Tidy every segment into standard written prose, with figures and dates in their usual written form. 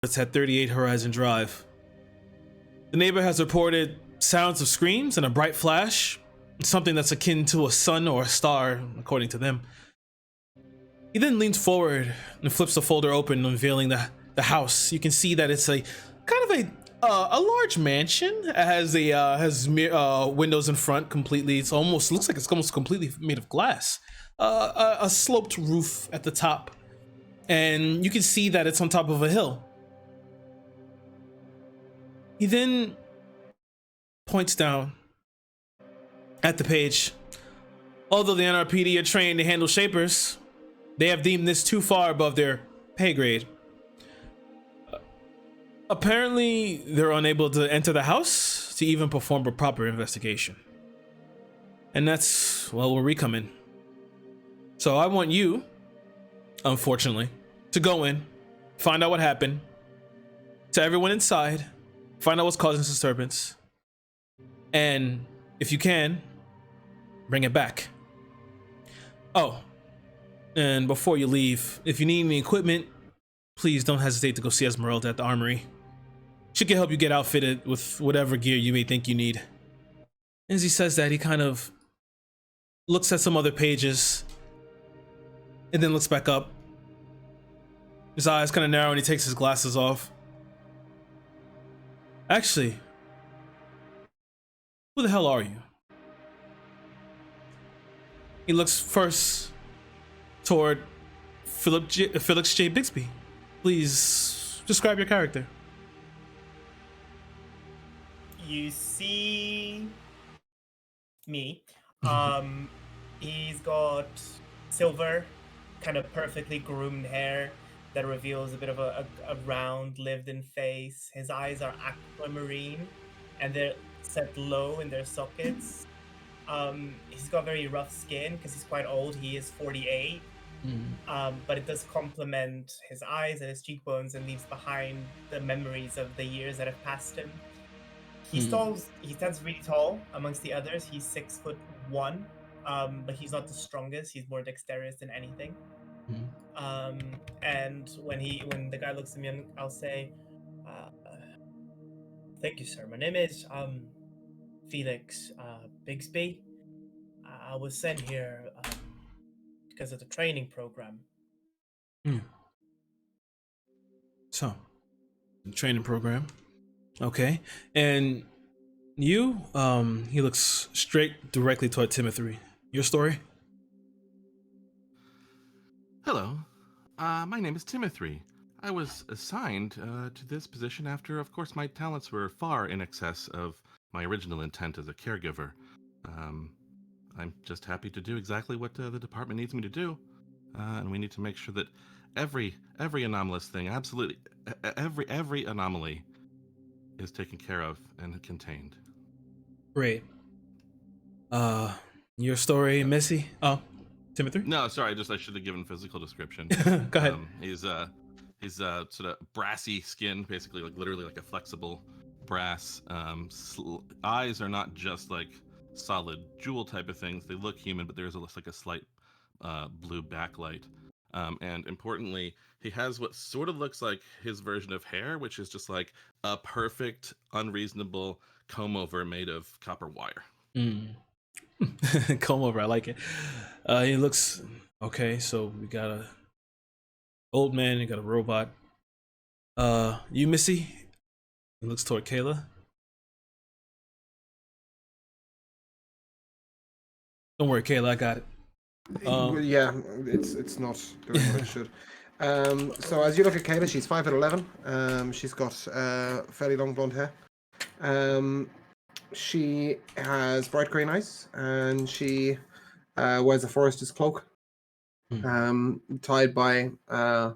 It's at 38 Horizon Drive. The neighbor has reported sounds of screams and a bright flash, something that's akin to a sun or a star, according to them. He then leans forward and flips the folder open, unveiling the house. You can see that it's a kind of a large mansion. It has windows in front completely. It almost looks like it's almost completely made of glass. A sloped roof at the top, and you can see that it's on top of a hill. He then points down at the page. Although the NRPD are trained to handle shapers, they have deemed this too far above their pay grade. Apparently, they're unable to enter the house to even perform a proper investigation. And that's, well, where we come in. So I want you, unfortunately, to go in, find out what happened, to everyone inside, find out what's causing disturbance, and if you can, bring it back. Oh, and before you leave, if you need any equipment, please don't hesitate to go see Esmeralda at the armory. She can help you get outfitted with whatever gear you may think you need. As he says that, he kind of looks at some other pages and then looks back up. His eyes kind of narrow and he takes his glasses off. Actually, who the hell are you? He looks first toward Felix J. Bixby. Please describe your character. You see me. He's got silver, kind of perfectly groomed hair that reveals a bit of a round, lived-in face. His eyes are aquamarine, and they're set low in their sockets. He's got very rough skin because he's quite old. He is 48. But it does complement his eyes and his cheekbones and leaves behind the memories of the years that have passed him. He stands really tall amongst the others. He's 6'1", but he's not the strongest. He's more dexterous than anything. And when the guy looks at me, I'll say, "Thank you, sir. My name is Felix Bixby. I was sent here because of the training program." So, the training program. Okay. And you, he looks straight directly toward Timothy. Your story? Hello. My name is Timothy. I was assigned to this position after, of course, my talents were far in excess of my original intent as a caregiver. I'm just happy to do exactly what the department needs me to do. And we need to make sure that every anomalous thing, absolutely every anomaly is taken care of and contained. Great. Your story, Missy? Oh, Timothy? No, sorry, I should have given physical description. Go ahead. He's sort of brassy skin, basically literally like a flexible brass. Eyes are not just like solid jewel type of things. They look human, but there's like a slight blue backlight. And importantly, he has what sort of looks like his version of hair, which is just like a perfect, unreasonable comb over made of copper wire. Comb over, I like it. He looks okay. So we got a old man, you got a robot. You, Missy? He looks toward Kayla. Don't worry, Kayla, I got it. Yeah, it's not doing what it should. So as you look at Kayla, she's 5'11". She's got fairly long blonde hair. She has bright green eyes, and she wears a forester's cloak, tied by a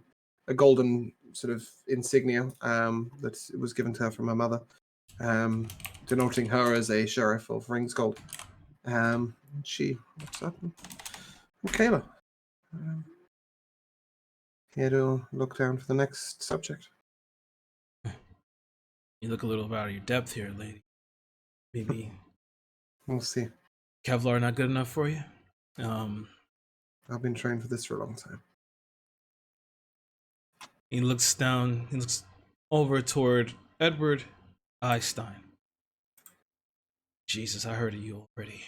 golden sort of insignia that was given to her from her mother, denoting her as a sheriff of Ringsgold. She looks up. Kayla, here to look down for the next subject. You look a little out of your depth here, lady. Maybe We'll see. Kevlar not good enough for you? I've been trained for this for a long time. He looks down. He looks over toward Edward Einstein. Jesus, I heard of you already.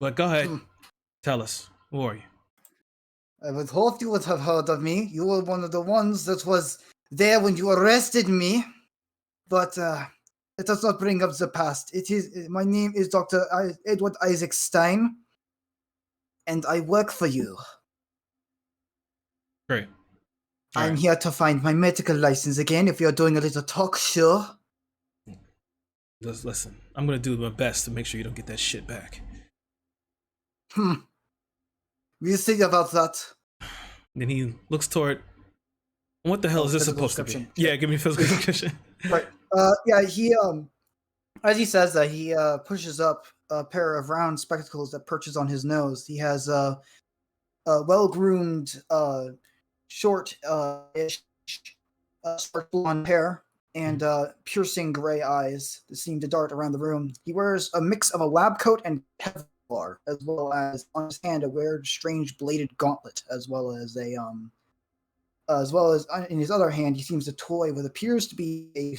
But go ahead. Tell us. Who are you? I would hope you would have heard of me. You were one of the ones that was there when you arrested me. But it does not bring up the past. My name is Dr. Edward Isaac Stein, and I work for you. Great. I'm right. here to find my medical license again. If you're doing a little talk show. Just listen. I'm gonna do my best to make sure you don't get that shit back. We'll see about that. Then he looks toward. What the hell is this physical supposed to be? description. Yeah, give me a physical description. Right. Yeah, he as he says that, he pushes up a pair of round spectacles that perches on his nose. He has a well-groomed, short, spark blonde hair and piercing gray eyes that seem to dart around the room. He wears a mix of a lab coat and Kevlar, as well as on his hand a weird, strange bladed gauntlet, as well as in his other hand he seems to toy with appears to be a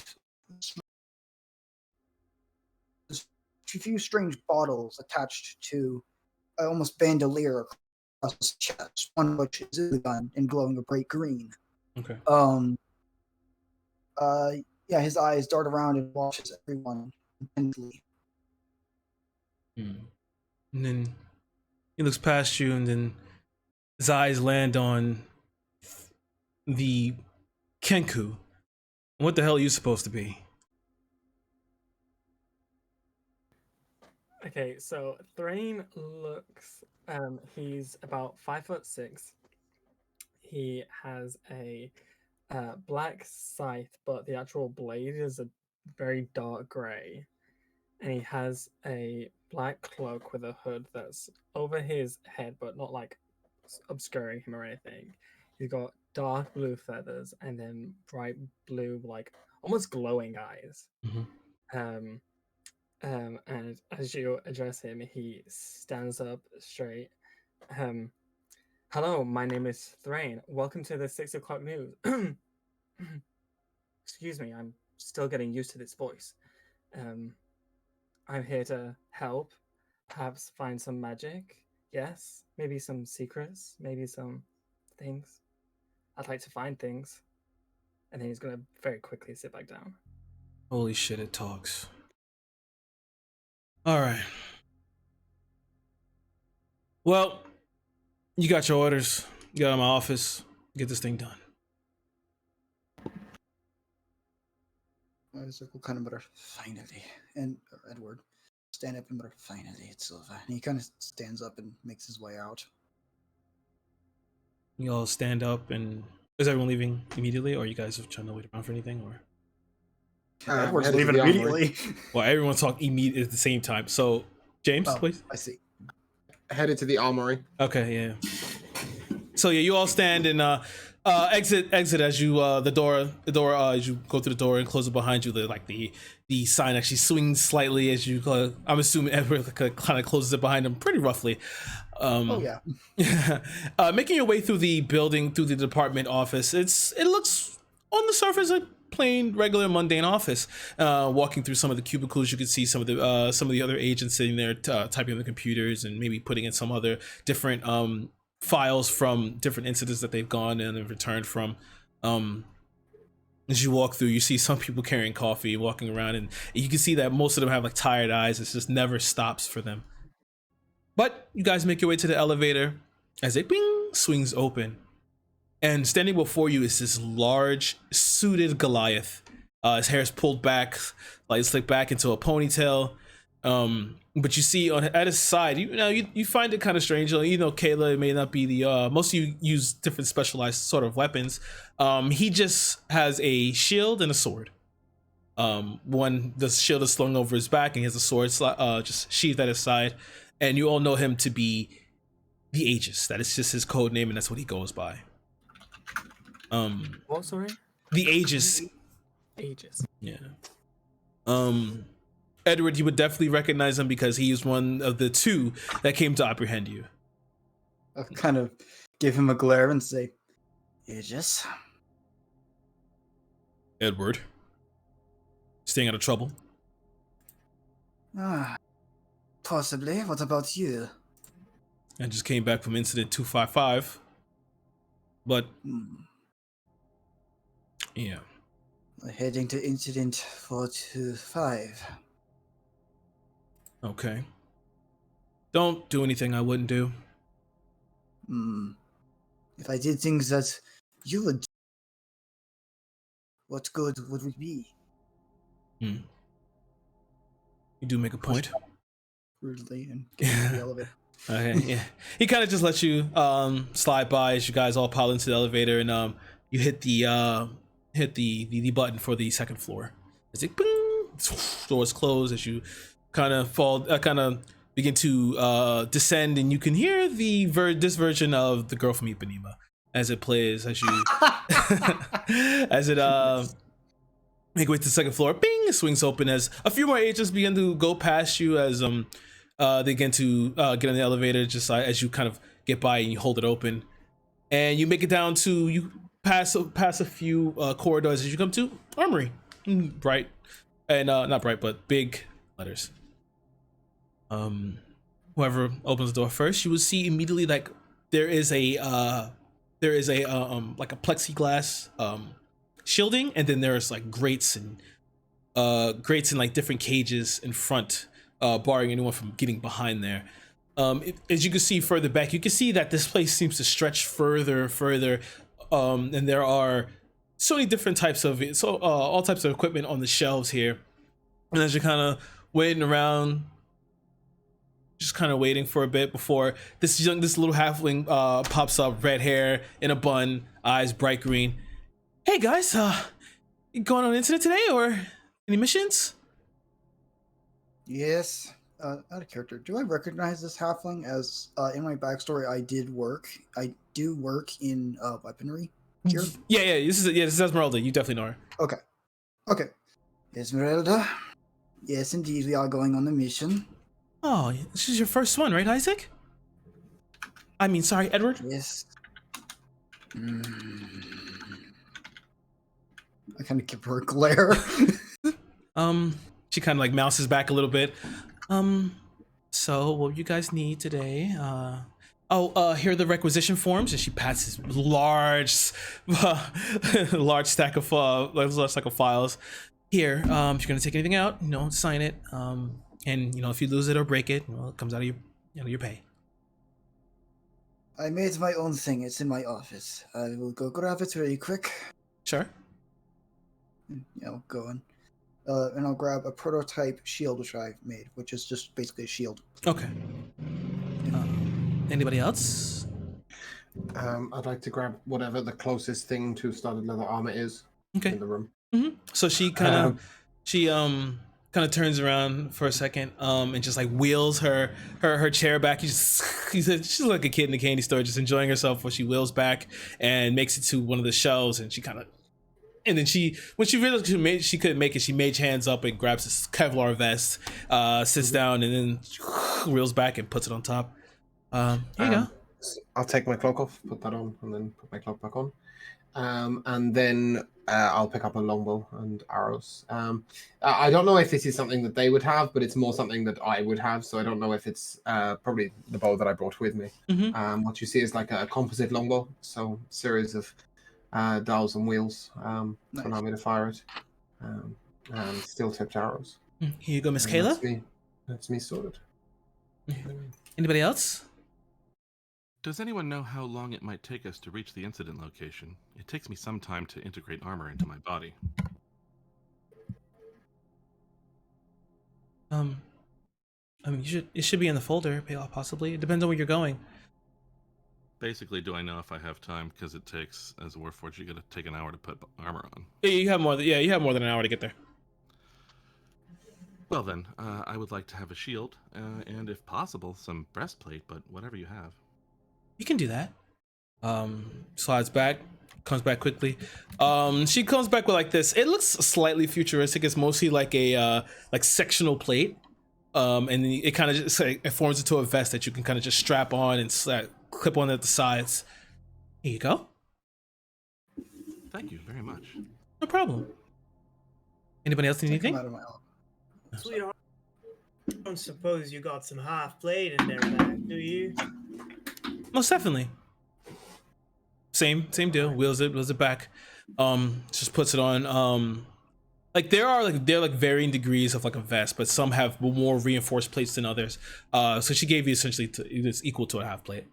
few strange bottles attached to almost bandolier across his chest, one of which is a gun and glowing a bright green. Okay. Yeah, his eyes dart around and watches everyone intently. And then he looks past you, and then his eyes land on the Kenku. What the hell are you supposed to be? Okay, so Thrain looks, he's about 5'6". He has a black scythe, but the actual blade is a very dark gray. And he has a black cloak with a hood that's over his head, but not like obscuring him or anything. He's got dark blue feathers and then bright blue, like almost glowing eyes. Mm-hmm. And as you address him, he stands up straight. Hello, my name is Thrain. Welcome to the 6 o'clock news. Excuse me, I'm still getting used to this voice. I'm here to help, perhaps find some magic. Yes, maybe some secrets, maybe some things. I'd like to find things. And then he's going to very quickly sit back down. Holy shit, it talks. All right. Well, you got your orders. You got out of my office. Get this thing done. Isaac will kind of mutter, finally. And Edward stand up and mutter, finally, it's over. And he kind of stands up and makes his way out. You all stand up, and is everyone leaving immediately, or you guys are trying to wait around for anything, or? Edward's headed to leaving the armory. immediately. Well, everyone talk immediately at the same time. So, James, please. I see. Headed to the armory. Okay, yeah. So yeah, you all stand and exit as you the door as you go through the door and close it behind you. The sign actually swings slightly as you. I'm assuming Edward kind of closes it behind him pretty roughly. Oh yeah. Making your way through the building, through the department office, it looks on the surface a plain, regular, mundane office. Walking through some of the cubicles, you can see some of the other agents sitting there typing on the computers and maybe putting in some other different files from different incidents that they've gone and have returned from. As you walk through, you see some people carrying coffee, walking around, and you can see that most of them have like tired eyes. It just never stops for them. But you guys make your way to the elevator as it bing swings open. And standing before you is this large, suited Goliath. His hair is pulled back, like slicked back into a ponytail. But you see at his side, you find it kind of strange. Kayla may not be the most of you use different specialized sort of weapons. He just has a shield and a sword. The shield is slung over his back, and he has a sword just sheathed at his side. And you all know him to be the Aegis. That is just his code name, and that's what he goes by. What, sorry? The Aegis. Aegis. Yeah. Edward, you would definitely recognize him because he is one of the two that came to apprehend you. I'll kind of give him a glare and say, Aegis. Edward. Staying out of trouble. Possibly. What about you? I just came back from incident 255. But yeah. Heading to incident 425. Okay. Don't do anything I wouldn't do. If I did things that you would do, what good would we be? You do make a point. Rudely and get into the elevator. Okay, yeah. He kind of just lets you slide by as you guys all pile into the elevator, and you hit the button for the second floor. It's like boom, doors close as you kind of fall, begin to descend, and you can hear this version of The Girl from Ipanema as it plays as you as it make your way to the second floor. Bing, it swings open as a few more agents begin to go past you as they begin to get on the elevator just as you kind of get by and you hold it open, and you make it down to you pass a few corridors as you come to armory. Bright and not bright but big letters. Whoever opens the door first, you will see immediately like there is a like a plexiglass shielding, and then there's like grates and like different cages in front, barring anyone from getting behind there. As you can see further back, you can see that this place seems to stretch further, and there are so many different types of all types of equipment on the shelves here. And as you're kind of waiting around, just kind of waiting for a bit before this little halfling pops up, red hair in a bun, eyes bright green. Hey guys, you going on an incident today or any missions? Yes. Out of character, do I recognize this halfling? As in my backstory, I do work in weaponry here. Yeah. This is Esmeralda. You definitely know her. Okay. Esmeralda. Yes, indeed, we are going on a mission. Oh, this is your first one, right, Isaac? I mean, sorry, Edward. Yes. I kind of give her a glare. She kind of like mouses back a little bit. So what you guys need today? Here are the requisition forms, and she passes large stack of files. Here, if you're gonna take anything out, sign it. And if you lose it or break it, it comes out of your pay. I made my own thing. It's in my office. I will go grab it really quick. Sure. Go on. And I'll grab a prototype shield which I made, which is just basically a shield. Okay. Anybody else? I'd like to grab whatever the closest thing to studded leather armor is in the room. So she kind of turns around for a second, and just like wheels her chair back. She's like a kid in a candy store, just enjoying herself while she wheels back and makes it to one of the shelves, and when she realized she couldn't make it, she mage hands up and grabs this Kevlar vest, sits down, and then wheels back and puts it on top. Here you go. I'll take my cloak off, put that on, and then put my cloak back on. And then I'll pick up a longbow and arrows. I don't know if this is something that they would have, but it's more something that I would have. So I don't know if it's probably the bow that I brought with me. What you see is like a composite longbow, so series of dials and wheels to allow me to fire it, and steel-tipped arrows. Here you go, Miss Kayla. That's me sorted. Anybody else? Does anyone know how long it might take us to reach the incident location? It takes me some time to integrate armor into my body. I mean, it should be in the folder, possibly. It depends on where you're going. Basically, do I know if I have time? Because it takes, as a Warforged, you gotta take an hour to put armor on. Yeah, you have more than an hour to get there. Well then, I would like to have a shield, and if possible, some breastplate, but whatever you have. You can do that. Slides back, comes back quickly. She comes back with like this. It looks slightly futuristic. It's mostly like a like sectional plate. And then it kind of just it forms into a vest that you can kind of just strap on and clip on at the sides. Here you go. Thank you very much. No problem. Anybody else need I come anything? out of my office. Sweetheart, I don't suppose you got some half plate in there back, do you? Most definitely. Same deal. Wheels it back. Just puts it on. Like there are varying degrees of like a vest, but some have more reinforced plates than others. So she gave you essentially it's equal to a half plate.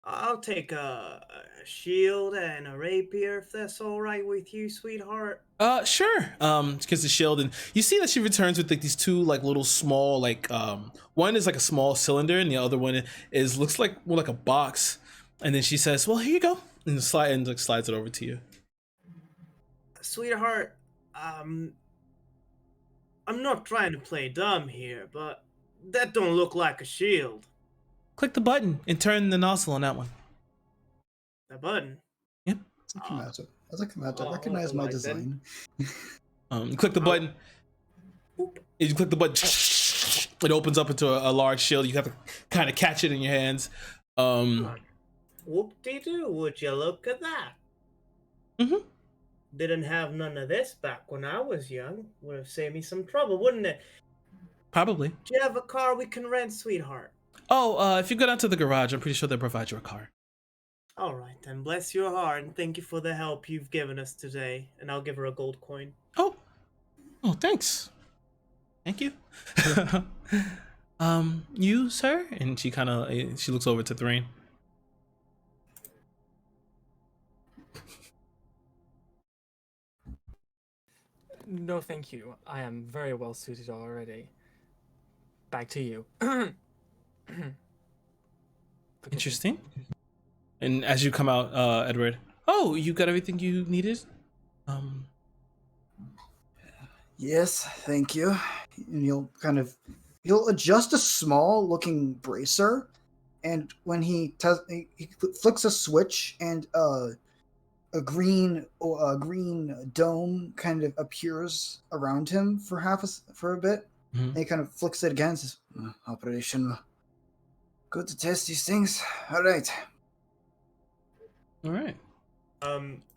I'll take a shield and a rapier if that's all right with you, sweetheart. Sure. Because the shield, and you see that she returns with like these two like little small like one is like a small cylinder, and the other one is looks like more like a box. And then she says, "Well, here you go," and slides it over to you. Sweetheart, I'm not trying to play dumb here, but that don't look like a shield. Click the button and turn the nozzle on that one. The button. Yep. As I come out, I Oh, recognize my alright then. design. You click the button. You click the button. It opens up into a large shield. You have to kind of catch it in your hands. Whoop-de-doo, would you look at that? Mhm. Didn't have none of this back when I was young. Would have saved me some trouble, wouldn't it? Probably. Do you have a car we can rent, sweetheart? Oh, if you go down to the garage, I'm pretty sure they'll provide you a car. All right, then. Bless your heart, and thank you for the help you've given us today. And I'll give her a gold coin. Oh, thanks. Thank you. You, sir? And she looks over to Thrain. No, thank you. I am very well suited already. Back to you. Interesting. And as you come out, Edward, oh, you got everything you needed? Yes, thank you. And he'll adjust a small looking bracer, and when he flicks a switch, and a green dome kind of appears around him for a bit. Mhm. And he kind of flicks it again and says, "Operation. Good to test these things. All right." All right.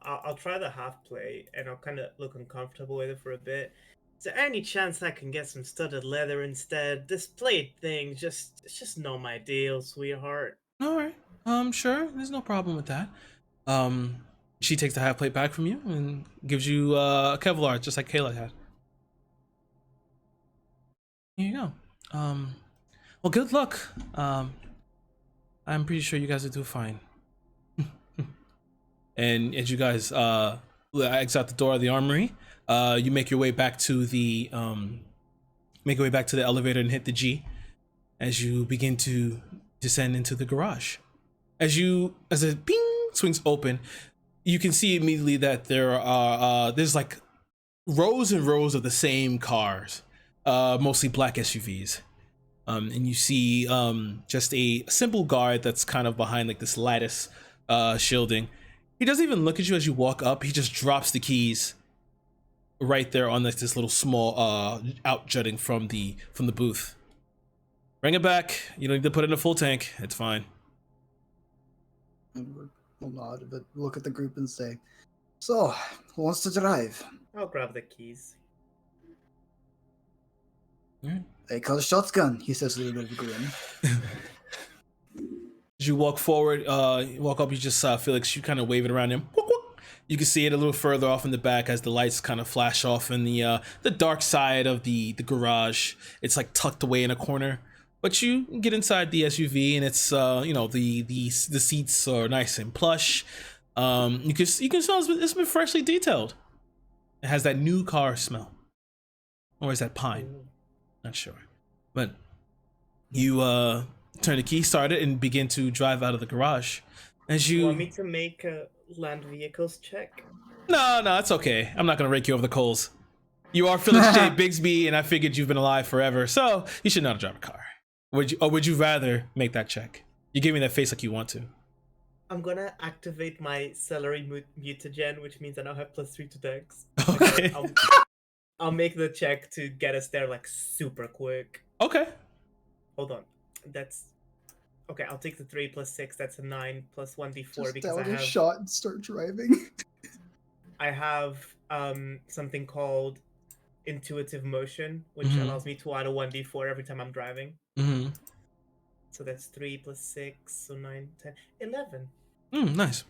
I'll try the half plate, and I'll kind of look uncomfortable with it for a bit. Is there any chance I can get some studded leather instead? This plate thing, it's just not my deal, sweetheart. All right. Sure. There's no problem with that. She takes the half plate back from you and gives you a Kevlar, just like Kayla had. Here you go. Well, good luck. I'm pretty sure you guys will do fine. And as you guys exit the door of the armory, you make your way back to the elevator and hit the G as you begin to descend into the garage. As a ping swings open, you can see immediately that there's like rows and rows of the same cars, mostly black SUVs. And you see just a simple guard that's kind of behind like this lattice shielding. He doesn't even look at you as you walk up. He just drops the keys right there on like this little small out jutting from the booth. Bring it back. You don't need to put it in a full tank. It's fine. And we'll nod, but look at the group and say, "So, who wants to drive?" I'll grab the keys. "I call shotgun," he says with a bit of a grin. As you walk forward, walk up, you just Felix, you kind of wave it around him. You can see it a little further off in the back as the lights kind of flash off in the dark side of the garage. It's like tucked away in a corner, but you get inside the SUV and it's the seats are nice and plush. You can smell it's been freshly detailed. It has that new car smell, or is that pine? Not sure, but you turn the key, start it, and begin to drive out of the garage. As you Want me to make a land vehicles check? No, it's okay. I'm not gonna rake you over the coals. You are Phyllis J. Bigsby, and I figured you've been alive forever, so you should know how to drive a car. Would you rather make that check? You gave me that face like you want to. I'm gonna activate my celery mutagen, which means I now have +3 to dex. Okay. I'll make the check to get us there like super quick. Okay. Hold on. That's okay. I'll take the 3 + 6. That's a 9 + 1d4 Just because down I a have shot and start driving. I have something called intuitive motion, which Mhm. allows me to add a 1d4 every time I'm driving. Mm-hmm. So that's 3 plus 6, so 9, 10, 11. Nice.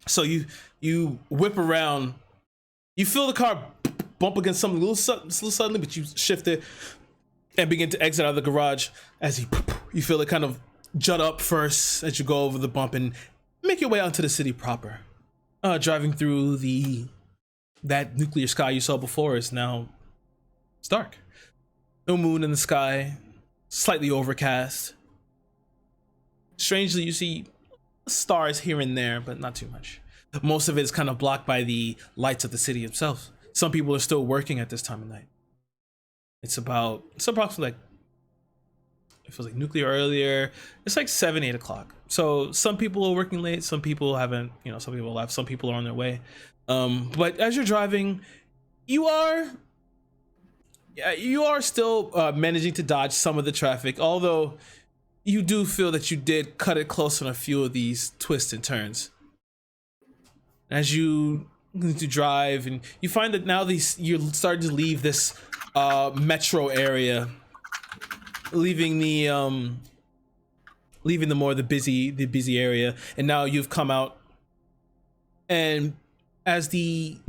So you whip around. You feel the car bump against something a little suddenly, but you shift it and begin to exit out of the garage. As you feel it kind of jut up first as you go over the bump and make your way out into the city proper. Driving through that nuclear sky you saw before is now it's dark. No moon in the sky, slightly overcast. Strangely, you see stars here and there, but not too much. Most of it is kind of blocked by the lights of the city itself. Some people are still working at this time of night. It's approximately like, it feels like nuclear earlier. It's like 7, 8 o'clock. So some people are working late. Some people haven't, some people left. Some people are on their way. But as you're driving, you are still managing to dodge some of the traffic, although you do feel that you did cut it close on a few of these twists and turns. As you continue to drive, and you find that now you're starting to leave this metro area, leaving the busy area, and now you've come out. And as the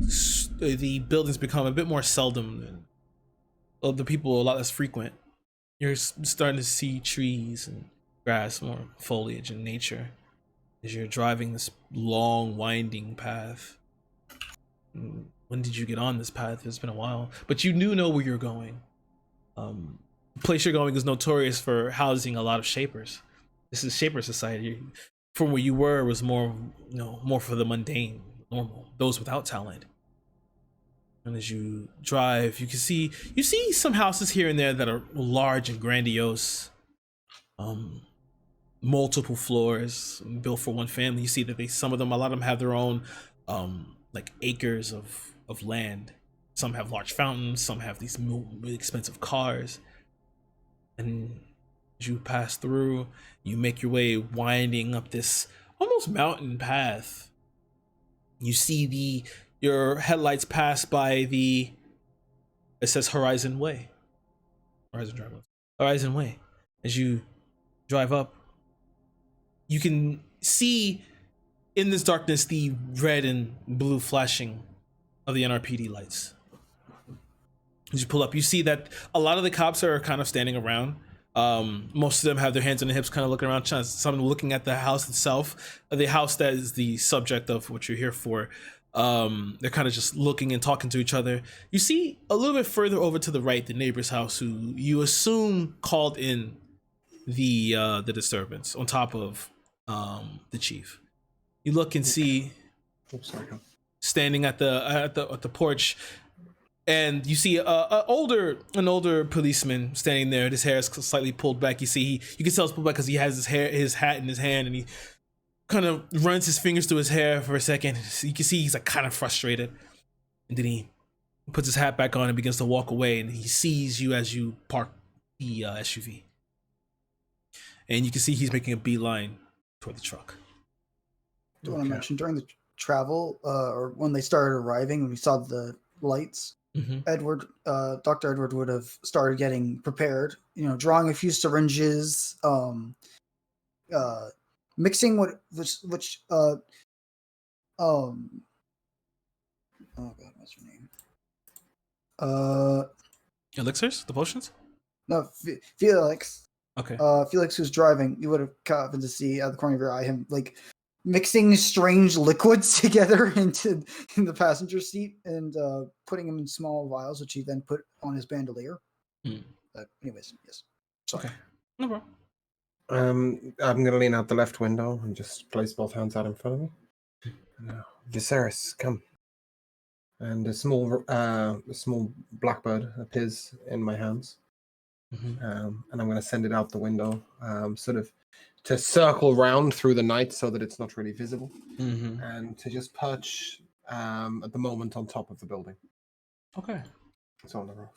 buildings become a bit more seldom, and the people a lot less frequent, you're starting to see trees and grass, more foliage and nature as you're driving this long winding path. When did you get on this path? It's been a while, but you do know where you're going. The place you're going is notorious for housing a lot of shapers. This is Shaper Society. From where you were was more for the mundane, normal, those without talent. And as you drive, you see some houses here and there that are large and grandiose, multiple floors, built for one family. You see that a lot of them have their own like acres of land. Some have large fountains, some have these really expensive cars. And as you pass through, you make your way winding up this almost mountain path. You see your headlights pass by it says Horizon Way. Horizon Way. As you drive up, you can see in this darkness the red and blue flashing of the NRPD lights. As you pull up, you see that a lot of the cops are kind of standing around. Most of them have their hands on their hips, kind of looking around, some looking at the house itself, the house that is the subject of what you're here for. They're kind of just looking and talking to each other. You see a little bit further over to the right, the neighbor's house, who you assume called in the disturbance on top of the chief. You look and see standing at the porch, and you see an older policeman standing there. His hair is slightly pulled back. You can tell it's pulled back because he has his hat in his hand, and he kind of runs his fingers through his hair for a second. So you can see he's like kind of frustrated, and then he puts his hat back on and begins to walk away. And he sees you as you park the SUV, and you can see he's making a beeline toward the truck. Do you want to mention during the travel, or when they started arriving, when we saw the lights, Dr. Edward would have started getting prepared, drawing a few syringes, mixing oh god, what's her name? Elixirs, the potions? No, Felix. Okay. Felix, who's driving, you would have happened to see out of the corner of your eye him like mixing strange liquids together in the passenger seat and putting them in small vials, which he then put on his bandolier. But anyways, yes. Sorry. Okay. No problem. I'm gonna lean out the left window and just place both hands out in front of me. Now, Viserys, come. And a small blackbird appears in my hands, and I'm going to send it out the window, sort of to circle round through the night so that it's not really visible, and to just perch at the moment on top of the building. Okay. It's on the roof.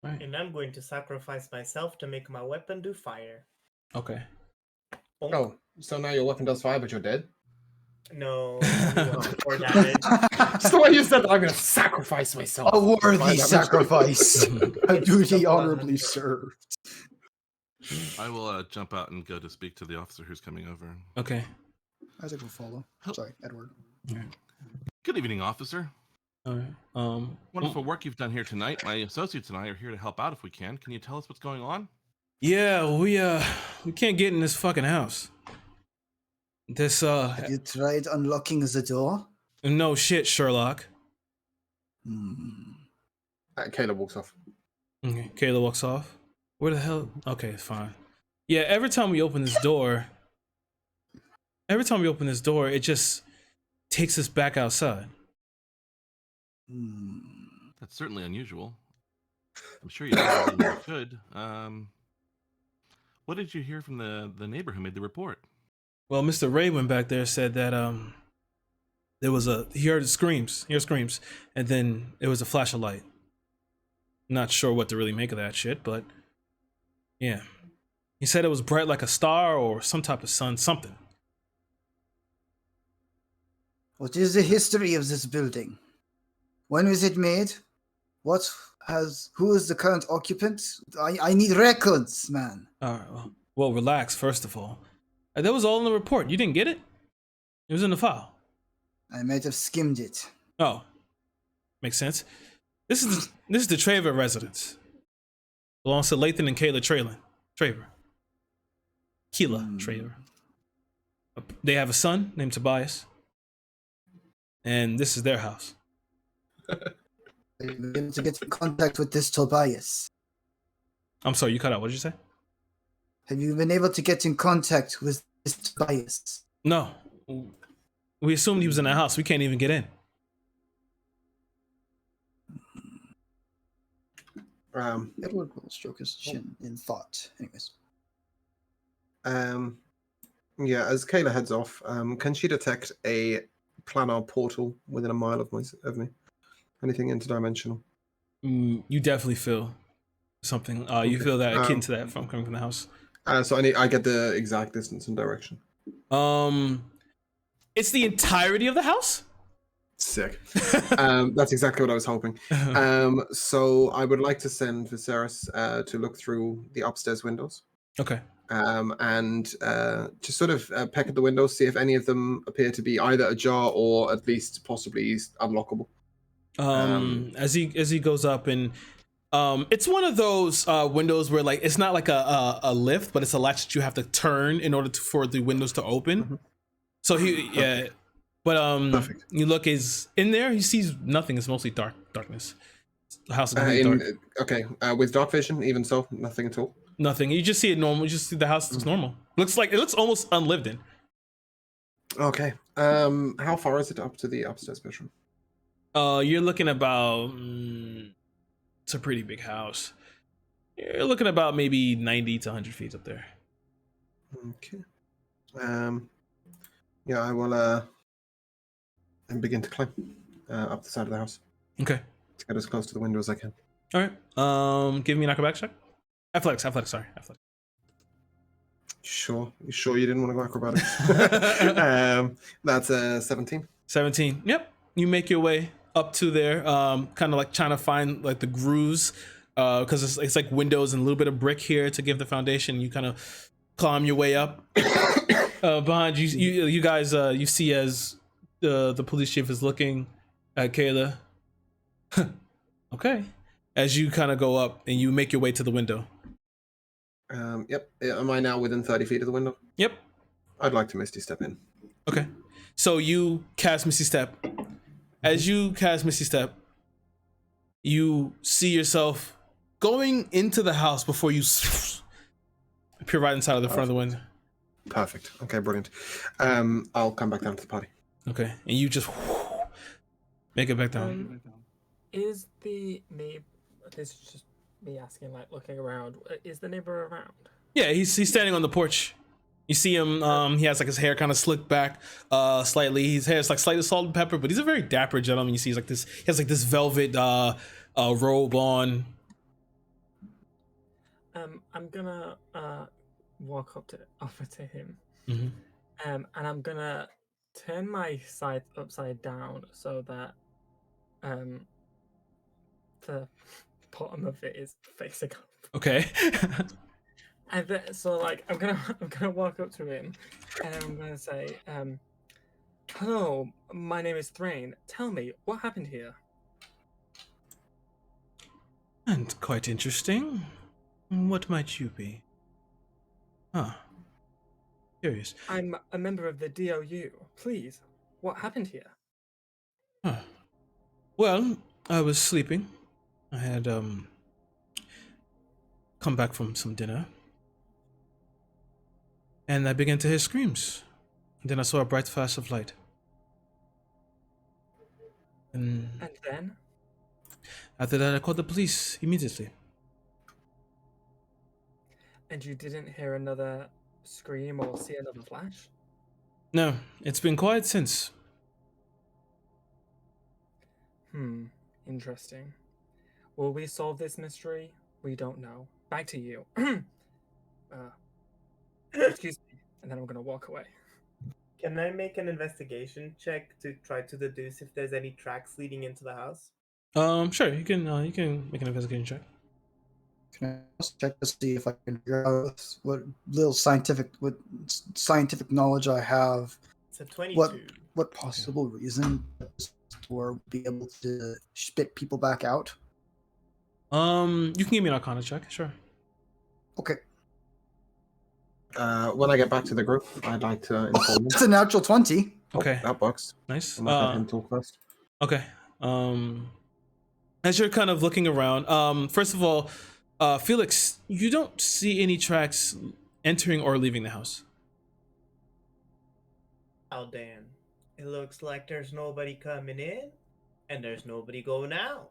Right. And I'm going to sacrifice myself to make my weapon do fire. Okay. Bonk. Oh, so now your weapon does fire, but you're dead? No, only 1d4 damage. Just the way you said that, I'm going to sacrifice myself. A worthy Damage. sacrifice. A duty Double honorably 100. served. I will jump out and go to speak to the officer who's coming over. Okay. Isaac will follow. Sorry, Edward. Good evening, officer. All right. Wonderful work you've done here tonight. My associates and I are here to help out if we can. Can you tell us what's going on? Yeah, we can't get in this fucking house. This Have you tried unlocking the door? no shit, Sherlock. Caleb walks off. Okay, Kayla walks off. Where the hell? Okay, fine. Yeah, every time we open this door, it just takes us back outside. That's certainly unusual. I'm sure you did what you could. What did you hear from the neighbor who made the report? Well, Mr. Ray went back there, said that he heard screams, and then it was a flash of light. Not sure what to really make of that shit, but yeah. He said it was bright like a star or some type of sun, something. What is the history of this building? When was it made? Who is the current occupant? I need records, man. All right, well, relax, first of all. That was all in the report. You didn't get it? It was in the file. I might have skimmed it. Oh, makes sense. This is the Traver residence. Belongs to Lathan and Kayla Traver. Keela Traver. They have a son named Tobias. And this is their house. Have you been able to get in contact with this Tobias? I'm sorry, you cut out. What did you say? Have you been able to get in contact with this Tobias? No. We assumed he was in the house. We can't even get in. Edward will stroke his chin in thought. Anyways. Yeah, as Kayla heads off, can she detect a planar portal within a mile of me? Anything interdimensional? You definitely feel something. You feel that akin to that from coming from the house. So I get the exact distance and direction. It's the entirety of the house? Sick. That's exactly what I was hoping. So I would like to send Viserys to look through the upstairs windows. Okay. And just sort of peck at the windows, see if any of them appear to be either ajar or at least possibly unlockable. As he goes up, and it's one of those windows where like it's not like a lift, but it's a latch that you have to turn in order for the windows to open. Mm-hmm. So Perfect. You look is in there. He sees nothing. It's mostly darkness. The house is dark. Okay, with dark vision, even so, nothing at all. Nothing. You just see it normal. You just see the house looks normal. It looks almost unlived in. Okay. How far is it up to the upstairs bedroom? You're looking about. It's a pretty big house. You're looking about maybe 90 to 100 feet up there. Okay. Yeah, I will and begin to climb up the side of the house. Okay. To get as close to the window as I can. All right. Give me an acrobatics check. Athletics. Sorry, athletics. Sure. You sure you didn't want to go acrobatics? That's 17. 17. Yep. You make your way up to there, kind of like trying to find like the grooves, because it's like windows and a little bit of brick here to give the foundation. You kind of climb your way up. Behind you guys, you see as the police chief is looking at Kayla. Okay. As you kind of go up and you make your way to the window. Yep. Am I now within 30 feet of the window? Yep. I'd like to Misty Step in. Okay. So you cast Misty Step. As you cast Misty Step, you see yourself going into the house before you appear right inside of the front of the window. Perfect. Okay, brilliant. I'll come back down to the party. Okay. And you just make it back down. Is the neighbor... This is just me asking, like, looking around. Is the neighbor around? Yeah, he's standing on the porch. You see him, he has like his hair kind of slicked back slightly. His hair is like slightly salt and pepper, but he's a very dapper gentleman. You see he has like this velvet robe on. I'm gonna walk over to him. Mm-hmm. And I'm gonna turn my scythe upside down so that the bottom of it is facing up. Okay. And then, so like I'm gonna walk up to him and I'm gonna say, hello, my name is Thrain. Tell me, what happened here? And quite interesting. What might you be? Huh. Curious. I'm a member of the DOU. Please, what happened here? Huh. Well, I was sleeping. I had come back from some dinner. And I began to hear screams. And then I saw a bright flash of light. And And then? after that I called the police immediately. And you didn't hear another scream or see another flash? No, it's been quiet since. Interesting. Will we solve this mystery? We don't know. Back to you. Excuse me. And then I'm gonna walk away. Can I make an investigation check to try to deduce if there's any tracks leading into the house? Sure, you can make an investigation check. Can I just check to see if I can figure out what scientific knowledge I have? It's a 22. What possible reason this door would be able to spit people back out? You can give me an Arcana check, sure. Okay. When I get back to the group, I'd like to inform them. It's a natural 20. Okay, That works. nice. I'm not him talk first. Okay. As you're kind of looking around, first of all, Felix, you don't see any tracks entering or leaving the house. Oh, damn. It looks like there's nobody coming in, and there's nobody going out.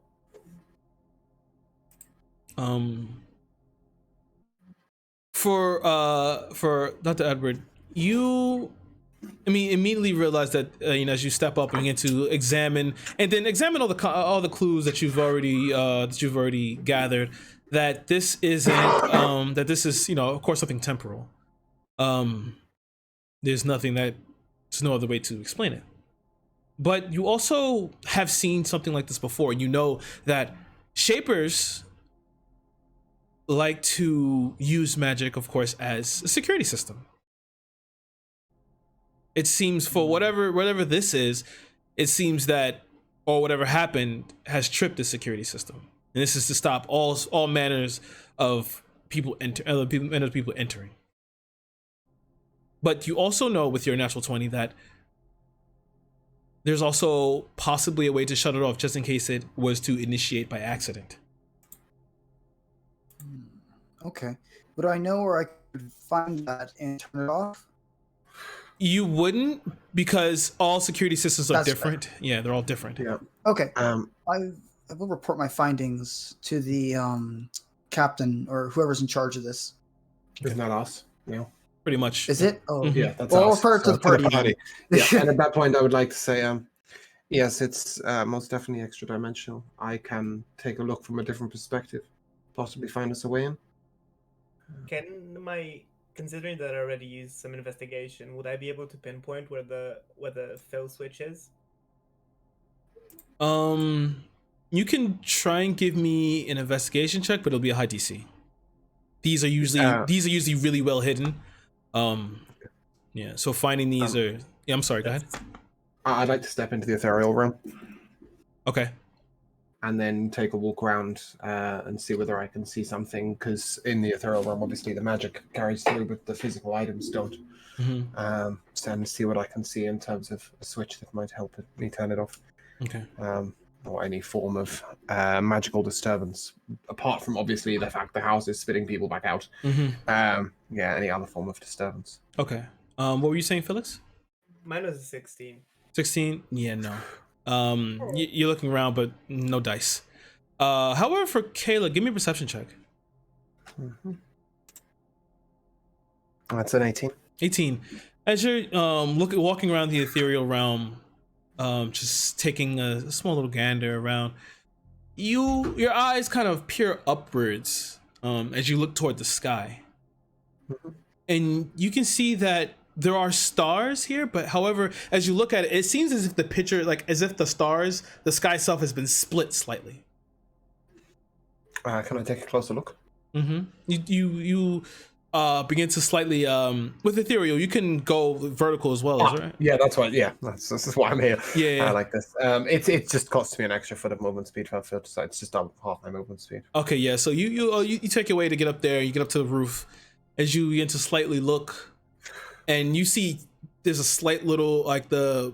For Dr. Edward, you immediately realize that as you step up and begin to examine all the clues that you've already gathered, that this isn't that this is of course something temporal. There's no other way to explain it. But you also have seen something like this before. You know that Shapers like to use magic, of course, as a security system. It seems for whatever this is, it seems that, or whatever happened, has tripped the security system. And this is to stop all manners of people entering. But you also know with your natural 20 that there's also possibly a way to shut it off just in case it was to initiate by accident. Okay. Would I know where I could find that and turn it off? You wouldn't, because all security systems are That's different. fair. Yeah, they're all different. Yeah. Okay. Um, I will report my findings to the captain or whoever's in charge of this. Isn't that us? Yeah. Pretty much. Is it? Oh, Mhm. Yeah, that's Well, us. part to the party. Yeah, and at that point, I would like to say, yes, it's most definitely extra dimensional. I can take a look from a different perspective, possibly find us a way in. Considering that I already used some investigation, would I be able to pinpoint where the fill switch is? You can try and give me an investigation check, but it'll be a high DC. These are usually really well hidden. Yeah. So finding these are. Yeah, I'm sorry. Go ahead. I'd like to step into the ethereal realm Okay. and then take a walk around and see whether I can see something. Because in the ethereal realm, obviously, the magic carries through, but the physical items don't. Mm-hmm. So and see what I can see in terms of a switch that might help me turn it off. Okay. Or any form of magical disturbance, apart from obviously the fact the house is spitting people back out. Mm-hmm. Yeah, any other form of disturbance. Okay. What were you saying, Felix? Mine was a 16. 16? Yeah, no. You're looking around, but no dice. However, for Kayla, give me a perception check. Mm-hmm. That's an 18. 18. As you're walking around the ethereal realm, just taking a small little gander around, your eyes kind of peer upwards as you look toward the sky. Mm-hmm. And you can see that there are stars here, but however, as you look at it, it seems as if the picture, like as if the stars, the sky itself has been split slightly. Can I take a closer look? Mm-hmm. You begin to slightly with ethereal. You can go vertical as well, right? Yeah, that's why. Yeah, that's why I'm here. Yeah. I like this. It just costs me an extra foot of movement speed for foot, so it's just half my movement speed. Okay, yeah. So you take your way to get up there. You get up to the roof. As you begin to slightly look, and you see there's a slight little like the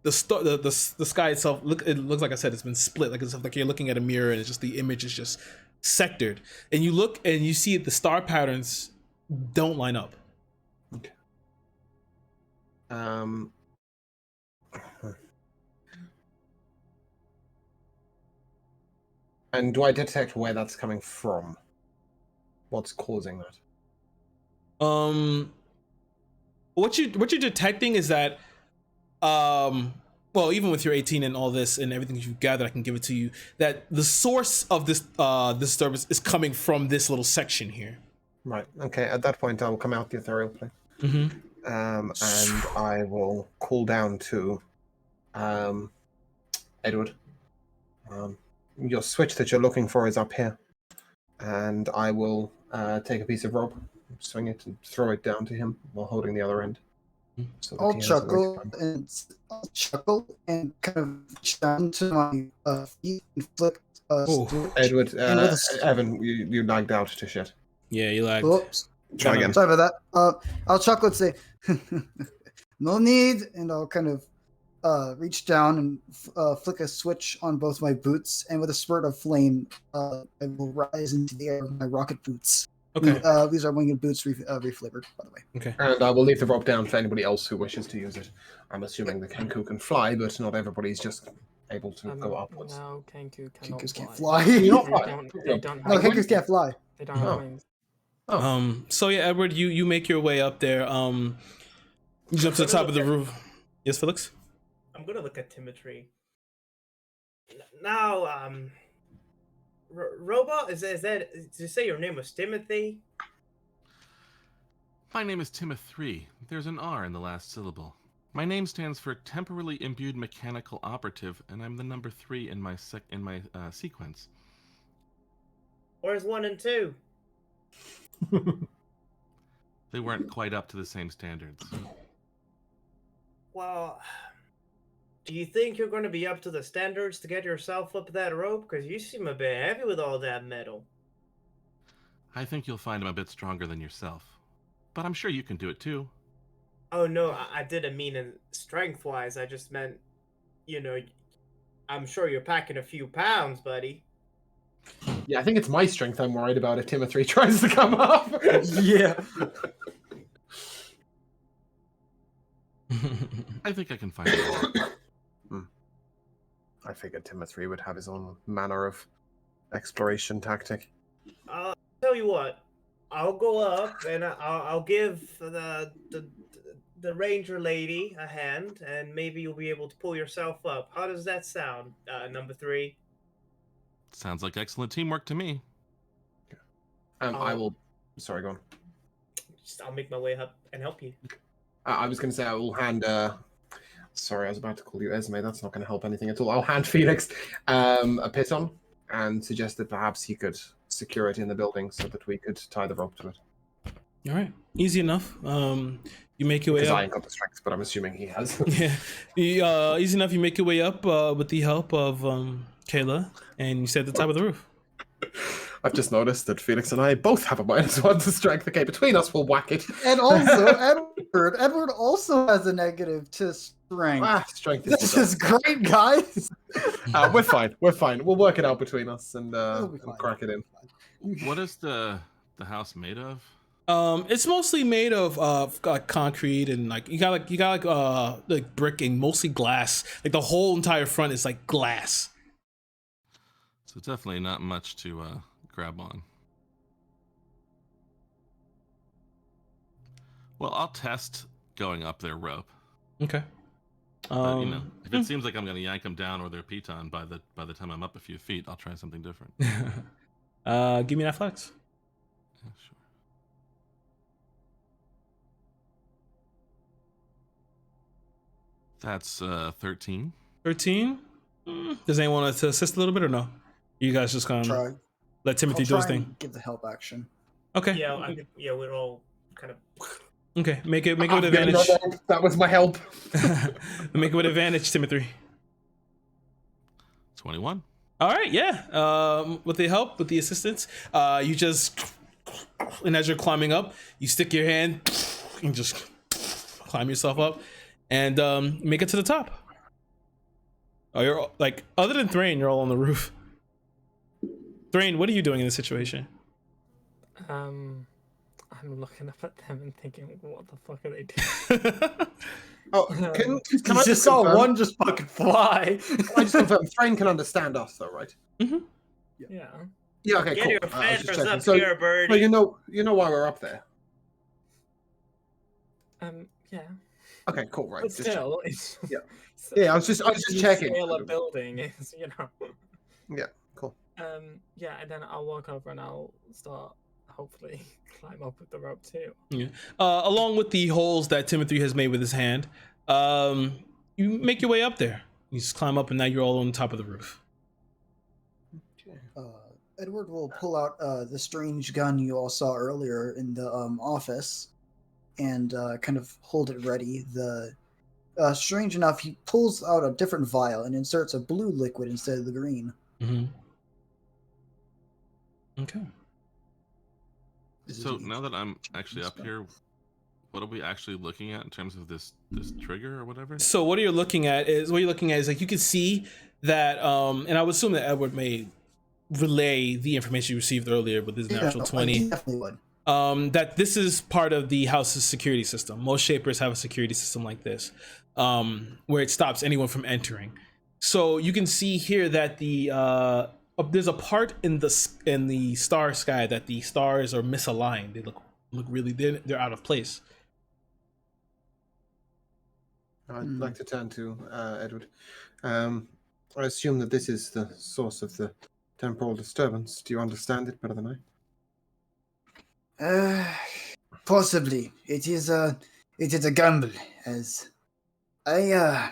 sky itself. It looks like I said it's been split. Like it's like you're looking at a mirror, and it's just the image is just sectored. And you look and you see the star patterns don't line up. Okay. And do I detect where that's coming from? What's causing that? What you're detecting is that well, even with your 18 and all this and everything you've gathered, I can give it to you that the source of this disturbance is coming from this little section here. Right. Okay. At that point, I will come out the ethereal plane. Mm-hmm. And I will call down to Edward. Your switch that you're looking for is up here, and I will take a piece of rope, swing it, and throw it down to him while holding the other end. So that I'll he has a way to chuckle climb. and kind of reach down to my feet and flick. Edward, and with a Evan, you lagged out to shit. Yeah, you lagged. Oops. Try again. Sorry about that. I'll chuckle and say, "No need," and I'll kind of reach down and flick a switch on both my boots, and with a spurt of flame, I will rise into the air with my rocket boots. Okay. These are winged boots reflavored, by the way. Okay. And I will leave the rope down for anybody else who wishes to use it. I'm assuming the Kenku can fly, but not everybody's just able to go upwards. No, Kenku cannot Kenkus fly. can't fly. They not don't, fly. they don't No, have Kenkus wings. can't fly. They don't have Oh. wings. So yeah, Edward, you make your way up there. You jump to the top of the roof. Yes, Felix? I'm gonna look at Timothy. Now, Robot, is that? Did you say your name was Timothy? My name is Timothy. There's an R in the last syllable. My name stands for Temporally Imbued Mechanical Operative, and I'm the number 3 in my sequence. Where's 1 and 2? They weren't quite up to the same standards. Well, do you think you're going to be up to the standards to get yourself up that rope? Because you seem a bit heavy with all that metal. I think you'll find I'm a bit stronger than yourself. But I'm sure you can do it too. Oh, no, I didn't mean in strength-wise. I just meant, I'm sure you're packing a few pounds, buddy. Yeah, I think it's my strength I'm worried about if Timothy tries to come up. Yeah. I think I can find it. I figured Timothy would have his own manner of exploration tactic. I'll tell you what. I'll go up and I'll give the ranger lady a hand, and maybe you'll be able to pull yourself up. How does that sound, number 3? Sounds like excellent teamwork to me. I will. Sorry, go on. I'll make my way up and help you. I was going to say I will hand. Sorry, I was about to call you Esme. That's not going to help anything at all. I'll hand Felix a piton and suggest that perhaps he could secure it in the building so that we could tie the rope to it. All right, easy enough. You make your way Because up. I ain't got the strength, but I'm assuming he has. Yeah, easy enough. You make your way up with the help of Kayla, and you sit at the top of the roof. I've just noticed that Felix and I both have a -1 to strength. Okay, between us, we'll whack it. And also, Edward also has a negative to strength. Strength is This is great, guys. We're fine. We're fine. We'll work it out between us and It'll be fine. crack it in. What is the house made of? It's mostly made of like concrete and like you got like brick and mostly glass. Like the whole entire front is like glass. So definitely not much to grab on. Well, I'll test going up their rope. Okay. But, if it seems like I'm going to yank them down or their piton by the time I'm up a few feet, I'll try something different. Give me an athletics. Yeah, sure. That's 13. 13. Does anyone want to assist a little bit or no? You guys just kind of Try. let Timothy I'll do his try thing. and give the help action. Okay. Yeah, we're all kind of. Okay. Make it with I've given advantage. her help. That was my help. Make it with advantage, Timothy. 21. All right, yeah. With the help, with the assistance, you just, and as you're climbing up, you stick your hand and just climb yourself up and make it to the top. Oh, you're like, other than Thrain, you're all on the roof. Thrain, what are you doing in this situation? I'm looking up at them and thinking, what the fuck are they doing? Oh, can I just saw confirm? one just fucking fly. I just confirm Thrain can understand us, though, right? Yeah. Yeah. Okay. Get Cool. your I was feathers just checking. up So, here, birdie. well, you know why we're up there. Yeah. Okay. Cool. Right. But Just check. still, it's Yeah. Yeah. I was just you checking. Scale a building is, Yeah. Cool. Yeah, and then I'll walk over and I'll start, hopefully, climb up with the rope too. Yeah. Along with the holes that Timothy has made with his hand, you make your way up there. You just climb up, and now you're all on top of the roof. Edward will pull out the strange gun you all saw earlier in the office and kind of hold it ready. Strange enough, he pulls out a different vial and inserts a blue liquid instead of the green. Mm-hmm. Okay. So now that I'm actually up here, what are we actually looking at in terms of this trigger or whatever? So what you're looking at is like you can see that, and I would assume that Edward may relay the information you received earlier with his natural 20. He definitely would. That this is part of the house's security system. Most shapers have a security system like this, where it stops anyone from entering. So you can see here that there's a part in the star sky that the stars are misaligned. They look really, they're out of place. I'd like to turn to Edward. I assume that this is the source of the temporal disturbance. Do you understand it better than I? Possibly. It is a gamble, as I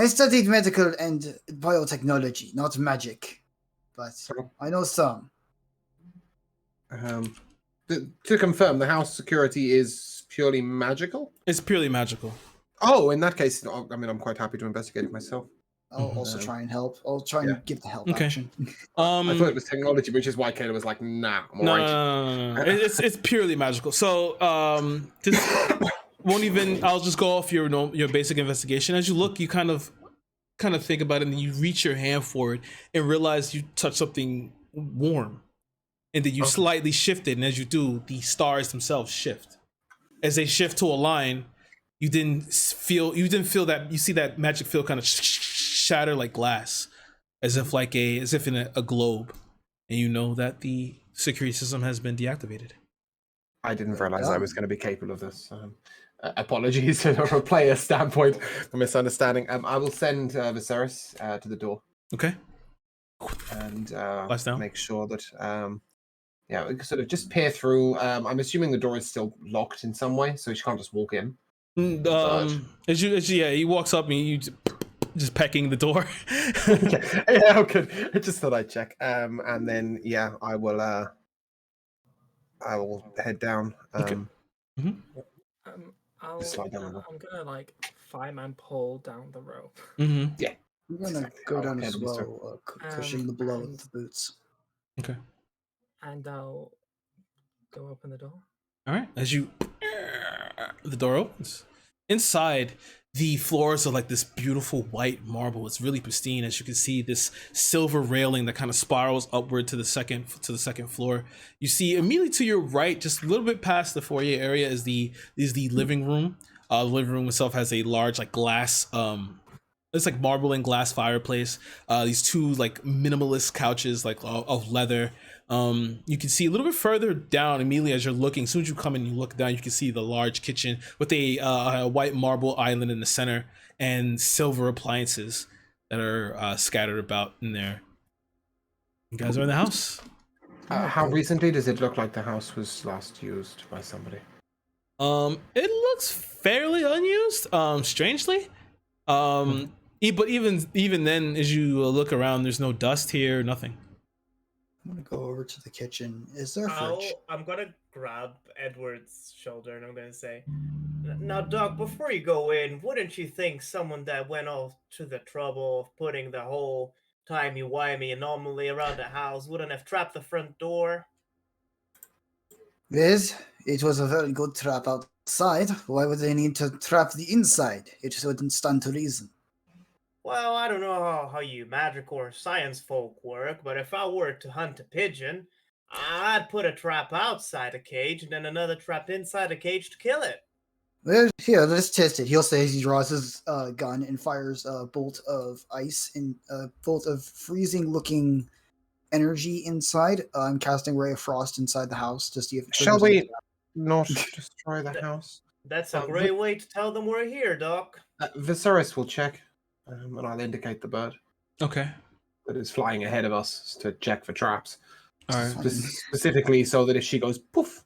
studied medical and biotechnology, not magic, but I know some. To confirm, the house security is purely magical? It's purely magical. Oh, in that case, I mean, I'm quite happy to investigate it myself. I'll also try and help. I'll try and give the help action. I thought it was technology, which is why Kayla was like, nah, I'm alright. No. It's purely magical. So just won't even. I'll just go off your basic investigation. As you look, you kind of think about it, and then you reach your hand forward and realize you touch something warm, and then you slightly shift it. And as you do, the stars themselves shift. As they shift to a line, you didn't feel that. You see that magic field kind of shatter like glass, as if in a globe, and you know that the security system has been deactivated. I didn't realize I was going to be capable of this. Apologies from a player standpoint for misunderstanding. I will send Viserys to the door. Okay. And Down. make sure that we can sort of just peer through. I'm assuming the door is still locked in some way, so she can't just walk in. He walks up and you just pecking the door. Yeah, okay. I just thought I'd check. And then I will head down. Okay. I'm gonna fireman pull down the rope. Mm-hmm. Yeah. I'm gonna go down as well, pushing the blow with the boots. Okay. And I'll go open the door. All right. As the door opens, inside the floors are like this beautiful white marble. It's really pristine. As you can see, this silver railing that kind of spirals upward to the second floor. You see immediately to your right, just a little bit past the foyer area, is the living room. The living room itself has a large glass. It's like marble and glass fireplace. These two minimalist couches of leather. You can see a little bit further down immediately as you're looking. As soon as you come in, you look down, you can see the large kitchen with a white marble island in the center and silver appliances that are scattered about in there. You guys are in the house. How recently does it look like the house was last used by somebody? It looks fairly unused. Strangely. But even then, as you look around, there's no dust here, nothing. I'm gonna go over to the kitchen. Is there a fridge? I'm gonna grab Edward's shoulder and I'm gonna say, now, Doc, before you go in, wouldn't you think someone that went all to the trouble of putting the whole timey-wimey anomaly around the house wouldn't have trapped the front door? Yes, it was a very good trap outside. Why would they need to trap the inside? It wouldn't stand to reason. Well, I don't know how you magic or science folk work, but if I were to hunt a pigeon, I'd put a trap outside a cage and then another trap inside a cage to kill it. Well, here, let's test it. He'll say as he draws his gun and fires a bolt of ice and a bolt of freezing-looking energy inside. I'm casting Ray of Frost inside the house to see if it Shall triggers we not destroy the house? That's a great way to tell them we're here, Doc. Viserys will check, and I'll indicate the bird Okay. that is flying ahead of us to check for traps. All right. Specifically so that if she goes poof,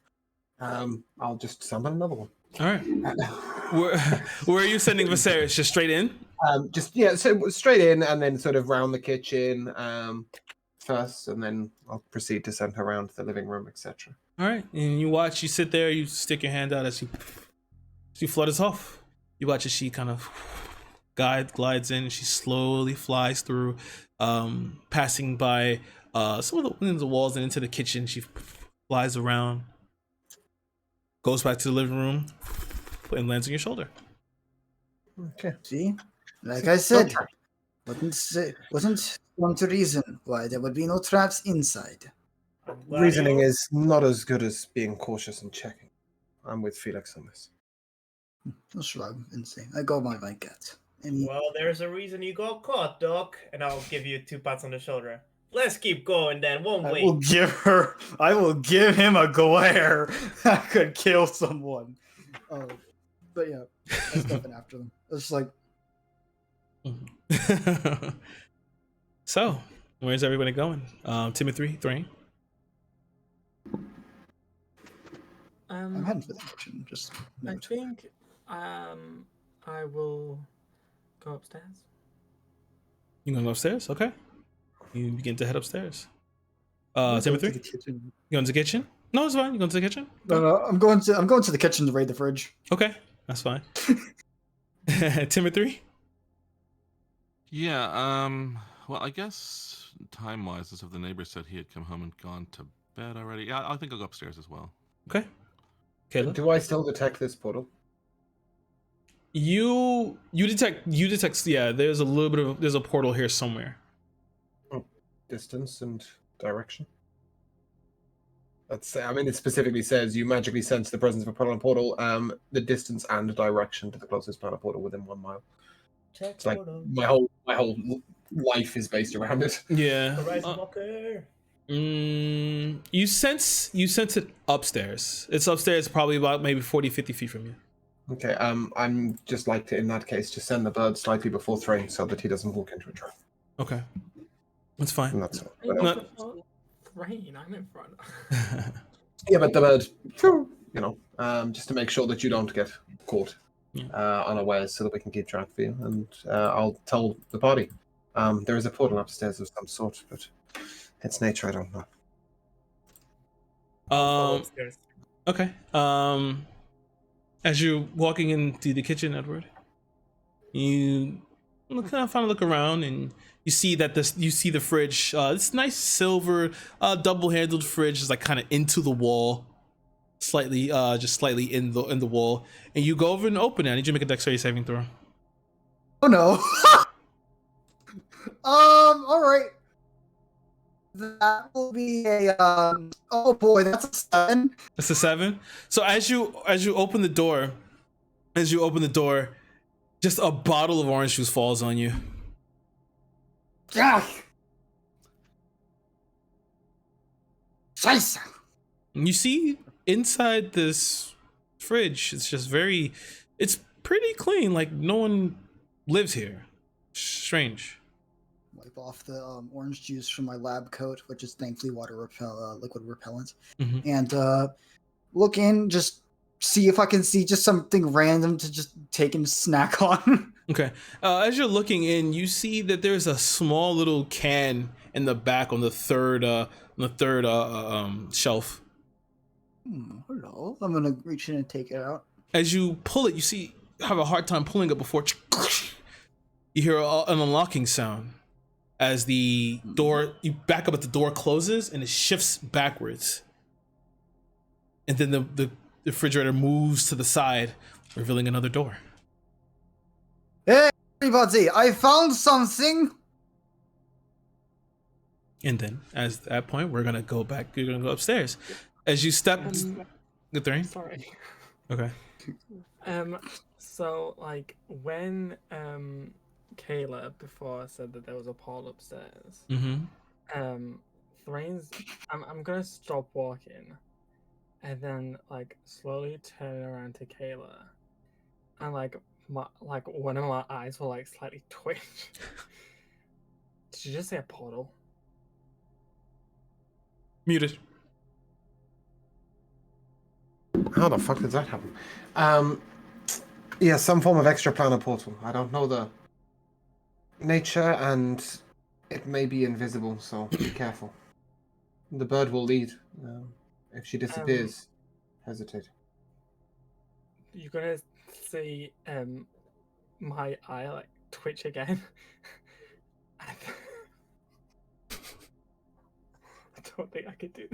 I'll just summon another one. All right. Where are you sending Viserys? Just straight in? So straight in and then sort of round the kitchen first, and then I'll proceed to send her around the living room, etc. All right. And you watch. You sit there. You stick your hand out as she flutters off. You watch as she kind of glides in. She slowly flies through, passing by some of the walls and into the kitchen. She flies around, goes back to the living room, and lands on your shoulder. Okay. See? Like I said, wasn't one to reason why there would be no traps inside. Reasoning is not as good as being cautious and checking. I'm with Felix on this. I'll shrug and say, I go by my gut. And Well, there's a reason you got caught, Doc. And I'll give you 2 pats on the shoulder. Let's keep going then, won't we? I will give him a glare that could kill someone. But yeah, I'm stepping after them. It's like, So, where's everybody going? Timothy, Thrain. I'm heading for the kitchen. Just I think I will go upstairs. You gonna go upstairs? Okay. You begin to head upstairs. I'm going to Timothy, the kitchen. you going to the kitchen? No, it's fine. You going to the kitchen? No, I'm going to the kitchen to raid the fridge. Okay, that's fine. Timothy. Yeah, well, I guess time-wise, as if the neighbor said he had come home and gone to bed already. Yeah, I think I'll go upstairs as well. Okay. Caleb. Do I still detect this portal? You detect. Yeah, there's a portal here somewhere. Distance and direction? It specifically says you magically sense the presence of a portal, the distance and direction to the closest planar portal within 1 mile. It's like my whole life is based around it. Yeah. Horizon Walker. You sense it upstairs. It's upstairs, probably about maybe 40-50 feet from you. Okay, I'm just like to, in that case, just send the bird slightly before Thrain so that he doesn't walk into a trap. Okay, that's fine. And that's all. Rain, I'm in front. Yeah, but the bird, just to make sure that you don't get caught unawares so that we can keep track of you. And I'll tell the party. There is a portal upstairs of some sort, but its nature I don't know. Upstairs. Okay. As you're walking into the kitchen, Edward, you kind of look around and you see that the fridge, this nice silver double-handled fridge is like kind of into the wall, slightly in the wall, and you go over and open it. I need you to make a dexterity saving throw. Oh no. All right. That will be a oh boy, that's a 7. It's a 7. So as you open the door, just a bottle of orange juice falls on you. Yeah. Scheiße. And you see inside this fridge, it's pretty clean, like no one lives here. Strange. Wipe off the orange juice from my lab coat, which is thankfully liquid repellent, Mhm. and look in, just see if I can see just something random to just take and snack on. Okay. As you're looking in, you see that there's a small little can in the back on the third shelf. Hello. I'm gonna reach in and take it out. As you pull it, you have a hard time pulling it before you hear an unlocking sound. As the door, you back up, at the door closes and it shifts backwards. And then the refrigerator moves to the side, revealing another door. Hey, everybody! I found something. And then, at that point, we're gonna go back. You're gonna go upstairs. As you step, the three. Sorry. Okay. So like when Kayla before said that there was a portal upstairs. Mm-hmm. Thrain's. I'm gonna stop walking, and then like slowly turn around to Kayla, and like one of my eyes will like slightly twitch. Did you just say a portal? Muted. How the fuck did that happen? Yeah, some form of extraplanar portal. I don't know the nature, and it may be invisible, so be careful. The bird will lead. If she disappears, hesitate. You're gonna see my eye like twitch again. I don't think I could do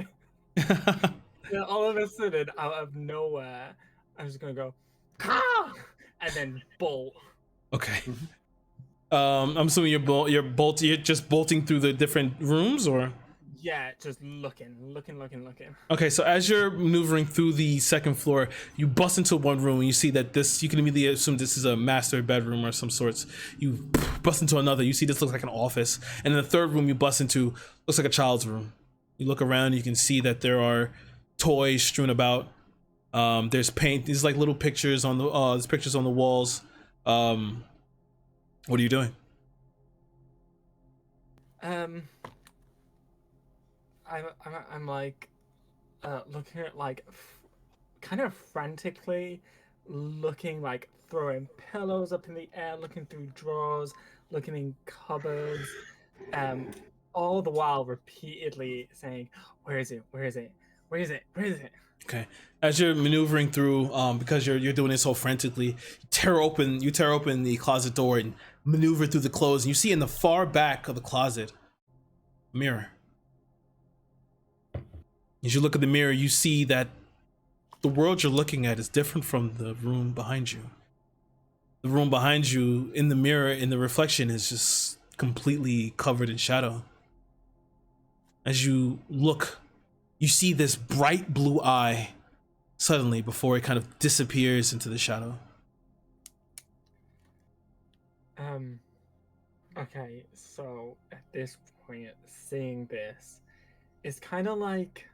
that. Yeah, all of a sudden, out of nowhere, I'm just gonna go, "Caw!" and then bolt. Okay. I'm assuming you're just bolting through the different rooms, or? Yeah, just looking. Okay, so as you're maneuvering through the second floor, you bust into one room and you see that you can immediately assume this is a master bedroom or some sorts. You bust into another, you see this looks like an office. And in the third room you bust into, looks like a child's room. You look around, you can see that there are toys strewn about. There's paint, these like little pictures on there's pictures on the walls. What are you doing? I'm like looking at like kind of frantically looking, like throwing pillows up in the air, looking through drawers, looking in cupboards, all the while repeatedly saying, where is it? Okay. As you're maneuvering through, because you're doing it so frantically, you tear open the closet door and maneuver through the clothes, and you see in the far back of the closet a mirror. As you look at the mirror, you see that the world you're looking at is different from the room behind you. The room behind you, in the mirror, in the reflection, is just completely covered in shadow. As you look, you see this bright blue eye suddenly before it kind of disappears into the shadow. Okay, so at this point, seeing this, it's kind of like,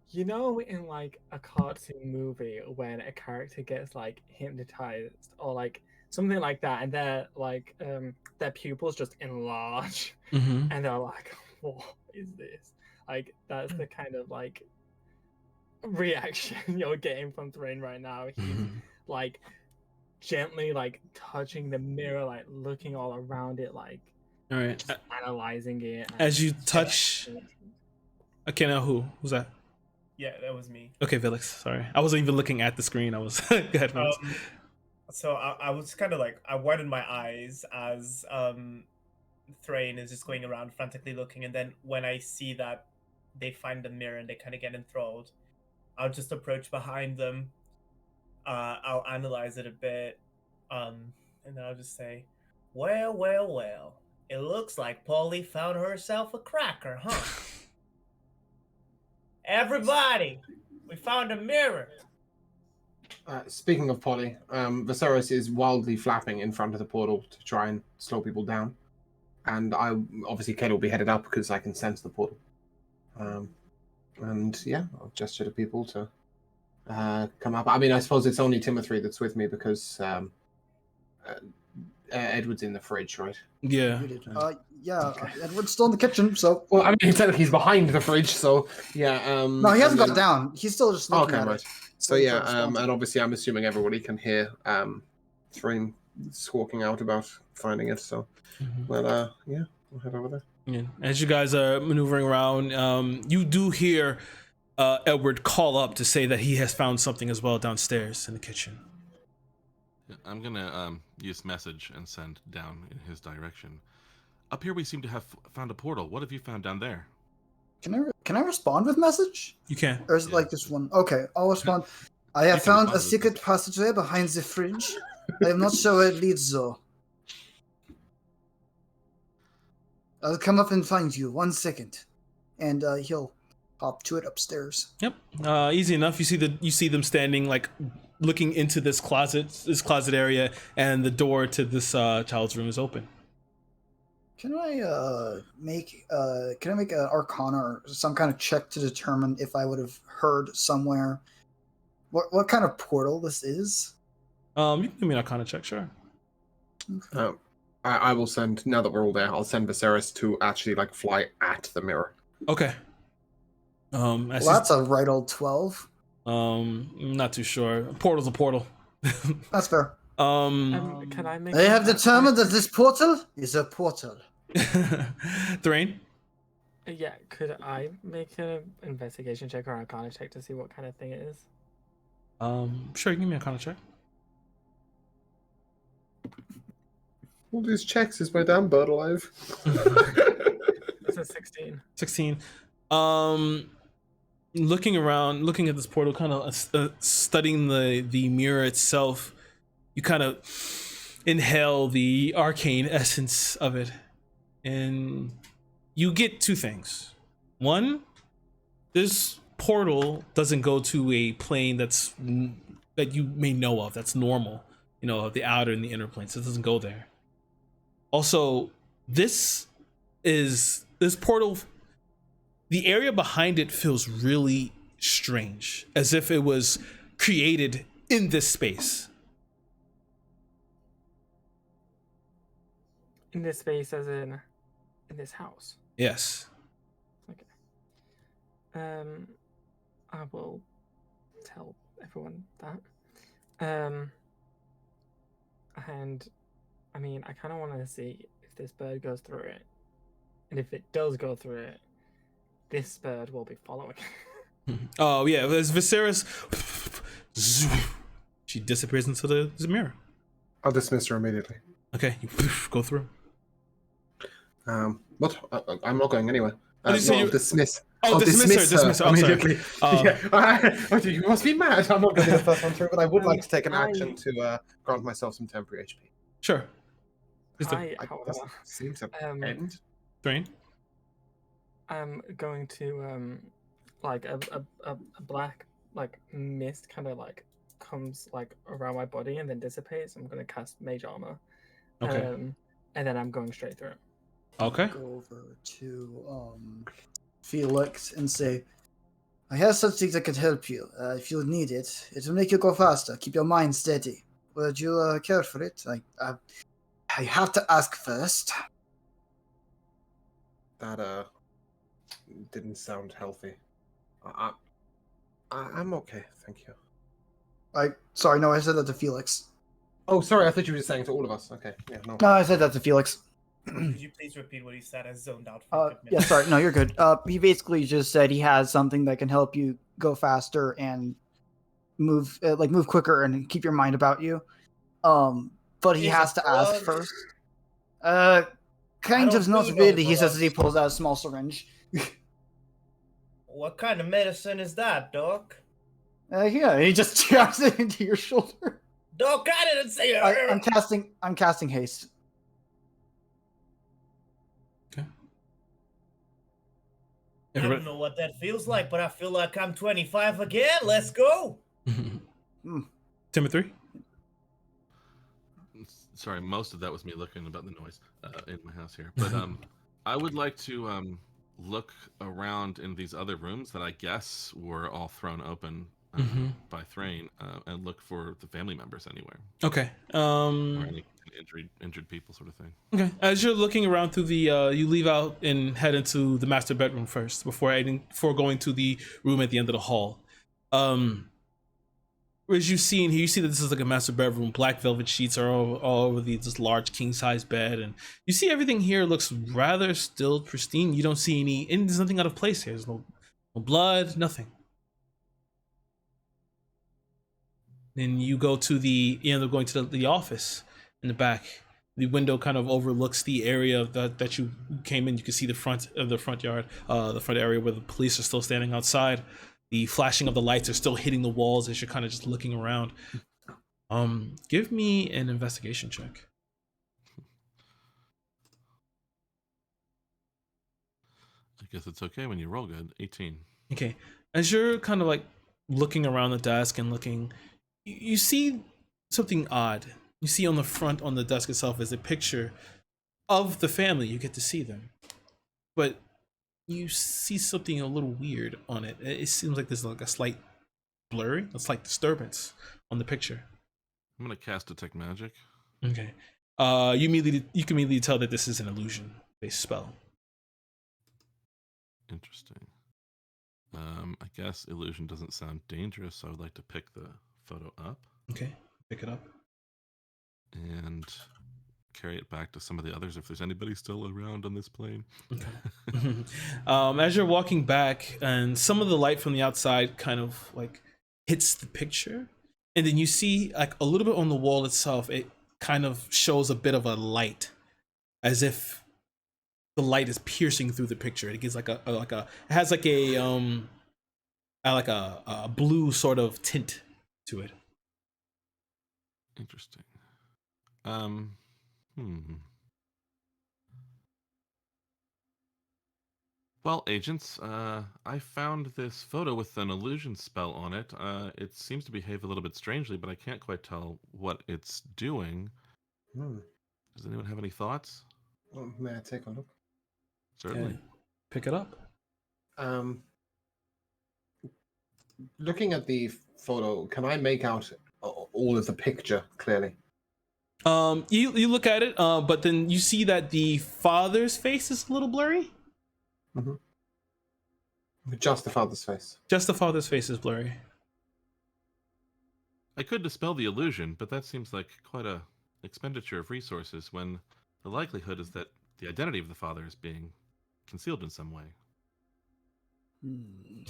you know, in like a cartoon movie when a character gets like hypnotized or like something like that, and their like their pupils just enlarge, Mm-hmm. and they're like, "What is this?" Like that's the kind of like reaction you're getting from Thrain right now. He's like gently like touching the mirror, like looking all around it, like All right. just analyzing it. As you touch, okay, now who's that? Yeah, that was me. Okay, Vilix. Sorry, I wasn't even looking at the screen. I was. Go ahead, Vilix. So I was kind of like, I widened my eyes as Thrain is just going around frantically looking, and then when I see that they find the mirror and they kind of get enthralled, I'll just approach behind them. I'll analyze it a bit, and then I'll just say, well, it looks like Polly found herself a cracker, huh? Everybody, we found a mirror. Speaking of Polly, Viserys is wildly flapping in front of the portal to try and slow people down. And obviously Kate will be headed up because I can sense the portal. And yeah, I'll gesture to people to come up. I mean, I suppose it's only Timothy that's with me because Edward's in the fridge, right? Yeah. Yeah, Edward's still in the kitchen, so. Well, I mean, he's behind the fridge, so yeah. No, he hasn't got down. He's still just looking okay, at right. it. So Waiting yeah, for a response. and obviously I'm assuming everybody can hear Threem squawking out about finding it. So, well, yeah, we'll head over there. Yeah. As you guys are maneuvering around, you do hear Edward call up to say that he has found something as well downstairs in the kitchen. I'm gonna use message and send down in his direction. Up here we seem to have found a portal. What have you found down there? Can I respond with message? You can. Or is it Yeah. like this one? Okay, I'll respond. I have You can found respond a with secret this. passageway behind the fridge. I am not sure where it leads though. I'll come up and find you. 1 second. And he'll hop to it upstairs. Yep. Easy enough. You see them standing, like looking into this closet area, and the door to this child's room is open. Can I make an Arcana or some kind of check to determine if I would have heard somewhere what kind of portal this is? You can give me an Arcana check, sure. I will send, now that we're all there, I'll send Viserys to actually like fly at the mirror. Okay. Well, that's a right old 12. Not too sure. Portal's a portal. That's fair. Can I make? I have an determined Arcana- that this portal is a portal. Thrain? Yeah, could I make an investigation check or Arcana check to see what kind of thing it is? Sure, give me a Arcana check. All these checks, is my damn bird alive? It's a 16. 16. Looking around, looking at this portal, kind of studying the mirror itself, you kind of inhale the arcane essence of it, and you get two things. One, this portal doesn't go to a plane that you may know of, that's normal, the outer and the inner planes. It doesn't go there. Also, this portal, the area behind it feels really strange, as if it was created in this space. In this space, as in this house. Yes. Okay. I will tell everyone that. And I mean, I kind of want to see if this bird goes through it, and if it does go through it, this bird will be following. Oh yeah, there's Viserys. She disappears into the mirror. I'll dismiss her immediately. Okay, you go through. What? I'm not going anywhere. Did you say I'll you- dismiss. Oh, I'll dismiss her. Oh, sorry. immediately. Yeah. You must be mad. I'm not going to be the first one through, but I would like to take an I- action to grant myself some temporary HP. Sure. Just I, It however, doesn't seem to end. Thrain. I'm going to like a black like mist kind of like comes like around my body and then dissipates. I'm going to cast Mage Armor. Okay. And then I'm going straight through. Okay. Go over to Felix and say, I have something that could help you. If you need it, it will make you go faster. Keep your mind steady. Would you care for it? I have to ask first. That didn't sound healthy. I'm okay, thank you. Sorry, no, I said that to Felix. Oh, sorry, I thought you were just saying to all of us. Okay, yeah, no. No, I said that to Felix. Could you please repeat what he said? I zoned out for a good minute. Yeah, sorry, no, you're good. He basically just said he has something that can help you go faster and move quicker and keep your mind about you. But he Is has it to ask drugs? first. Kind of, don't not do no really. He says as he drugs. pulls out a small syringe. What kind of medicine is that, Doc? Yeah, he just jabs it into your shoulder. Doc, I didn't say it. I'm casting haste. I don't know what that feels like, but I feel like I'm 25 again. Let's go. Timothy. Sorry, most of that was me looking about the noise in my house here. But I would like to look around in these other rooms that I guess were all thrown open by Thrain and look for the family members anywhere. Okay. Or any injured people sort of thing. Okay. As you're looking around through the, you leave out and head into the master bedroom first before going to the room at the end of the hall. as you see in here, you see that this is like a master bedroom. Black velvet sheets are all over this large king size bed, and you see everything here looks rather still pristine. You don't see and there's nothing out of place here. There's no blood, nothing. Then you go to you end up going to the office in the back. The window kind of overlooks the area that you came in. You can see the front yard, the front area where the police are still standing outside. The flashing of the lights are still hitting the walls as you're kind of just looking around. Give me an investigation check. I guess it's okay when you roll good. 18. Okay. As you're kind of like looking around the desk and looking, you see something odd. You see on the front on the desk itself is a picture of the family. You get to see them. But you see something a little weird on it. It seems like there's like a slight blurry, a slight disturbance on the picture. I'm gonna cast Detect Magic. Okay. You can immediately tell that this is an illusion-based spell. Interesting. I guess illusion doesn't sound dangerous, so I would like to pick the photo up. Okay, pick it up. And carry it back to some of the others if there's anybody still around on this plane. Okay. As you're walking back, and some of the light from the outside kind of like hits the picture, and then you see like a little bit on the wall itself. It kind of shows a bit of a light, as if the light is piercing through the picture. It gives it has like a blue sort of tint to it. Interesting. Well, agents, I found this photo with an illusion spell on it. It seems to behave a little bit strangely, but I can't quite tell what it's doing. Does anyone have any thoughts? Well, may I take a look? Certainly. Yeah. Pick it up. Looking at the photo, can I make out all of the picture clearly? You look at it, but then you see that the father's face is a little blurry. Mm-hmm. Just the father's face. Just the father's face is blurry. I could dispel the illusion, but that seems like quite a expenditure of resources when the likelihood is that the identity of the father is being concealed in some way.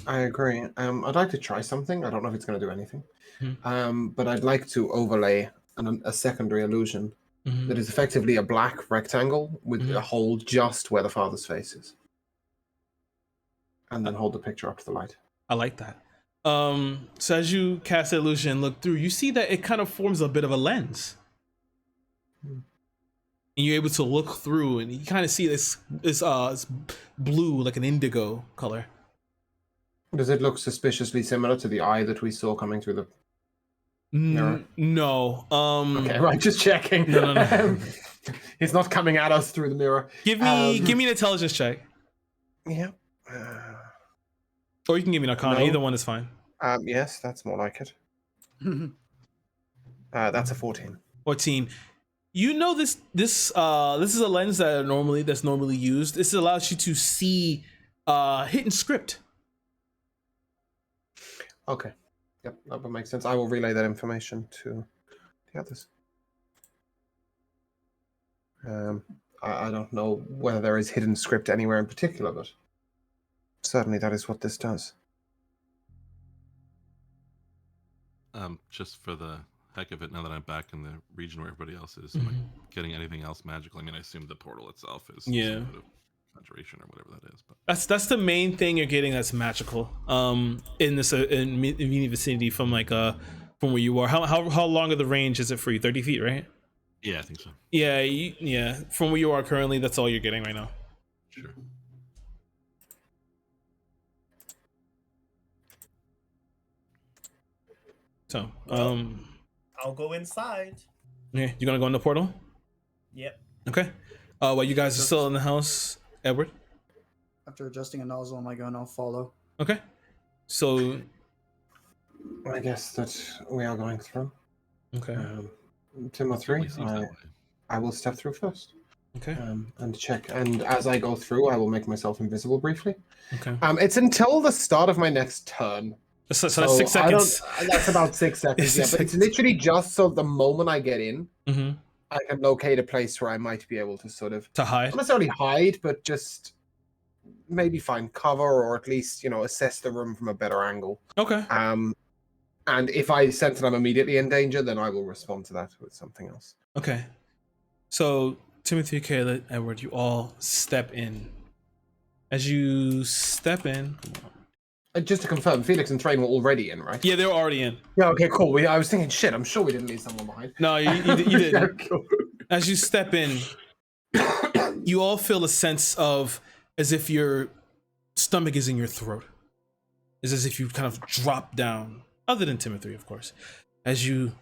I agree. I'd like to try something. I don't know if it's going to do anything. Hmm. But I'd like to overlay a secondary illusion that is effectively a black rectangle with a hole just where the father's face is. And then hold the picture up to the light. I like that. So as you cast the illusion and look through, you see that it kind of forms a bit of a lens. And you're able to look through, and you kind of see this blue, like an indigo color. Does it look suspiciously similar to the eye that we saw coming through the mirror? No. Okay, right, just checking. No. It's not coming at us through the mirror. Give me an intelligence check. Yeah. Or you can give me an arcana. No. Either one is fine. Yes, that's more like it. That's a 14. 14. You know this is a lens that's normally used. This allows you to see hidden script. Okay. Yep, that would make sense. I will relay that information to the others. I don't know whether there is hidden script anywhere in particular, but certainly that is what this does. Just for the heck of it, now that I'm back in the region where everybody else is, am I getting anything else magical? I mean, I assume the portal itself is some sort of conjuration or whatever that is. But That's the main thing you're getting that's magical. In this immediate vicinity from from where you are. How long of the range is it for you? 30 feet, right? yeah, I think so. Yeah. From where you are currently, that's all you're getting right now. Sure. So, I'll go inside. yeah, you gonna go in the portal? Yep. Okay. While you guys are still in the house, Edward. After adjusting a nozzle on my gun, I'll follow. Okay. So, I guess that we are going through. okay. Timothy, Seems that way. I will step through first. Okay. And check. And as I go through, I will make myself invisible briefly. Okay. It's until the start of my next turn. So that's 6 seconds. That's about 6 seconds, yeah. But it's literally just so the moment I get in, Mm-hmm. I can locate a place where I might be able to sort of To hide. not necessarily hide, but just maybe find cover or at least, assess the room from a better angle. Okay. And if I sense that I'm immediately in danger, then I will respond to that with something else. Okay. So Timothy, Kayla, Edward, you all step in. As you step in. Just to confirm, Felix and Thrain were already in, right? Yeah, they're already in. Yeah, okay, cool. I was thinking, shit, I'm sure we didn't leave someone behind. No, you didn't. Yeah, cool. As you step in, you all feel a sense of as if your stomach is in your throat. It's as if you kind of drop down, other than Timothy, of course. As you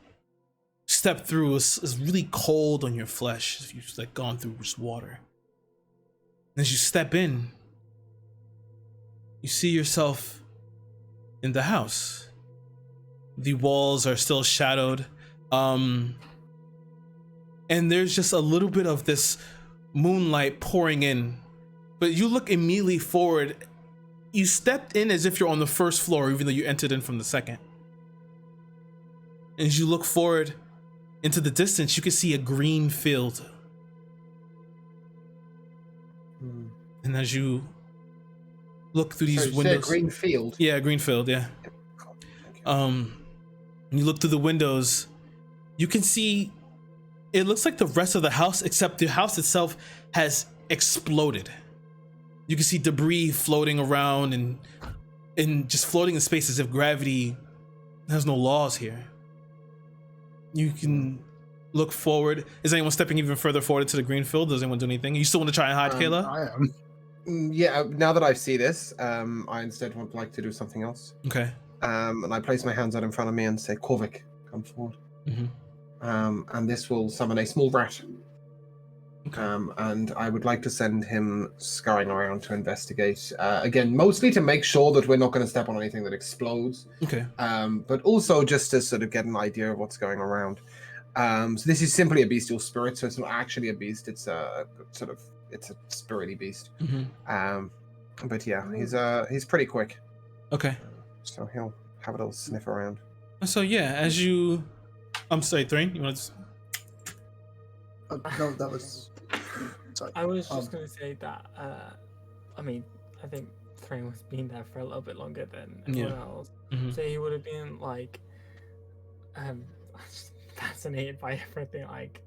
step through, it's really cold on your flesh, if you've like gone through just water. And as you step in, you see yourself in the house. The walls are still shadowed. And there's just a little bit of this moonlight pouring in. But you look immediately forward. You stepped in as if you're on the first floor, even though you entered in from the second. And as you look forward into the distance, you can see a green field. And as you look through these windows, green field. Yeah, a green field. Yeah. You look through the windows, you can see it looks like the rest of the house, except the house itself has exploded. You can see debris floating around and just floating in space as if gravity has no laws here. You can look forward. Is anyone stepping even further forward into the green field? Does anyone do anything? You still want to try and hide, Kayla? I am. Yeah, now that I see this, I instead would like to do something else. Okay. And I place my hands out in front of me and say, Korvik, come forward. And this will summon a small rat. Okay. And I would like to send him scurrying around to investigate. Again, mostly to make sure that we're not going to step on anything that explodes. Okay. But also just to sort of get an idea of what's going around. So this is simply a bestial spirit, so it's not actually a beast. It's a spirity beast. But yeah, he's pretty quick. Okay. So he'll have a little sniff around. So yeah, as you, I'm sorry, Thrain, you want to? No, that was. Sorry. I was just going to say that. I mean, I think Thrain was been there for a little bit longer than everyone else, so he would have been like, fascinated by everything, like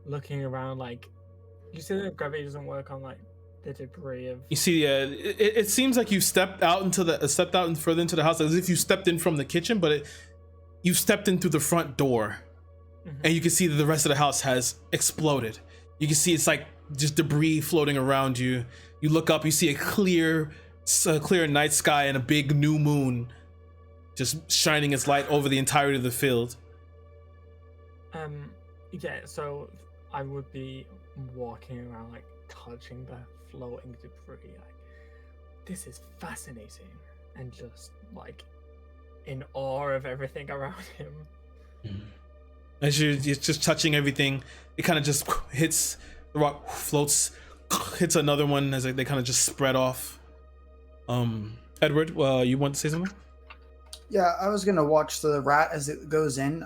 looking around. Like, you see that gravity doesn't work on like the debris of. You see, it seems like you stepped out and further into the house, as if you stepped in from the kitchen, but you stepped in through the front door. And you can see that the rest of the house has exploded. You can see it's like just debris floating around you. You look up, you see a clear night sky and a big new moon just shining its light over the entirety of the field. Yeah, so I would be walking around, like touching the floating debris. Like, this is fascinating, and just like in awe of everything around him. As you're just touching everything, it kind of just hits the rock, floats, hits another one as they kind of just spread off. Edward, you want to say something? Yeah, I was gonna watch the rat as it goes in.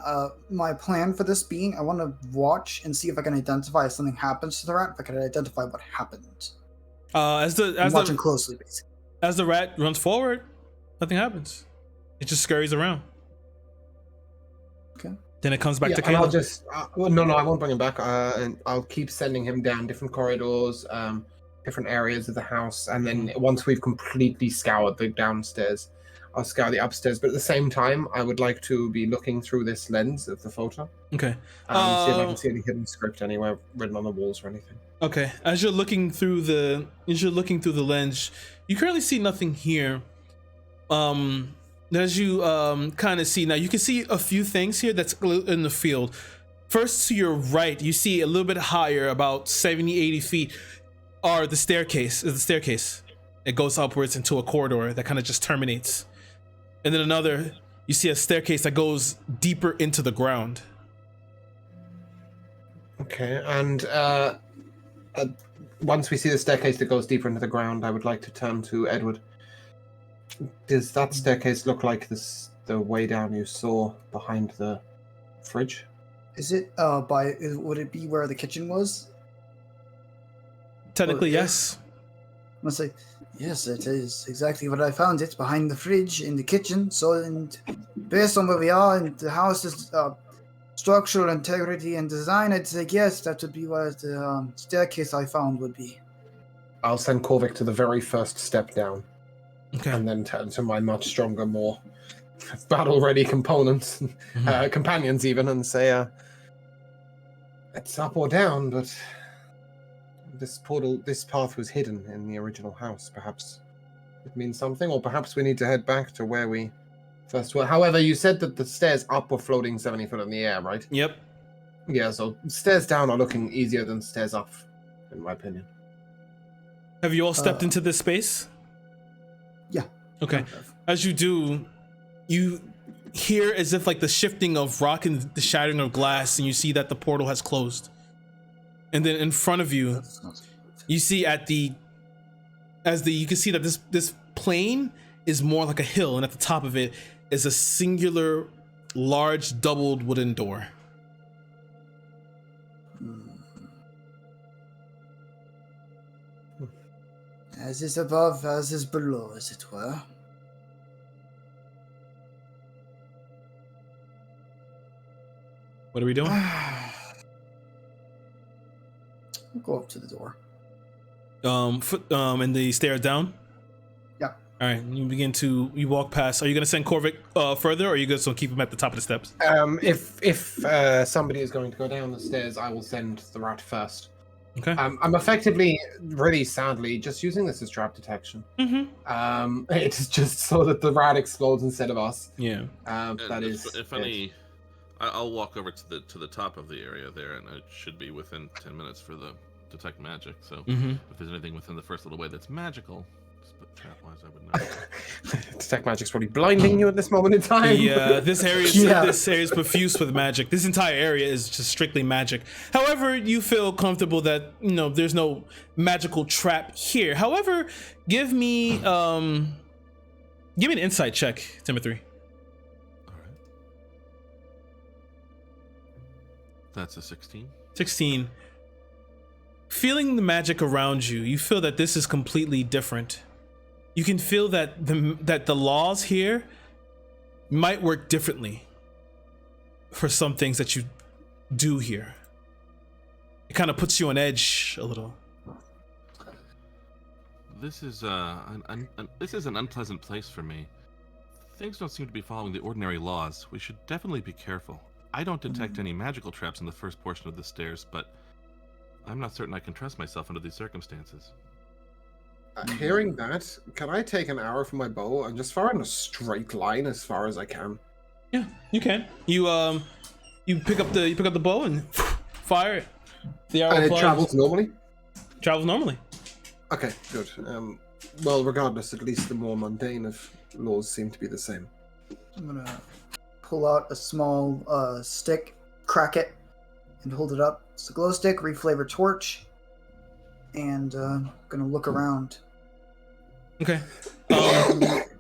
My plan for this being, I want to watch and see if I can identify if something happens to the rat. If I can identify what happened. As watching closely, basically. As the rat runs forward, nothing happens. It just scurries around. Okay. Then it comes back to and Kayla. I'll just no, I won't bring him back. And I'll keep sending him down different corridors, different areas of the house, and then once we've completely scoured the downstairs, I'll scour the upstairs. But at the same time, I would like to be looking through this lens of the photo. Okay. See if I can see any hidden script anywhere written on the walls or anything. Okay. As you're looking through the lens, you currently see nothing here. As you kind of see now, you can see a few things here that's in the field. First, to your right, you see a little bit higher, about 70-80 feet, are the staircase. It goes upwards into a corridor that kind of just terminates. And then you see a staircase that goes deeper into the ground. Okay, and once we see the staircase that goes deeper into the ground, I would like to turn to Edward. Does that staircase look like the way down you saw behind the fridge? Is it would it be where the kitchen was? Technically, yeah. yes. I must say, yes, it is exactly what I found. It behind the fridge in the kitchen. So, and based on where we are and the house's structural integrity and design, I'd say yes, that would be where the staircase I found would be. I'll send Korvik to the very first step down, Okay. and then turn to my much stronger, more battle-ready components, companions even, and say, it's up or down, but this path was hidden in the original house. Perhaps it means something, or perhaps we need to head back to where we first were. However, you said that the stairs up were floating 70 foot in the air, right? Yep. Yeah, so stairs down are looking easier than stairs up, in my opinion. Have you all stepped into this space? Yeah. Okay. As you do, you hear as if like the shifting of rock and the shattering of glass, and you see that the portal has closed. And then in front of you, you see you can see that this plane is more like a hill, and at the top of it is a singular, large, doubled wooden door. As is above, as is below, as it were. What are we doing? We'll go up to the door. And the stairs down? Yeah. All right, you walk past. Are you going to send Korvik further, or are you going to keep him at the top of the steps? If somebody is going to go down the stairs, I will send the rat first. Okay. I'm effectively, really sadly, just using this as trap detection. It's just so that the rat explodes instead of us. Yeah. That is. If any, I'll walk over to the top of the area there, and it should be within 10 minutes for the detect magic. So if there's anything within the first little way that's magical, but trap-wise, I would know. Detect magic's probably blinding you at this moment in time. Yeah, this area is profuse with magic. This entire area is just strictly magic. However, you feel comfortable that there's no magical trap here. However, give me an insight check, Timothy. All right. That's a 16. 16. Feeling the magic around you, you feel that this is completely different. You can feel that the laws here might work differently for some things that you do here. It kind of puts you on edge a little. This is an unpleasant place for me. Things don't seem to be following the ordinary laws. We should definitely be careful. I don't detect any magical traps in the first portion of the stairs, but I'm not certain I can trust myself under these circumstances. Hearing that, can I take an arrow from my bow and just fire in a straight line as far as I can? Yeah, you can. You pick up the bow and fire it. The arrow And it flies. travels normally? Travels normally. Okay, good. Well, regardless, at least the more mundane of laws seem to be the same. I'm gonna pull out a small stick, crack it, and hold it up. It's a glow stick, reflavored torch, and gonna look around. Okay.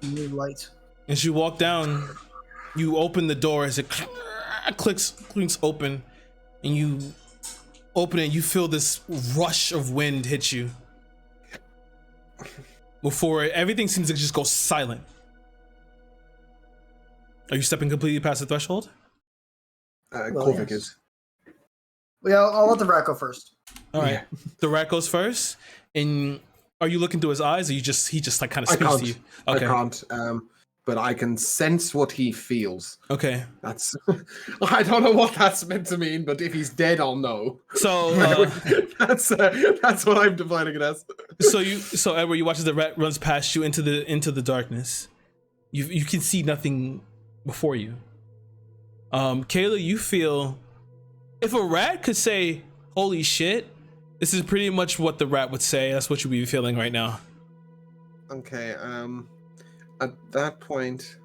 New light. As you walk down, you open the door as it clinks open, and you open it. You feel this rush of wind hit you. Before everything seems to just go silent. Are you stepping completely past the threshold? Korvik is. Yeah, I'll let the rat go first. All right. The rat goes first, and are you looking through his eyes, or he just like kind of speaks to you? Okay. I can't. But I can sense what he feels. Okay. That's. I don't know what that's meant to mean, but if he's dead, I'll know. So that's what I'm defining it as. So Edward, you watch as the rat runs past you into the darkness. You can see nothing before you. Kayla, you feel if a rat could say "Holy shit," this is pretty much what the rat would say. That's what you'd be feeling right now. Okay. At that point,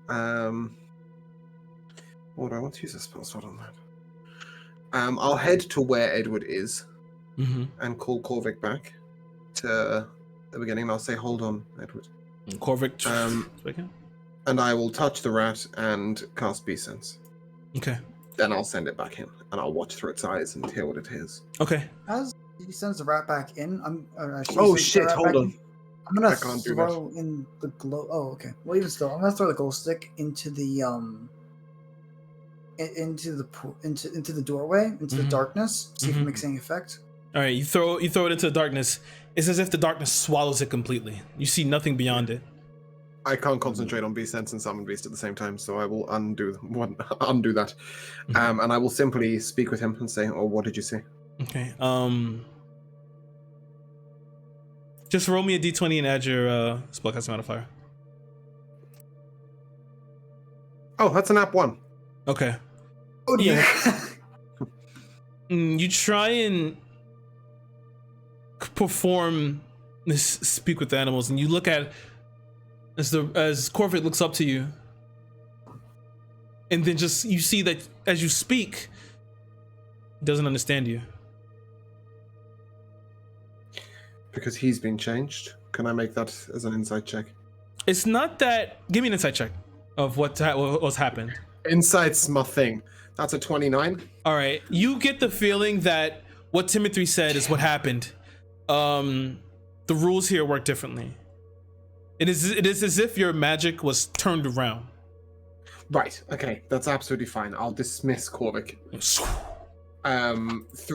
hold on. I want to use a spell slot on that. I'll head to where Edward is and call Korvik back to the beginning. And I'll say, "Hold on, Edward. Corvic. Um, and I will touch the rat and cast Beast Sense. Okay. Then I'll send it back in, and I'll watch through its eyes and hear what it is. Okay. As he sends the rat back in, Oh shit! Hold on. I'm gonna I can't do that. throw in the glow. Oh, okay. Well, even still, I'm gonna throw the glow stick into the into the doorway, into the darkness. See if it makes any effect. All right. You throw it into the darkness. It's as if the darkness swallows it completely. You see nothing beyond it. I can't concentrate on Beast Sense and Summon Beast at the same time, so I will undo that. And I will simply speak with him and say, "Oh, what did you see?" Okay. Just roll me a d20 and add your spellcasting modifier. Oh, that's an app 1. Okay. Oh dear. You try and perform this speak with the animals, and you look at as Corvid looks up to you, and then just you see that as you speak, he doesn't understand you. Because he's been changed. Can I make that as an insight check? It's not that. Give me an insight check of what's happened. Insight's my thing. That's a 29. All right, you get the feeling that what Timothy said is what happened. The rules here work differently. It is as if your magic was turned around. Right. Okay. That's absolutely fine. I'll dismiss Corvic.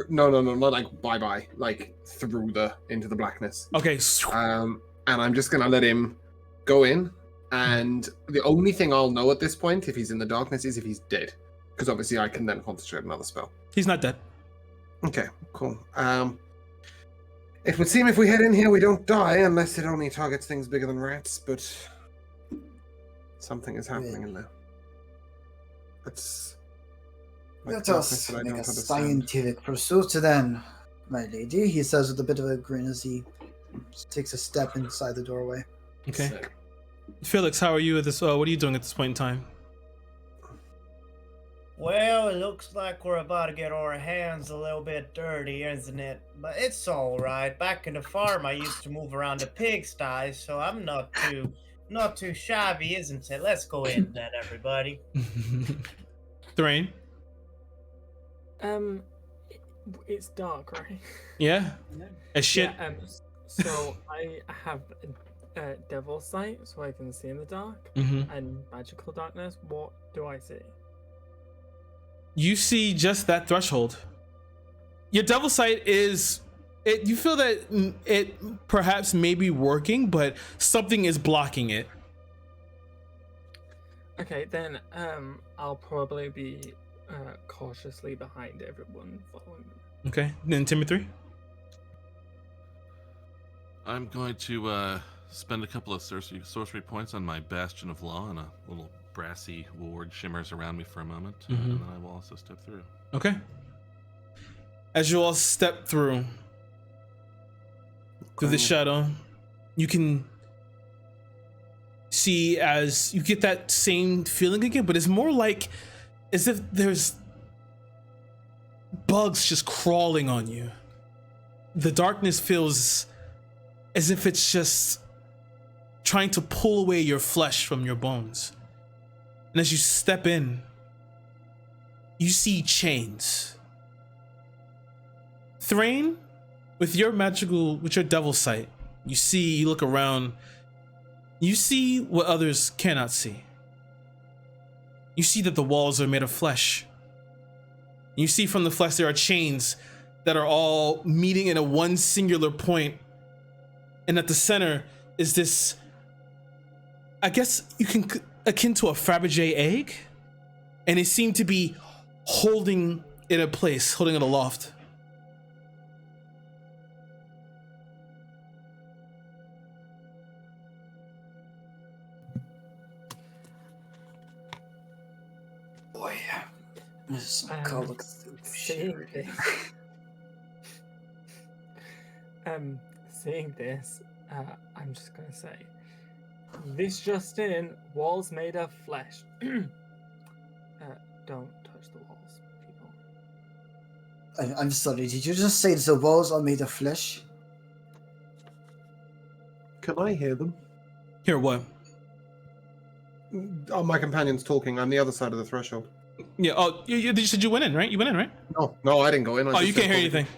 No, not like bye, like through into the blackness. Okay. And I'm just gonna let him go in, and the only thing I'll know at this point if he's in the darkness is if he's dead, because obviously I can then concentrate another spell. He's not dead. Okay, cool. It would seem if we head in here we don't die unless it only targets things bigger than rats, but something is happening in there. Let us make a scientific pursuit then, my lady, he says with a bit of a grin as he takes a step inside the doorway. Okay. Sick. Felix, how are you at this? What are you doing at this point in time? Well, it looks like we're about to get our hands a little bit dirty, isn't it? But it's all right. Back in the farm, I used to move around the pigsties, so I'm not too shabby, isn't it? Let's go in then, everybody. Thrain? It's dark, right? Yeah. As shit. Yeah, so I have a devil sight, so I can see in the dark, and magical darkness. What do I see? You see just that threshold. Your devil sight is it. You feel that it perhaps may be working, but something is blocking it. Okay, then I'll probably be cautiously behind everyone following them. Okay, then Timothy. I'm going to spend a couple of sorcery points on my Bastion of Law, and a little brassy ward shimmers around me for a moment, and then I will also step through. Okay. As you all step through the shadow, you can see as you get that same feeling again, but it's more like as if there's bugs just crawling on you. The darkness feels as if it's just trying to pull away your flesh from your bones. And as you step in, you see chains. Thrain, with your devil sight, you look around, you see what others cannot see. You see that the walls are made of flesh. You see from the flesh there are chains that are all meeting in a one singular point. And at the center is this, I guess you can akin to a Fabergé egg. And it seemed to be holding it in place, holding it aloft. Boy, this call looks Seeing this, seeing this, I'm just gonna say, this just in: walls made of flesh. Don't touch the walls, people. I'm sorry. Did you just say the walls are made of flesh? Can I hear them? Hear what? Oh, my companion's talking. I'm the other side of the threshold. Yeah. Oh, you said you went in, right? You went in, right? No, I didn't go in. I Oh, just you said can't hear talking. anything.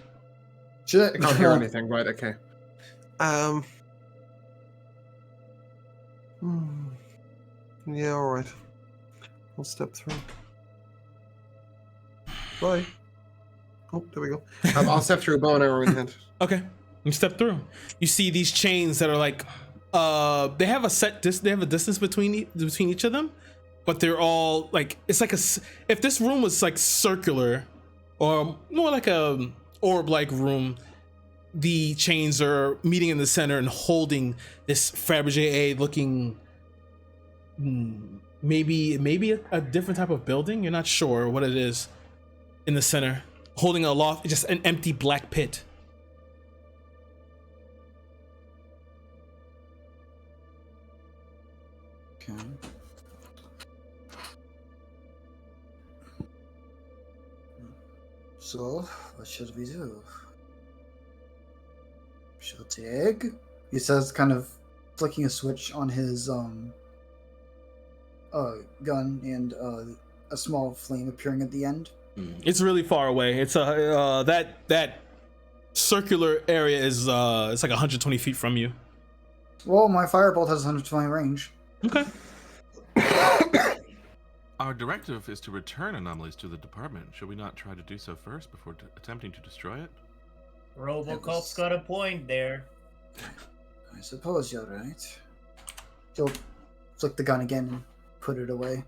Shit. I can't hear anything. Right, okay. Yeah, alright. I'll step through. Bye. Oh, there we go. I'll step through, bow and arrow in hand. Okay. You step through. You see these chains that are like, they have a they have a distance between each of them, but they're all like, it's like if this room was like circular, or more like a orb-like room, the chains are meeting in the center and holding this Fabergé looking, maybe a different type of building. You're not sure what it is in the center, holding aloft just an empty black pit. Okay. So, what should we do? Shall dig? He says, kind of flicking a switch on his gun, and a small flame appearing at the end. It's really far away. It's that circular area is it's like 120 feet from you. Well, my firebolt has 120 range. Okay. Our directive is to return anomalies to the department. Should we not try to do so first before attempting to destroy it? Robocop's got a point there. I suppose you're right. He'll flick the gun again and put it away.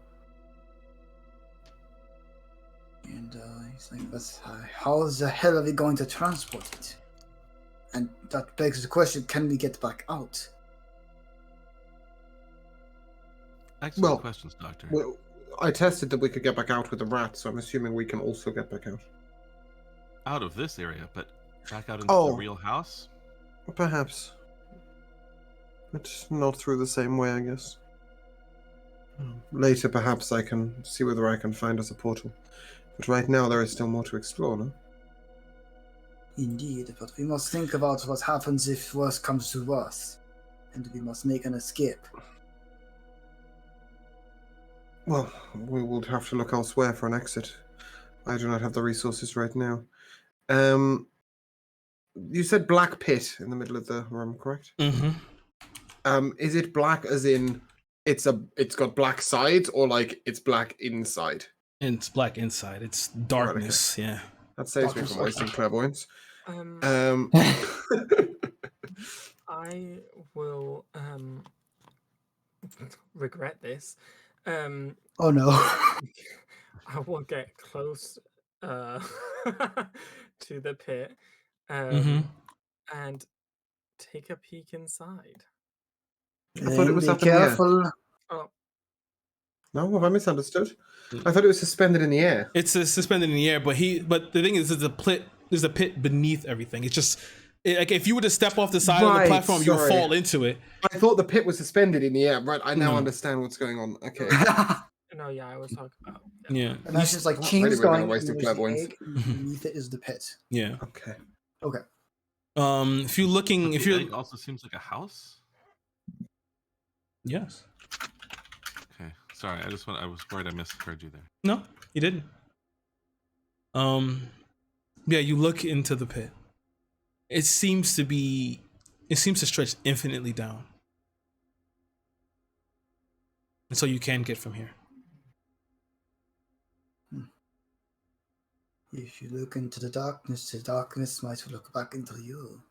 And he's like, "But how the hell are we going to transport it?" And that begs the question, can we get back out? Excellent questions, Doctor. Well, I tested that we could get back out with the rat, so I'm assuming we can also get back out. Out of this area, but back out into the real house? Perhaps. But not through the same way, I guess. Later, perhaps I can see whether I can find us a portal. But right now, there is still more to explore, no? Indeed, but we must think about what happens if worse comes to worse. And we must make an escape. Well, we will have to look elsewhere for an exit. I do not have the resources right now. You said black pit in the middle of the room, correct? Mm-hmm. Is it black as in it's got black sides, or like it's black inside? It's black inside. It's darkness. Right, okay. Yeah. That saves me from wasting clairvoyance. I will regret this. Oh no. I will get close to the pit and take a peek inside. I thought it was be up in the air. careful. Oh, No, have I misunderstood? I thought it was suspended in the air. It's suspended in the air, but the thing is, there's a pit beneath everything. It's just like if you were to step off the side of the platform, you'll fall into it. I thought the pit was suspended in the air. Right, I now understand what's going on. Okay. no, yeah, I was talking about. Yeah. And that's just like Really chains we're going, gonna and waste there's your the clairvoyance. egg, and beneath it is the pit. Yeah. Okay. Okay. If you're looking, But if the you're egg also seems like a house. yes. Okay, sorry. I was worried I misheard you there. No, you didn't. Yeah, you look into the pit. It seems to stretch infinitely down. And so you can get from here. If you look into the darkness might look back into you.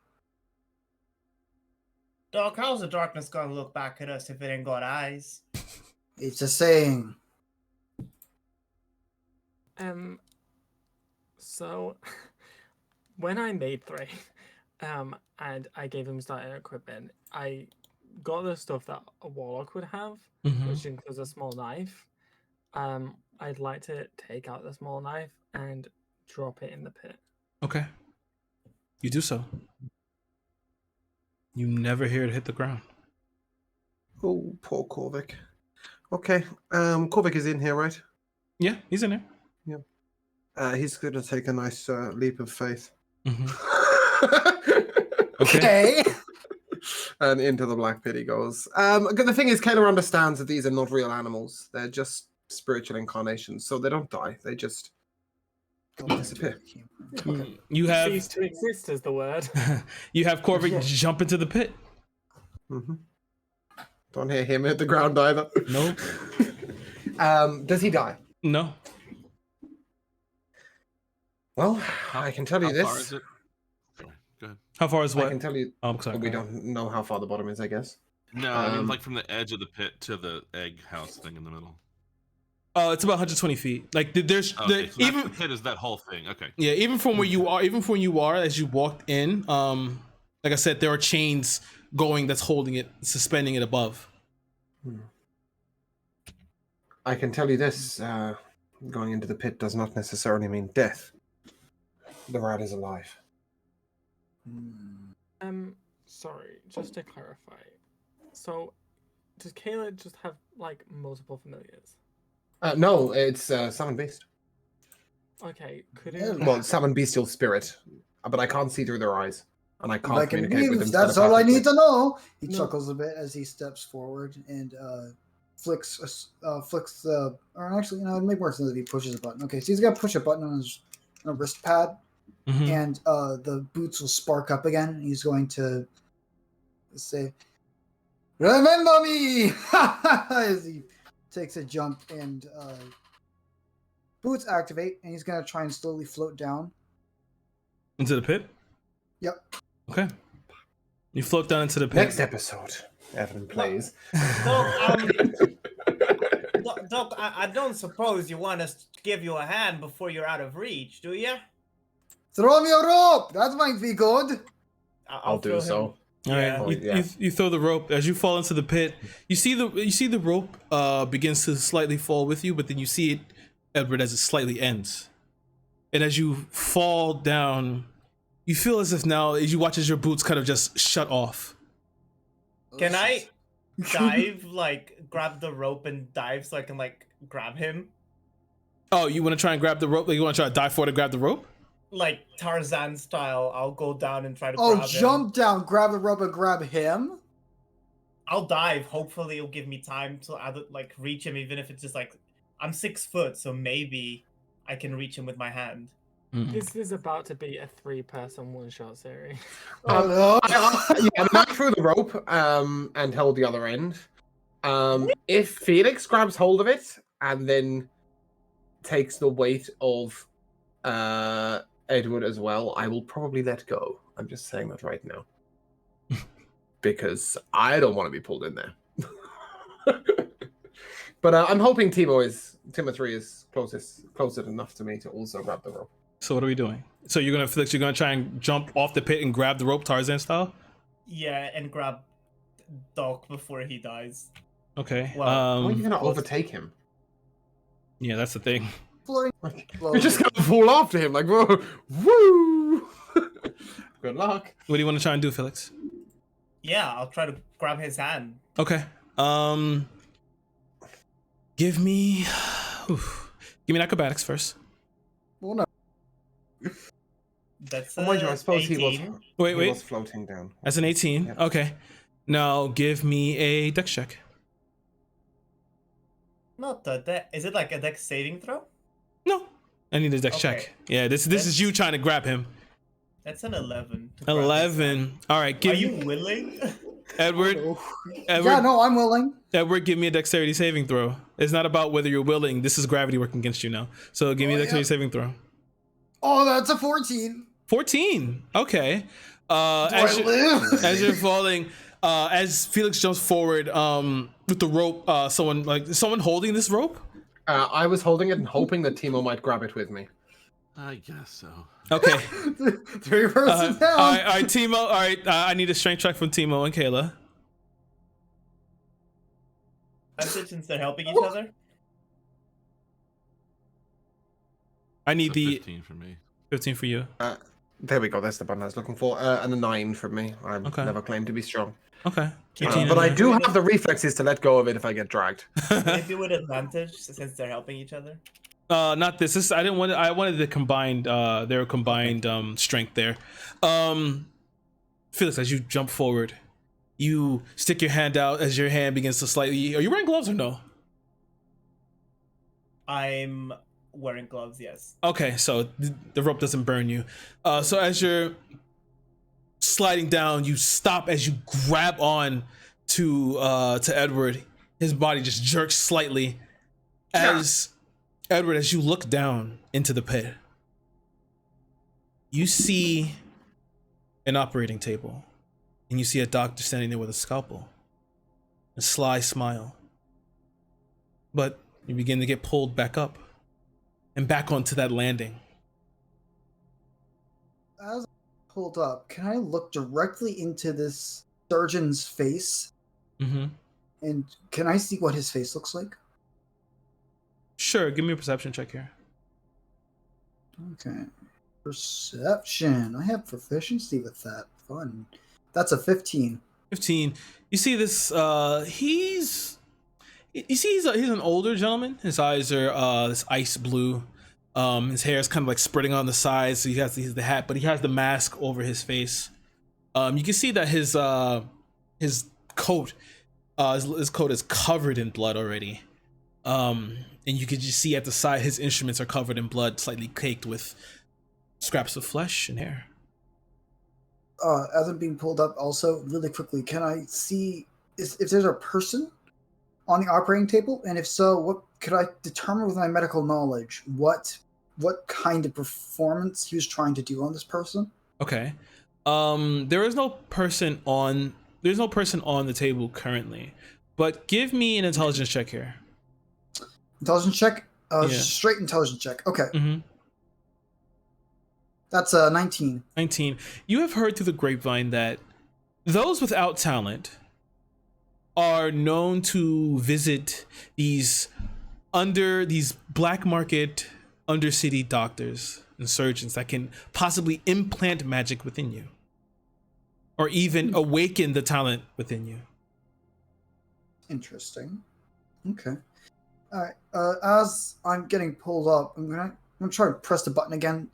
Doc, how's the darkness gonna look back at us if it ain't got eyes? It's a saying. So when I made Three, and I gave him starting equipment, I got the stuff that a warlock would have, which includes a small knife. I'd like to take out the small knife and drop it in the pit. Okay. You do so. You never hear it hit the ground. Oh, poor Korvik. Okay. Korvik is in here, right? Yeah, he's in there. Yeah. He's going to take a nice leap of faith. Okay. And into the black pit he goes. The thing is, Kayla understands that these are not real animals. They're just spiritual incarnations, so they don't die. They just disappear. You have Cease to exist is the word. you have Corvick Yeah. jump into the pit. Mm-hmm. Don't hear him hit the ground either. Nope. Does he die? No. Well, I can tell you How this. far is it? Sorry, go ahead. How far is I what? can tell you. Oh, I'm sorry. We don't know how far the bottom is, I guess. No, I mean Um, like from the edge of the pit to the egg house thing in the middle. Oh, it's about 120 feet. Like there's Okay, so even the pit is that whole thing. Okay. yeah, even from where you are, as you walked in, like I said, there are chains going that's holding it, suspending it above. I can tell you this. Going into the pit does not necessarily mean death. The rat is alive. Sorry, just to clarify. So, does Kayla just have like multiple familiars? No, it's summon beast. Okay, could Yeah, it? Well, summon bestial spirit, but I can't see through their eyes, and I can't Like in communicate with them. memes, that's all I need to know. He No. chuckles a bit as he steps forward and flicks the. Or actually, you know, it'd make more sense if he pushes a button. Okay, so he's got to push a button on his wrist pad, Mhm. and the boots will spark up again. He's going to say, "Remember me!" as he takes a jump, and boots activate, and he's going to try and slowly float down. Into the pit. Yep. Okay. You float down into the pit. Next episode, Evan plays. Doc, I don't suppose you want us to give you a hand before you're out of reach, do you? Throw me a rope. That might be good. I'll do throw so. him- All right, Yeah. you throw the rope as you fall into the pit. You see the rope begins to slightly fall with you, but then you see it, Edward, as it slightly ends. And as you fall down, you feel as if now, as you watch as your boots kind of just shut off. Can I dive, like, grab the rope and dive so I can, like, grab him? Oh, you want to try and grab the rope? Like you want to try to dive for it to grab the rope? Like, Tarzan style, I'll go down and try to Oh, grab him. jump down, grab the rope, and grab him. I'll dive. Hopefully it'll give me time to either, like, reach him, even if it's just, like... I'm 6 foot, so maybe I can reach him with my hand. This is about to be a 3-person one-shot series. Oh no! I threw the rope and held the other end. If Felix grabs hold of it and then takes the weight of Edward as well, I will probably let go. I'm just saying that right now. Because I don't want to be pulled in there. But I'm hoping Timothy is closer enough to me to also grab the rope. So what are we doing? So you're gonna try and jump off the pit and grab the rope Tarzan style? Yeah, and grab Doc before he dies. Okay. Well, How are you going to overtake him? Yeah, that's the thing. Floating. You're just going to fall after him like, whoa, woo! Good luck. What do you want to try and do, Felix? Yeah, I'll try to grab his hand. Okay. Give me acrobatics first. Well, no. That's Oh, mind you, I suppose 18. he was. Wait. He was floating down. That's an 18. Yep. Okay. Now give me a dex check. Not a dex. Is it like a dex saving throw? No. I need a dex Okay. check. Yeah, this is you trying to grab him. That's an 11. to grab his hand. 11. All right, Are give you willing? Edward. Yeah, no, I'm willing. Edward, give me a dexterity saving throw. It's not about whether you're willing. This is gravity working against you now. So give me a dexterity yeah. saving throw. Oh, that's a 14. 14. Okay. Do I live? As you're falling, as Felix jumps forward, with the rope, someone holding this rope. I was holding it and hoping that Timo might grab it with me. I guess so. Okay. 3 persons down. All right, Timo. All right, I need a strength check from Timo and Kayla. That's it, since they're helping each other. I need So the 15 for me. 15 for you. There we go. That's the button I was looking for. And a 9 from me. I'm Okay. never claimed to be strong. Okay. Keep 18 But I and do have the reflexes to let go of it if I get dragged. Maybe with advantage, since they're helping each other. Not this. This I didn't want. I wanted the combined. Their combined strength there. Felix, as you jump forward, You stick your hand out as your hand begins to slightly. Are you wearing gloves or no? I'm wearing gloves, yes. Okay, so the rope doesn't burn you. So as you're sliding down, you stop as you grab on to Edward. His body just jerks slightly as Edward, as you look down into the pit, you see an operating table, and you see a doctor standing there with a scalpel, a sly smile. But you begin to get pulled back up and back onto that landing. As I pulled up, can I look directly into this surgeon's face? Mm-hmm. And can I see what his face looks like? Sure, give me a perception check here. Okay. Perception. I have proficiency with that. Fun. That's a 15. 15. You see this, he's an older gentleman. His eyes are this ice blue. His hair is kind of like spreading on the sides, so he has the hat, but he has the mask over his face. You can see that his coat, his coat is covered in blood already. And you can just see at the side his instruments are covered in blood, slightly caked with scraps of flesh and hair. As I'm being pulled up, also really quickly, can I see if there's a person on the operating table, and if so, what could I determine with my medical knowledge what kind of performance he was trying to do on this person? Okay. There's no person on the table currently, but give me an intelligence check here. Intelligence check? Yeah. Straight intelligence check. Okay. Mm-hmm. That's 19. 19. You have heard through the grapevine that those without talent are known to visit these black market undercity doctors and surgeons that can possibly implant magic within you, or even awaken the talent within you. Interesting. Okay. All right. As I'm getting pulled up, I'm gonna try to press the button again.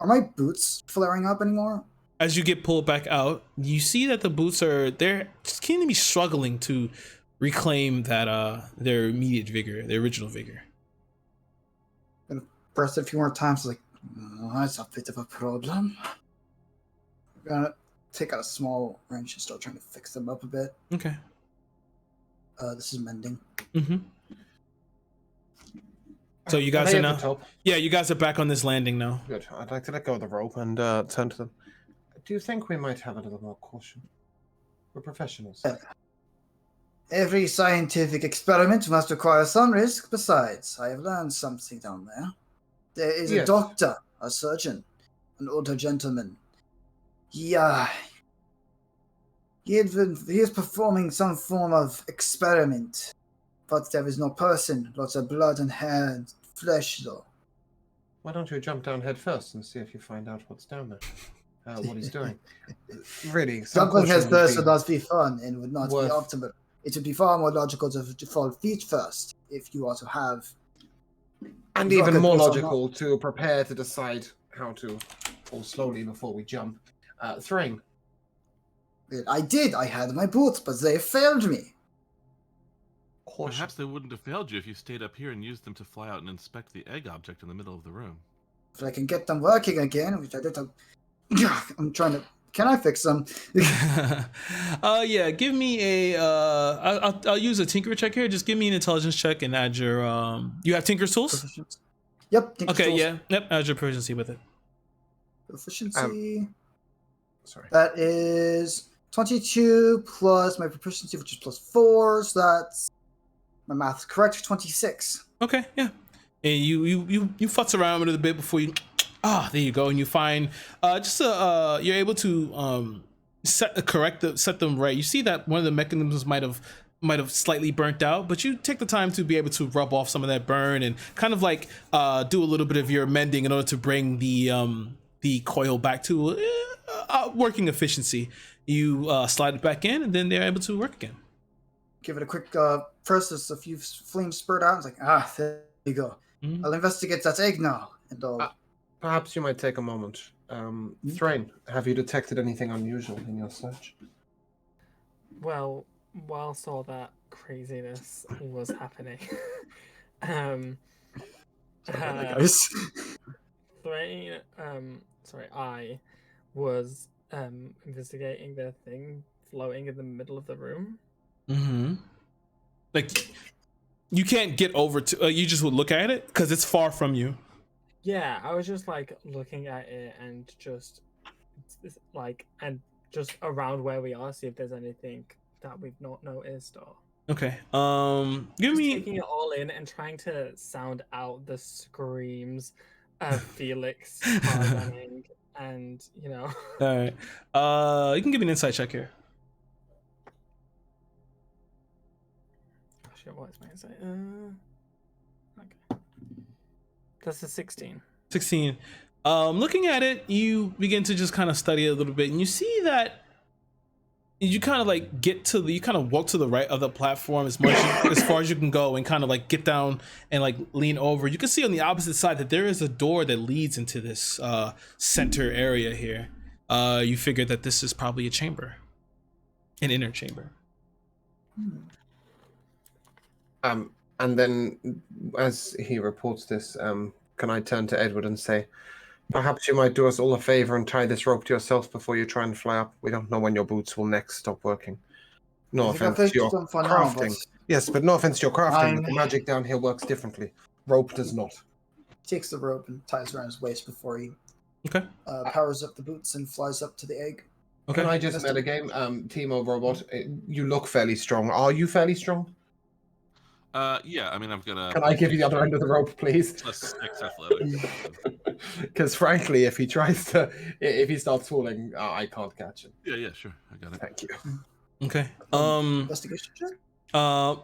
Are my boots flaring up anymore? As you get pulled back out, you see that the boots they're just seem to be struggling to reclaim that their immediate vigor, their original vigor. I'm gonna press it a few more times. Like, that's a bit of a problem. I'm gonna take out a small wrench and start trying to fix them up a bit. Okay. This is mending. Mm-hmm. So you guys are now. Top? Yeah, you guys are back on this landing now. Good. I'd like to let go of the rope and turn to them. Do you think we might have a little more caution? We're professionals. Every scientific experiment must require some risk. Besides, I have learned something down there. There is a doctor, a surgeon, an older gentleman. He is performing some form of experiment, but there is no person. Lots of blood and hair and flesh, though. Why don't you jump down head first and see if you find out what's down there? What he's doing. Really, jumping head first would not be fun and would not be optimal. It would be far more logical to fall feet first if you are to have. And even more logical to prepare to decide how to fall slowly before we jump. Thring. I did. I had my boots, but they failed me. Perhaps they wouldn't have failed you if you stayed up here and used them to fly out and inspect the egg object in the middle of the room. If I can get them working again, which I did. I'm trying to. Can I fix them? Yeah. Give me a. I'll use a tinker check here. Just give me an intelligence check and add your. You have tinker's tools. Yep. Tinker's okay. tools. Yeah. Yep. Add your proficiency with it. Proficiency. Sorry. That is 22 plus my proficiency, which is plus 4. So that's my math's correct. 26. Okay. Yeah. And you futz around with it a bit before you. There you go, and you find you're able to set them right. You see that one of the mechanisms might have slightly burnt out, but you take the time to be able to rub off some of that burn and kind of like do a little bit of your mending in order to bring the coil back to working efficiency. You slide it back in, and then they're able to work again. Give it a quick press as a few flames spurt out. It's like, there you go. Mm-hmm. I'll investigate that egg now. And perhaps you might take a moment. Thrain, have you detected anything unusual in your search? Well, whilst all that craziness was happening, um, Guys. Thrain, I was investigating the thing floating in the middle of the room. Mm-hmm. Like, you can't get over to. You just would look at it because it's far from you. Yeah, I was just like looking at it and just just around where we are, see if there's anything that we've not noticed or. Okay. Give Just me. taking it all in and trying to sound out the screams of Felix running, and All right. You can give me an insight check here. Shit, what is my insight? Okay, that's a 16. 16. Looking at it, you begin to just kind of study it a little bit, and you see that you kind of like you kind of walk to the right of the platform as far as you can go, and kind of like get down and like lean over. You can see on the opposite side that there is a door that leads into this center area here. You figure that this is probably a chamber, an inner chamber. And then, as he reports this, can I turn to Edward and say, perhaps you might do us all a favor and tie this rope to yourself before you try and fly up. We don't know when your boots will next stop working. No offense to your crafting. Yes, but no offense to your crafting, but the magic down here works differently. Rope does not. Takes the rope and ties around his waist before he powers up the boots and flies up to the egg. Okay. Can I just metagame? Timo Robot, you look fairly strong. Are you fairly strong? Yeah, I mean, I've got a... Can I give you the other end of the rope, please? +6 athletics. Because frankly, if he starts falling, I can't catch him. Yeah, sure. I got it. Thank you. Okay. Investigation check?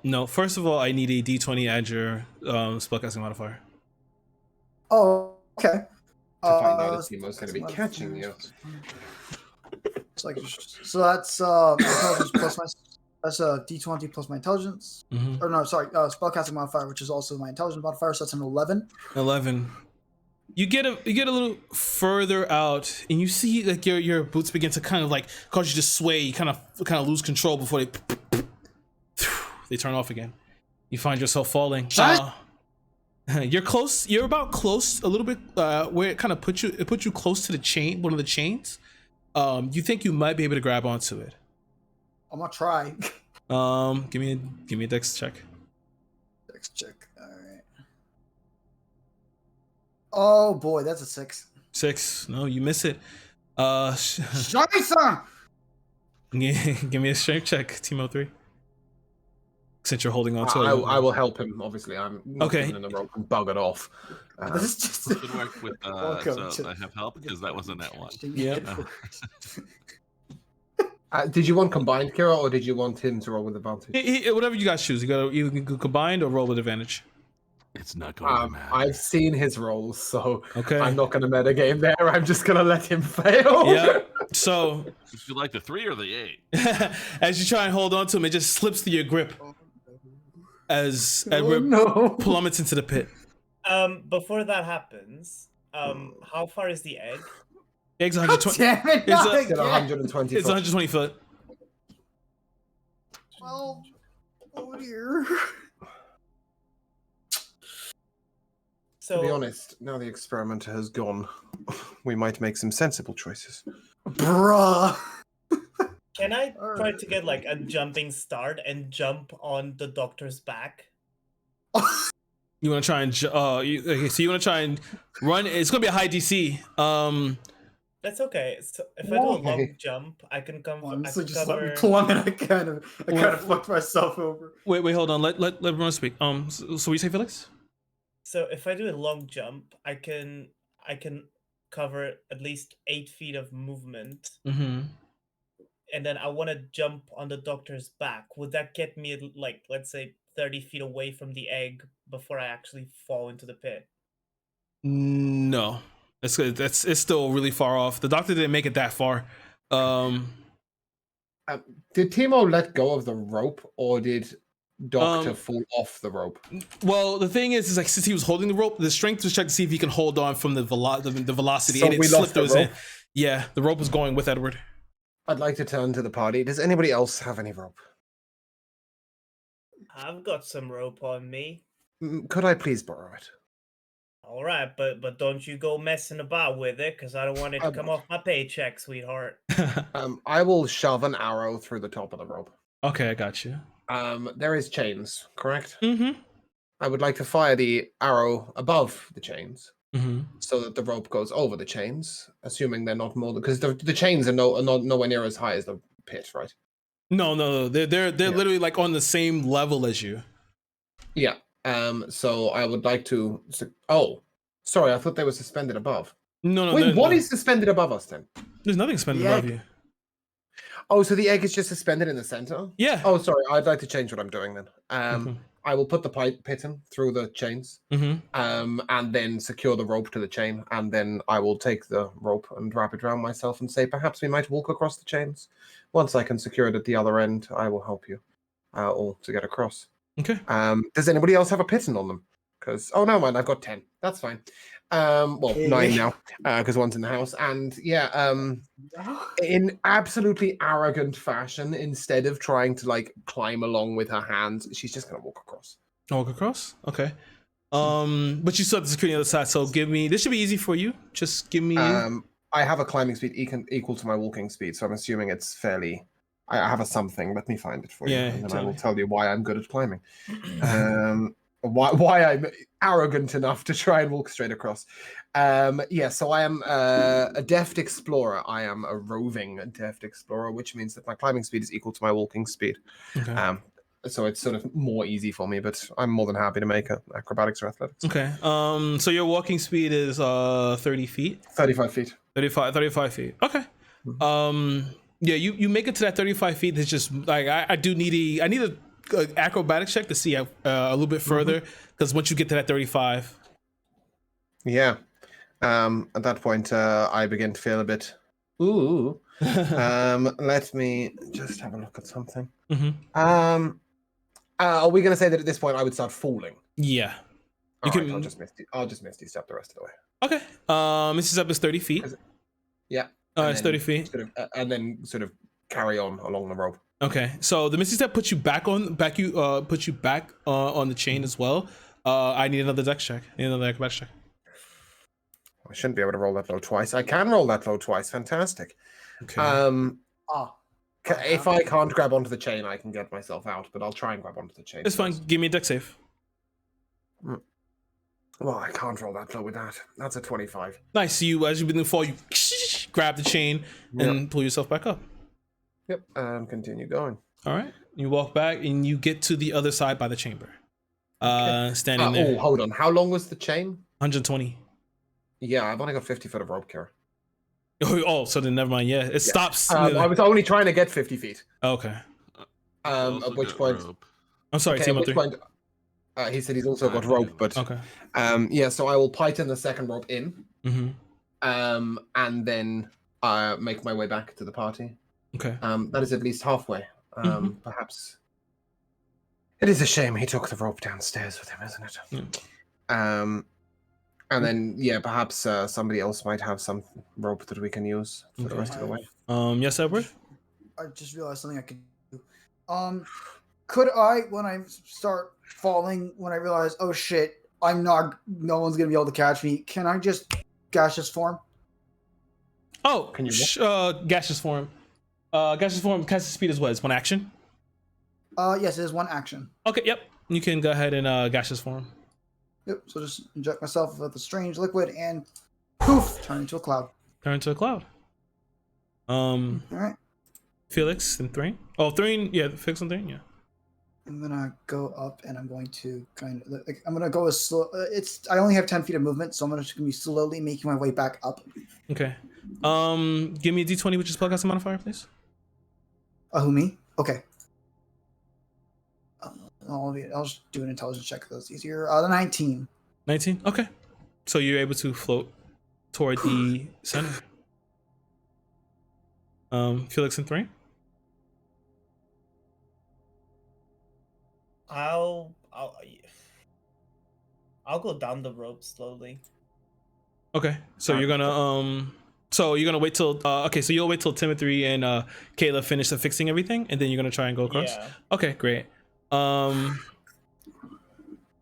No. First of all, I need a D20 add your spellcasting modifier. Oh, okay. To find out if Timo's going to be catching you. It's like, so that's intelligence plus my. That's a D20 plus my intelligence. Mm-hmm. Or no, sorry, spellcasting modifier, which is also my intelligence modifier. So that's an 11. 11. You get a little further out, and you see like your boots begin to kind of like cause you to sway. You kind of lose control before they turn off again. You find yourself falling. You're close. You're about close a little bit where it kind of puts you close to the chain, one of the chains. You think you might be able to grab onto it. I'm gonna try. Give me a dex check. Dex check. All right. Oh boy, that's a 6. 6. No, you miss it. Scheiße! Give me a strength check, Timo 3. Since you're holding on to it. I will help him. Obviously, I'm not okay. in the rope and buggered off. This is just Good work with so I have help because that wasn't that one. Yep. Did you want combined, Kirah, or did you want him to roll with advantage? Whatever you guys choose. You can go combined or roll with advantage. It's not going to matter. I've seen his rolls, so okay. I'm not going to metagame there. I'm just going to let him fail. Yeah. So, if you like the 3 or the 8, as you try and hold on to him, it just slips through your grip as Edward plummets into the pit. Before that happens, how far is the egg? The egg's 120. Damn it! It's 120. It's 120 foot. Well, oh dear. So, to be honest, now the experimenter has gone, we might make some sensible choices. Bruh. Can I try to get like a jumping start and jump on the doctor's back? You want to try and so you want to try and run? It's gonna be a high DC. That's okay. So if I do a long jump, I can come. Honestly, just let me plummet. I kind of fucked myself over. Wait, hold on. Let everyone speak. So what you say, Felix? So if I do a long jump, I can cover at least 8 feet of movement. Mm-hmm. And then I want to jump on the doctor's back. Would that get me like, let's say, 30 feet away from the egg before I actually fall into the pit? No, it's still really far off. The doctor didn't make it that far. Did Timo let go of the rope, or did Doctor fall off the rope? Well, the thing is like since he was holding the rope, the strength was checked to see if he can hold on from the velocity, So and it we slipped lost through the his rope? hand. Yeah, the rope was going with Edward. I'd like to turn to the party. Does anybody else have any rope? I've got some rope on me. Could I please borrow it? All right, but don't you go messing about with it, because I don't want it to come off my paycheck, sweetheart. I will shove an arrow through the top of the rope. Okay, I got you. There is chains, correct? Mm-hmm. I would like to fire the arrow above the chains Mm-hmm. so that the rope goes over the chains, assuming they're not more because the chains are nowhere near as high as the pit, right? No. They're Yeah. literally like on the same level as you. Yeah. So I would like to. Oh, sorry. I thought they were suspended above. No. Wait, what is suspended above us then? There's nothing suspended The above egg. you. Oh, so the egg is just suspended in the center? Yeah. Oh, sorry. I'd like to change what I'm doing then. Mhm. I will put the pit in through the chains. Mm-hmm. And then secure the rope to the chain, and then I will take the rope and wrap it around myself and say, perhaps we might walk across the chains. Once I can secure it at the other end, I will help you all to get across. Okay. Does anybody else have a piton on them? Because no mind, I've got 10. That's fine. Well, 9 now, because one's in the house. And yeah, in absolutely arrogant fashion, instead of trying to like climb along with her hands, she's just gonna walk across. Walk across. Okay. But you still have to secure the other side. So give me. This should be easy for you. Just give me. I have a climbing speed equal to my walking speed, so I'm assuming it's fairly. I have a something. Let me find it for you, Yeah, and then I tell will me. tell you why I'm good at climbing. Why I'm arrogant enough to try and walk straight across. Yeah, so I am a deft explorer. I am a roving deft explorer, which means that my climbing speed is equal to my walking speed. Okay. So it's sort of more easy for me, but I'm more than happy to make acrobatics or athletics. Okay. So your walking speed is 30 feet. 35 feet. 35 feet. Okay. Yeah, you make it to that 35 feet. It's just like I need a acrobatics check to see a little bit further, because once you get to that 35. Yeah. At that point, I begin to feel a bit. Ooh. Let me just have a look at something. Mm-hmm. Are we going to say that at this point I would start falling? Yeah. All right, can- I'll just misty step the rest of the way. Okay. This is up is 30 feet. Yeah. It's 30 feet. Sort of, and then sort of carry on along the rope. Okay. So the Misty Step puts you back on the chain as well. I need another dex check. I need another acrobatics check. I shouldn't be able to roll that low twice. I can roll that low twice. Fantastic. Okay. If I can't grab onto the chain, I can get myself out, but I'll try and grab onto the chain. It's fine. Give me a dex save. Well, I can't roll that low with that. That's a 25. Nice. You, as you begin to fall, you grab the chain and pull yourself back up. Yep. Continue going. All right. You walk back and you get to the other side by the chamber. Standing there. Oh, hold on. How long was the chain? 120. Yeah, I've only got 50 foot of rope, Kirah. Oh, so then never mind. Yeah, it stops. I was only trying to get 50 feet. Okay. At which point... Rope. I'm sorry, Okay, team at up which three. point, he said he's also got rope, but... Okay. Yeah, so I will python the second rope in. Mm-hmm. And then make my way back to the party. Okay. That is at least halfway. Perhaps... It is a shame he took the rope downstairs with him, isn't it? Yeah. And then, yeah, perhaps somebody else might have some rope that we can use for the rest of the way. Yes, Edward? I just realized something I could do. Could I, when I start falling, when I realize, oh shit, no one's gonna be able to catch me, can I just gaseous form? Oh, Can you gaseous form. Gaseous form casts speed as well. It's one action. Yes, it is one action. Okay, yep. You can go ahead and gaseous form. Yep, so just inject myself with a strange liquid and poof, turn into a cloud. Turn into a cloud. Alright. Felix and Thrain. Oh, Thrain, yeah, Felix and Thrain, yeah. I'm gonna go up and I'm going to kind of like I'm gonna go as slow. I only have 10 feet of movement, so I'm just gonna be slowly making my way back up. Okay. Give me a d20, which is spellcasting modifier, please. Who, me? Okay. I'll just do an intelligence check. That's easier. The 19. 19. Okay. So you're able to float toward the center. Felix and Thrain. I'll go down the rope slowly. Okay. So you're gonna So you're gonna wait till okay, so you'll wait till Timothy and Kayla finish fixing everything, and then you're gonna try and go across. Yeah. Okay, great.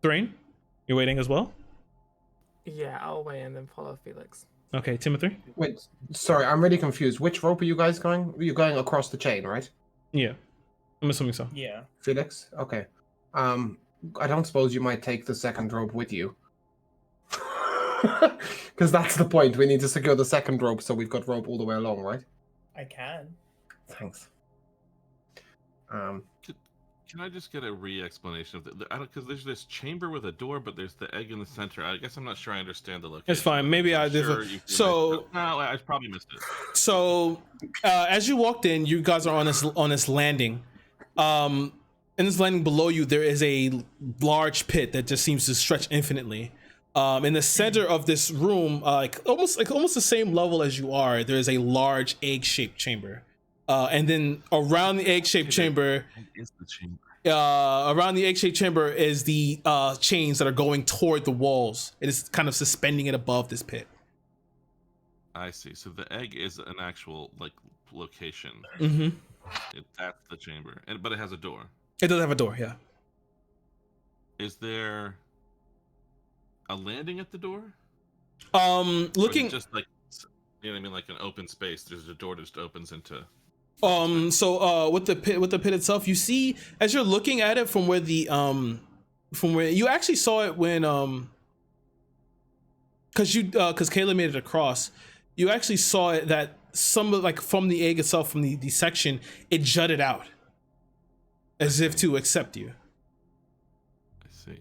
Thrain, you're waiting as well. Yeah, I'll wait and then follow Felix. Okay, Timothy. Wait, sorry, I'm really confused. Which rope are you guys going? You're going across the chain, right? Yeah, I'm assuming so. Yeah. Felix? Okay. I don't suppose you might take the second rope with you. Because that's the point. We need to secure the second rope so we've got rope all the way along, right? I can. Thanks. Can I just get a re-explanation of the I don't because there's this chamber with a door, but there's the egg in the center. I guess I'm not sure I understand the location. It's fine. Maybe I'm I did. sure you So no, I probably missed it. So, as you walked in, you guys are on this landing. In this landing below you, there is a large pit that just seems to stretch infinitely. In the center of this room, almost the same level as you are, there is a large egg-shaped chamber. And then around the egg-shaped chamber, around the egg-shaped chamber is the chains that are going toward the walls. It is kind of suspending it above this pit. I see. So the egg is an actual location. Mm-hmm. That's the chamber, but it has a door. It does have a door, yeah. Is there a landing at the door? Looking just you know what I mean, like an open space. There's a door that just opens into. So with the pit itself, you see as you're looking at it from where you actually saw it when because Kayla made it across, you actually saw it that from the egg itself, from the section, it jutted out as if to accept you. I see.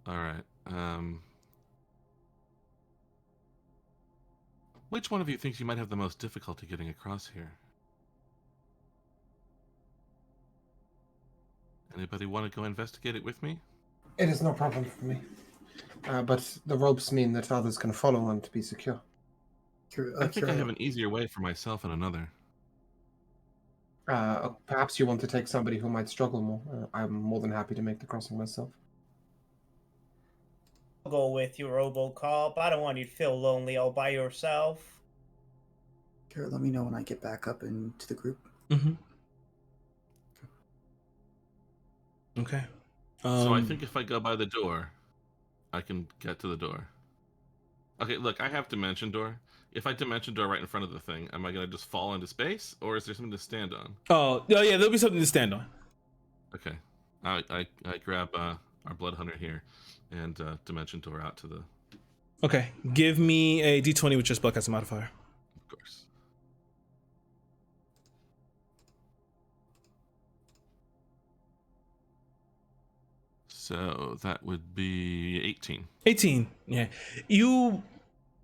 All right. Which one of you thinks you might have the most difficulty getting across here? Anybody want to go investigate it with me? It is no problem for me. But the ropes mean that others can follow and be secure. I think I have an easier way for myself and another. Perhaps you want to take somebody who might struggle more. I'm more than happy to make the crossing myself. I'll go with you, Robocop. I don't want you to feel lonely all by yourself. Kirah, let me know when I get back up into the group. Mm-hmm. Okay. So I think if I go by the door, I can get to the door. Okay, look, I have dimension door. If I dimension door right in front of the thing, am I gonna just fall into space, or is there something to stand on? Oh yeah, there'll be something to stand on. Okay, I grab our blood hunter here, and dimension door out to the. Okay, give me a d20 with your spellcaster modifier. Of course. So that would be 18. 18. Yeah, you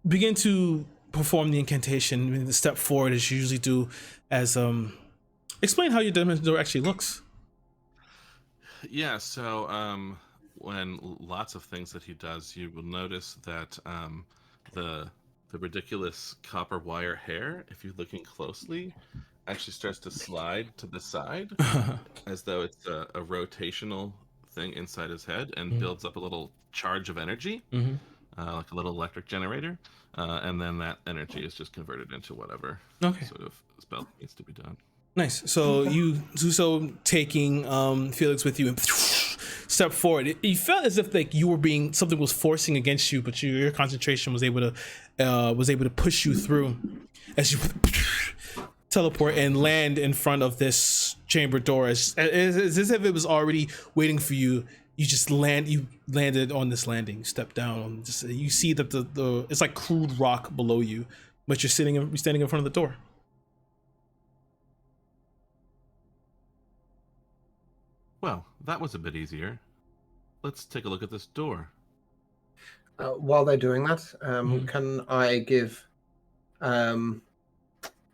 begin to perform the incantation. The step forward as you usually do. As explain how your dimension door actually looks. Yeah. So when lots of things that he does, you will notice that the ridiculous copper wire hair, if you're looking closely, actually starts to slide to the side as though it's a rotational thing inside his head, and builds up a little charge of energy, like a little electric generator, and then that energy is just converted into whatever sort of spell needs to be done. Nice. So you taking Felix with you and step forward. You felt as if you were something was forcing against you, but your concentration was able to push you through as you teleport and land in front of this chamber door as if it was already waiting for you. You landed on this landing, step down on this. You see that the it's like crude rock below you, but you're standing in front of the door. Well, that was a bit easier. Let's take a look at this door. While they're doing that, can I give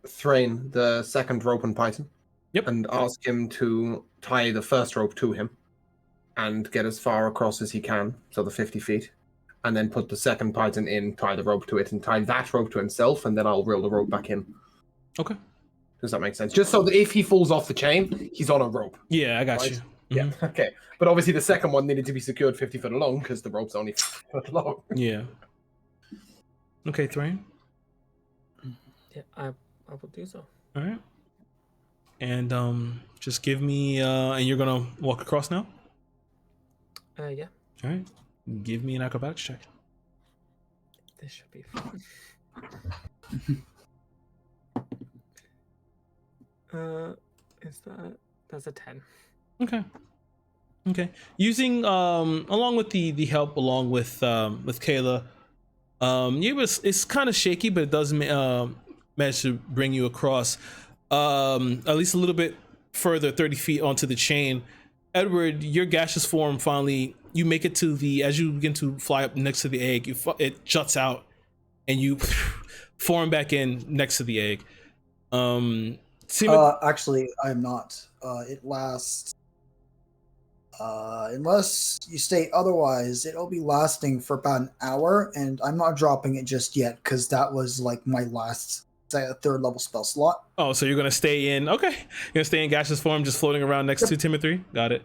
Thrain the second rope and python? Yep. And ask him to tie the first rope to him and get as far across as he can, so the 50 feet, and then put the second python in, tie the rope to it, and tie that rope to himself, and then I'll reel the rope back in. Okay. Does that make sense? Just so that if he falls off the chain, he's on a rope. Yeah, I got right? you. Yeah, okay. But obviously the second one needed to be secured 50 foot along because the rope's only 50 foot long. Yeah. Okay, Thrain. Yeah, I will do so. All right. And just give me and you're gonna walk across now? Yeah, All right. Give me an acrobatics check. this should be fun. That's a 10. Okay. Okay. Using along with the help along with Kayla, it's kind of shaky, but it does manage to bring you across at least a little bit further, 30 feet onto the chain. Edward, your gaseous form finally, you make it to as you begin to fly up next to the egg, it juts out and you form back in next to the egg. Actually, I'm not. It lasts. Unless you state otherwise, it'll be lasting for about an hour, and I'm not dropping it just yet because that was like my last, say, a 3rd level spell slot. Oh, so you're gonna stay in? Okay, you're gonna stay in gaseous form, just floating around next to Timothy. Got it.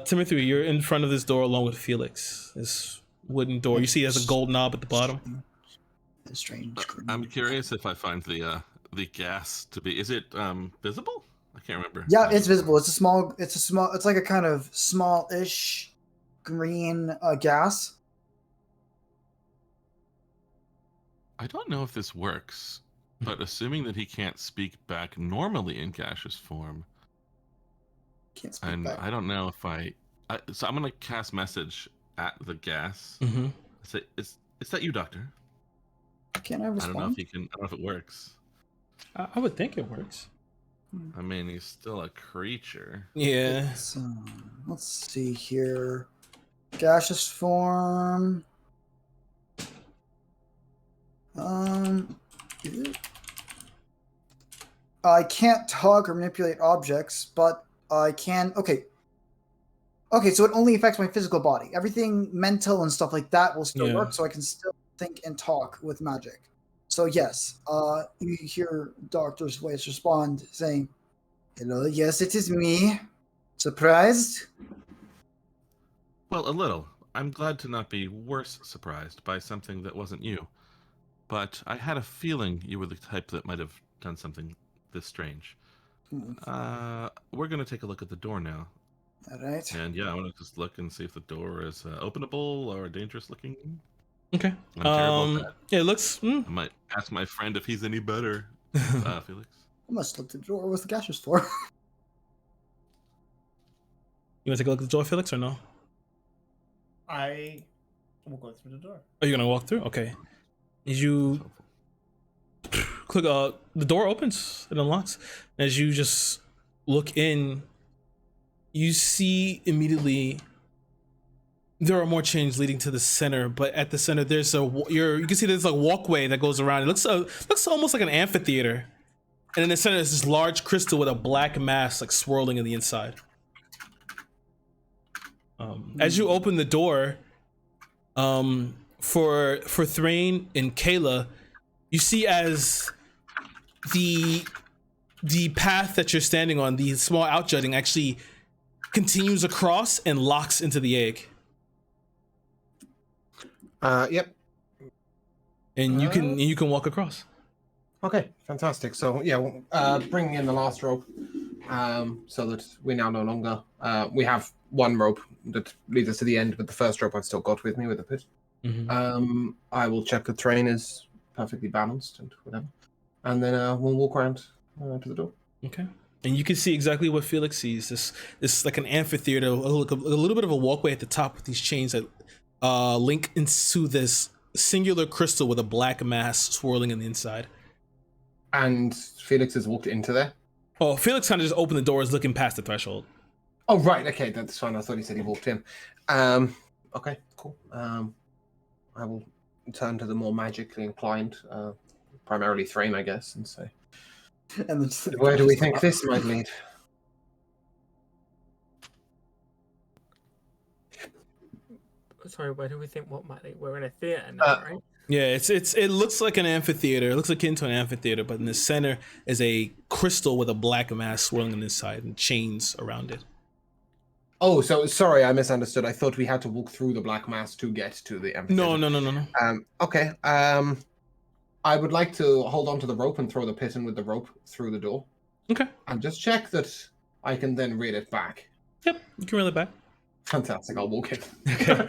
Timothy, you're in front of this door along with Felix. This wooden door. You see, there's a gold knob at the bottom. It's strange. I'm curious if I find the gas to be. Is it visible? I can't remember. Yeah, it's visible. It's like a kind of small-ish green gas. I don't know if this works, but assuming that he can't speak back normally in gaseous form, Can't speak and back. I don't know if so I'm gonna cast message at the gas. Mm-hmm. Say, is that you, Doctor? Can I respond? I don't know if he can. I don't know if it works. I would think it works. I mean, he's still a creature. Yeah. Let's see here. Gaseous form. I can't talk or manipulate objects, but I can. Okay, so it only affects my physical body. Everything mental and stuff like that will still work, so I can still think and talk with magic. So yes, you hear Doctor's voice respond saying, "Hello, yes, it is me. Surprised?" Well, a little. I'm glad to not be worse surprised by something that wasn't you. But I had a feeling you were the type that might have done something this strange. We're going to take a look at the door now. All right. And yeah, I want to just look and see if the door is openable or dangerous looking. Okay. I'm terrible at that. Yeah, it looks. I might ask my friend if he's any better, Felix. I must look at the door with the gaseous form. You want to take a look at the door, Felix, or no? I will go through the door. Are you gonna walk through? Okay. As you click, the door opens. It unlocks. As you just look in, you see immediately there are more chains leading to the center, but at the center there's you can see there's a walkway that goes around. It looks almost like an amphitheater, and in the center there's this large crystal with a black mass like swirling in the inside. As you open the door, for Thrain and Kayla, you see as the path that you're standing on, the small outjutting, actually continues across and locks into the egg. Yep. And you can walk across. Okay, fantastic. So yeah, bringing in the last rope, so that we now no longer we have one rope that leads us to the end, but the first rope I've still got with me with the pit. Mm-hmm. I will check the terrain is perfectly balanced and whatever, and then we'll walk around to the door. Okay. And you can see exactly what Felix sees. This like an amphitheater, a little bit of a walkway at the top with these chains that link into this singular crystal with a black mass swirling in the inside. And Felix has walked into there. Oh, Felix kind of just opened the doors, looking past the threshold. Oh, right. Okay, that's fine. I thought he said he walked in. Okay, cool. I will turn to the more magically inclined, primarily Thrain, I guess, and say, And then where do we think this might lead? Sorry, where do we think what might lead? We're in a theater now, right? Yeah, it looks like an amphitheater. It looks akin to an amphitheater, but in the center is a crystal with a black mass swirling on the side and chains around it. Oh, so sorry, I misunderstood. I thought we had to walk through the black mass to get to the amphitheater. No. Okay. I would like to hold on to the rope and throw the piton with the rope through the door. Okay. And just check that I can then read it back. Yep, you can reel it back. Fantastic, I'll walk in. Okay.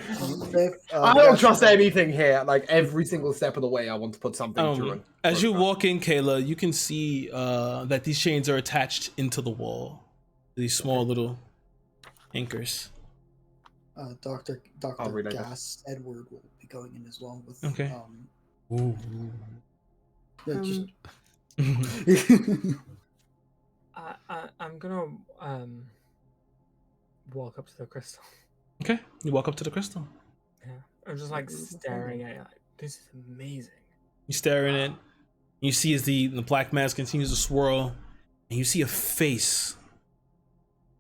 I don't trust anything here. Like, every single step of the way, I want to put something through it. As you walk in, Kayla, you can see that these chains are attached into the wall. These small little anchors. Dr. read it. Gas Edward will be going in as well with Okay. yeah, just I'm gonna walk up to the crystal. Okay, you walk up to the crystal. Yeah, I'm just like staring at it. Like, this is amazing. You stare in it. You see as the black mass continues to swirl, and you see a face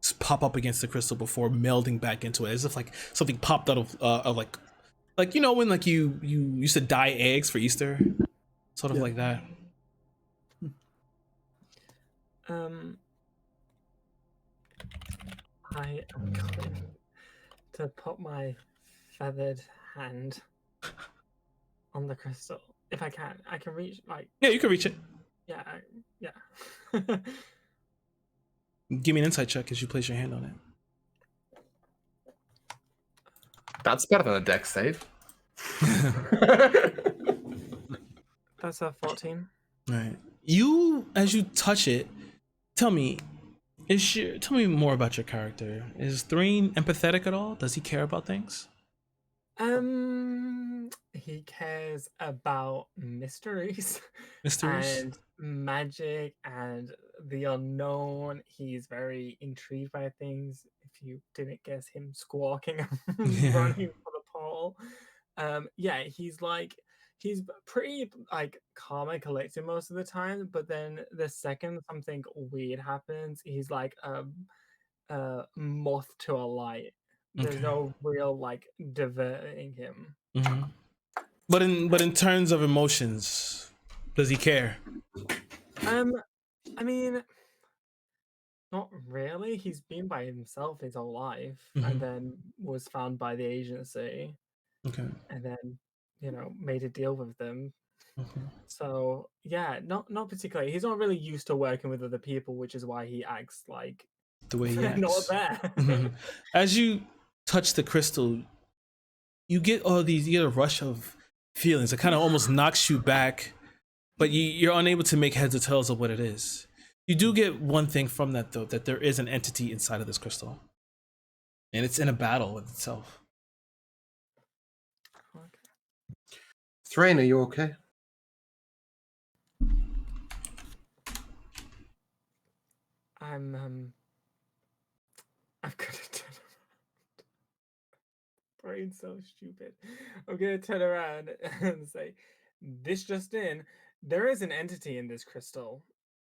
just pop up against the crystal before melding back into it, as if like something popped out of like you know when like you used to dye eggs for Easter, sort of like that. I am going to put my feathered hand on the crystal. If I can. I can reach, like... Yeah, you can reach it. Yeah, yeah. Give me an insight check as you place your hand on it. That's better than a dex save. That's a 14. Right. You, as you touch it, tell me more about your character. Is Thrain empathetic at all? Does he care about things? He cares about mysteries. Mysteries? And magic and the unknown. He's very intrigued by things. If you didn't guess him squawking and running for the pole. Yeah, he's pretty like calm and collected most of the time, but then the second something weird happens, he's like a moth to a light. There's no real like diverting him. Mm-hmm. But in terms of emotions, does he care? I mean, not really. He's been by himself his whole life, and then was found by the agency. Okay. And then, made a deal with them. So yeah, not particularly. He's not really used to working with other people, which is why he acts like the way he acts. Not there. As you touch the crystal, you get a rush of feelings. It kind of almost knocks you back, but you're unable to make heads or tails of what it is. You do get one thing from that though, that there is an entity inside of this crystal, and it's in a battle with itself. Thrain, are you okay? I'm gonna turn around. Brain's so stupid. I'm gonna turn around and say, "This just in, there is an entity in this crystal."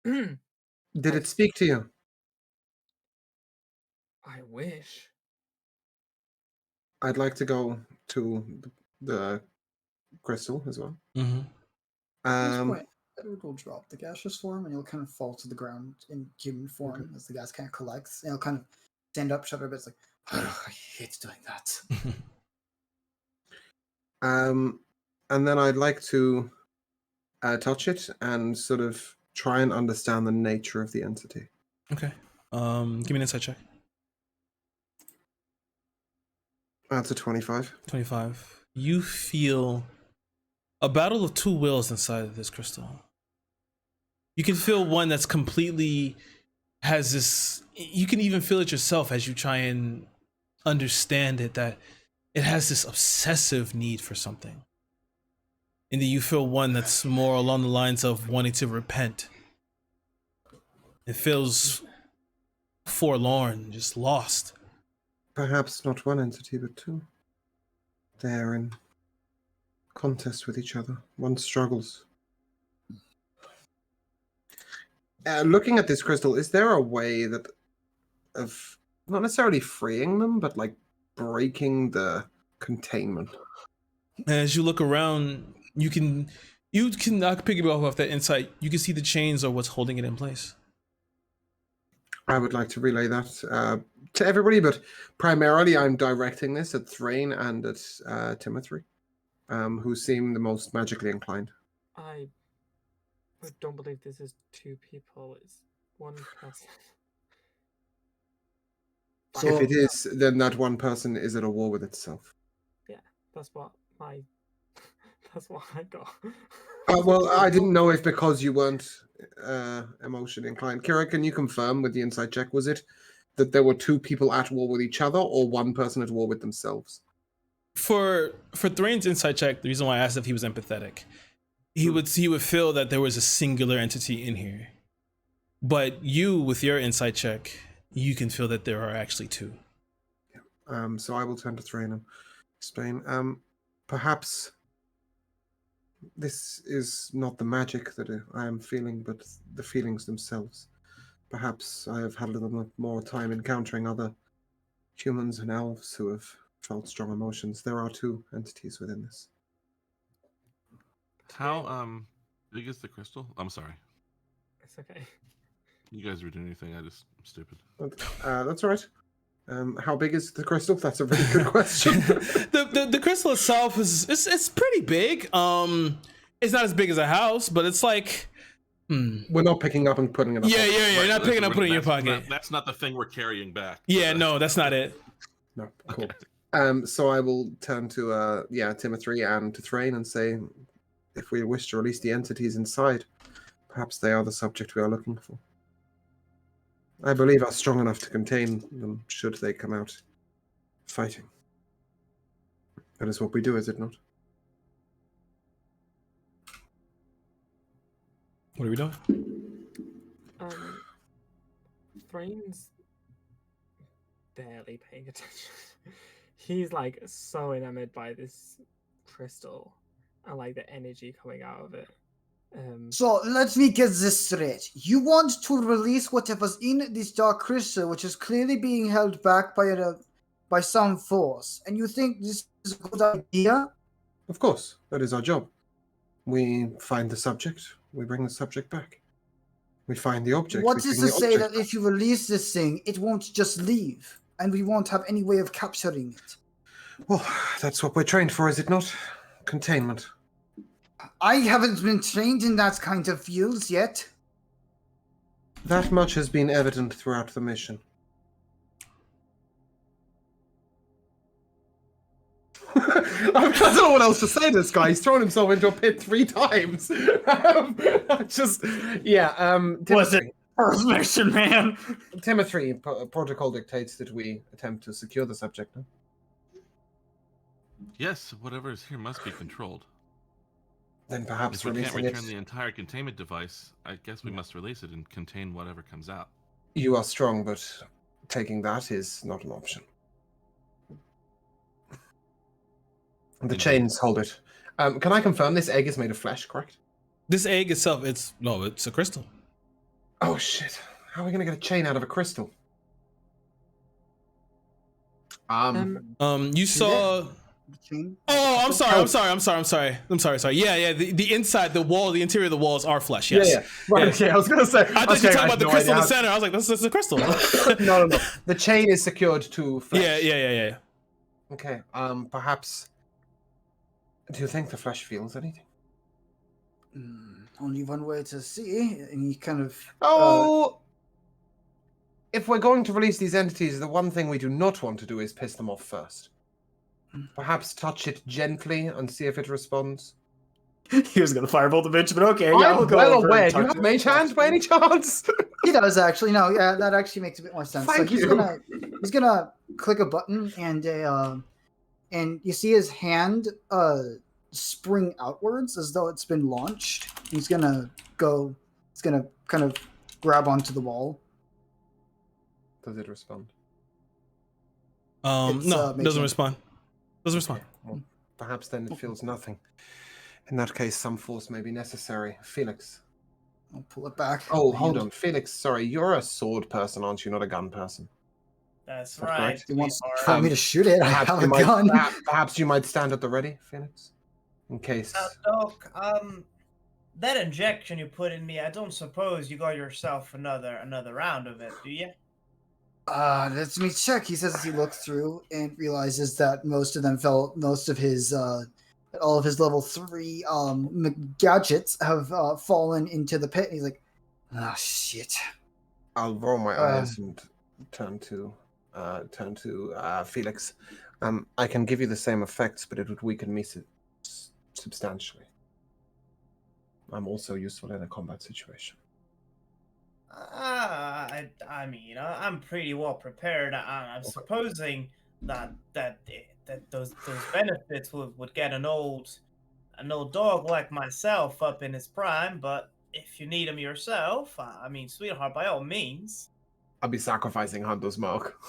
Did it speak to you? I wish. I'd like to go to the crystal as well. At this point, Edward will drop the gaseous form and he'll kind of fall to the ground in human form as the gas kind of collects. And he'll kind of stand up, shudder a bit. It's like, oh, I hate doing that. And then I'd like to touch it and sort of try and understand the nature of the entity. Okay. Give me an insight check. That's a 25. 25. You feel a battle of two wills inside of this crystal. You can feel one that's completely has this, you can even feel it yourself as you try and understand it, that it has this obsessive need for something. And then you feel one that's more along the lines of wanting to repent. It feels forlorn, just lost. Perhaps not one entity, but two. They're in contest with each other. One struggles. Looking at this crystal, is there a way of not necessarily freeing them, but like breaking the containment? As you look around, you can pick it off that insight. You can see the chains are what's holding it in place. I would like to relay that to everybody, but primarily I'm directing this at Thrain and at Timothy, who seem the most magically inclined. I don't believe this is 2 people. It's 1 person. So- If it is, then that one person is at a war with itself. Yeah, that's what my. That's what I got. Well, I didn't know if because you weren't emotionally inclined. Kirah, can you confirm with the insight check, was it that there were 2 people at war with each other or 1 person at war with themselves? For Thrain's insight check, the reason why I asked if he was empathetic, he would feel that there was a singular entity in here. But you, with your insight check, you can feel that there are actually 2. So I will turn to Thrain and explain. Perhaps this is not the magic that I am feeling, but the feelings themselves. Perhaps I have had a little bit more time encountering other humans and elves who have felt strong emotions. There are 2 entities within this. How big is the crystal? I'm sorry. It's okay. You guys were doing anything? I'm stupid. That's all right. How big is the crystal? That's a really good question. the crystal itself it's pretty big. It's not as big as a house, but it's like We're not picking up and putting it up. yeah. You're not picking up, putting it in your pocket. That's not the thing we're carrying back. Yeah, no, that's not it. No, cool. So I will turn to Timothy and to Thrain and say, if we wish to release the entities inside, perhaps they are the subject we are looking for. I believe are strong enough to contain them should they come out fighting. That is what we do, is it not? What are we doing? Thrain's barely paying attention. He's like so enamored by this crystal and like the energy coming out of it. So let me get this straight. You want to release whatever's in this dark crystal, which is clearly being held back by some force, and you think this is a good idea? Of course, that is our job. We find the subject, we bring the subject back. We find the object. What we is bring to the say object that if you release this thing, it won't just leave, and we won't have any way of capturing it? Well, that's what we're trained for, is it not? Containment. I haven't been trained in that kind of fields yet. That much has been evident throughout the mission. I don't know what else to say to this guy. He's thrown himself into a pit 3 times. Was it first mission, man? Timothy, protocol dictates that we attempt to secure the subject. No? Yes, whatever is here must be controlled. Then perhaps If we can't releasing return it. the entire containment device, I guess we must release it and contain whatever comes out. You are strong, but taking that is not an option. The chains hold it. Can I confirm this egg is made of flesh, correct? This egg itself, it's a crystal. Oh shit! How are we gonna get a chain out of a crystal? You saw. Chain? Oh, I'm sorry. Yeah. The inside, the wall, the interior of the walls are flesh. Yes. Yeah. Right. Yeah. I was gonna say. I thought you were talking about the crystal in the center. I was like, that's a crystal. No. The chain is secured to flesh. Yeah. Okay. Perhaps. Do you think the flesh feels anything? Only one way to see, and he kind of. If we're going to release these entities, the one thing we do not want to do is piss them off first. Perhaps touch it gently and see if it responds. He was gonna firebolt the bitch, but okay, I'm we'll go well over aware. and Do you touch have it. mage hand by any chance? He does actually. No, yeah, that actually makes a bit more sense. Thank he's you. He's gonna click a button, and you see his hand spring outwards as though it's been launched. He's gonna kind of grab onto the wall. Does it respond? No, making- doesn't respond. Doesn't respond. Well, perhaps then it feels nothing. In that case, some force may be necessary. Felix. I'll pull it back. Oh, hold on. Felix, sorry, you're a sword person, aren't you? Not a gun person. That's That's right. correct. He wants we for are. me to shoot it. I have a gun. Perhaps you might stand at the ready, Felix, in case. Doc, that injection you put in me, I don't suppose you got yourself another round of it, do you? Let me check. He says as he looks through and realizes that most of his all of his level 3 gadgets have fallen into the pit. And he's like, oh shit. I'll roll my eyes and turn to Felix. I can give you the same effects, but it would weaken me substantially. I'm also useful in a combat situation. I mean, I'm pretty well prepared. I'm supposing that those benefits would get an old dog like myself up in his prime. But if you need him yourself, I mean, sweetheart, by all means. I'll be sacrificing Hunter's Mark.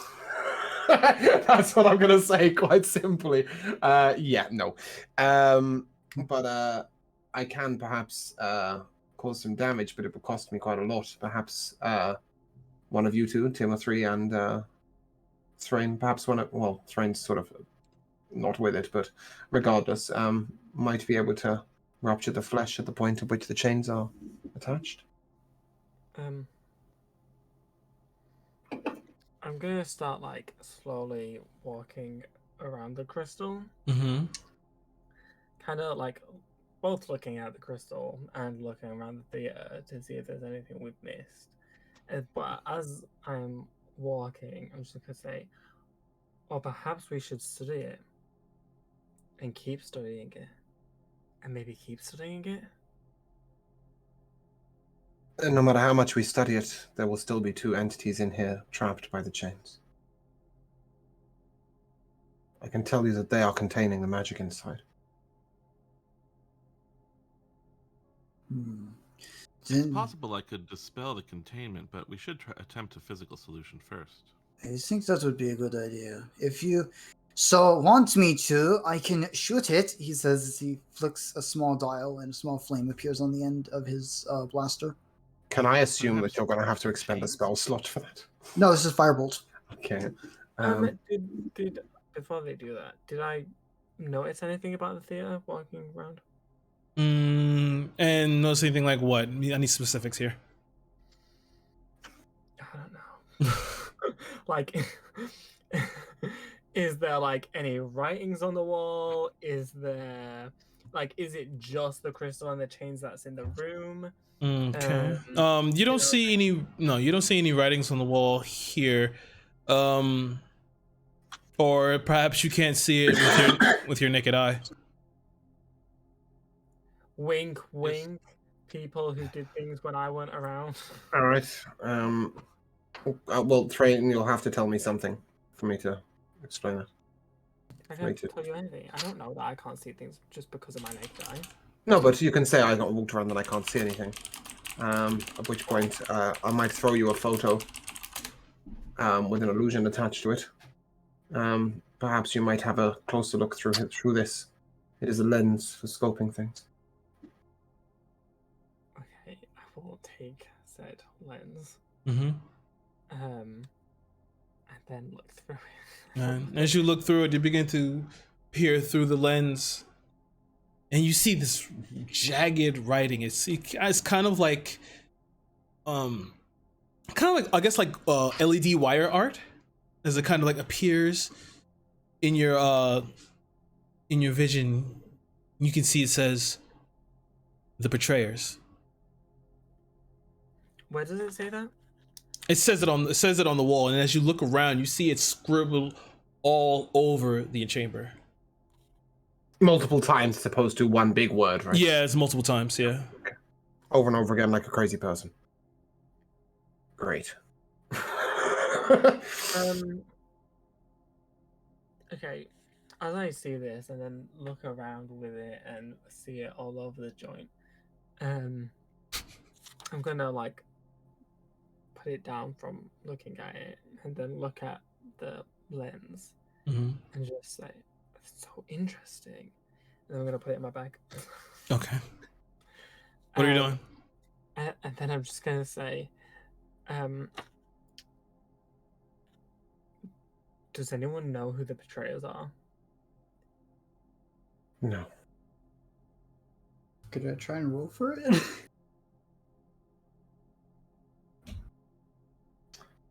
That's what I'm gonna say, quite simply. Yeah, no. But I can perhaps cause some damage, but it will cost me quite a lot. Perhaps one of you two, Timothy and Thrain, perhaps Thrain's sort of not with it, but regardless, might be able to rupture the flesh at the point at which the chains are attached. I'm gonna start like slowly walking around the crystal. Mm-hmm. Kind of like both looking at the crystal and looking around the theater to see if there's anything we've missed. But as I'm walking, I'm just gonna say, or perhaps we should study it and keep studying it, and maybe keep studying it. And no matter how much we study it, there will still be two entities in here trapped by the chains. I can tell you that they are containing the magic inside. It's possible I could dispel the containment, but we should attempt a physical solution first. I think that would be a good idea. If you want me to, I can shoot it, he says as he flicks a small dial and a small flame appears on the end of his blaster. Can I assume that you're going to have to expend a spell slot for that? No, this is Firebolt. Okay. Did before they do that, did I notice anything about the theater walking around? And notice anything like what? I need specifics here. I don't know. Like, is there like any writings on the wall? Is there is it just the crystal and the chains that's in the room? Okay. You don't see any. No, you don't see any writings on the wall here. Or perhaps you can't see it with your naked eye. Wink, wink. People who did things when I weren't around. All right. Well, Thrain, you'll have to tell me something for me to explain it. I can't tell you anything. I don't know that I can't see things just because of my naked eye. No, but you can say I got walked around and I can't see anything. At which point, I might throw you a photo with an illusion attached to it. Perhaps you might have a closer look through this. It is a lens for scoping things. Okay, I will take said lens. Mm-hmm. And then look through it. And as you look through it, you begin to peer through the lens, and you see this jagged writing. It's kind of like, I guess like LED wire art, as it kind of like appears in your vision. You can see it says, "The Betrayers." Where does it say that? It says it on the wall, and as you look around, you see it scribbled all over the chamber. Multiple times as opposed to one big word, right? Yeah, it's multiple times, yeah. Okay. Over and over again like a crazy person. Great. Okay, as I see this and then look around with it and see it all over the joint, I'm gonna like put it down from looking at it and then look at the lens and just say, "It's so interesting." And I'm gonna put it in my bag. Okay. What are you doing? And then I'm just gonna say, does anyone know who the betrayers are? No. Could I try and roll for it?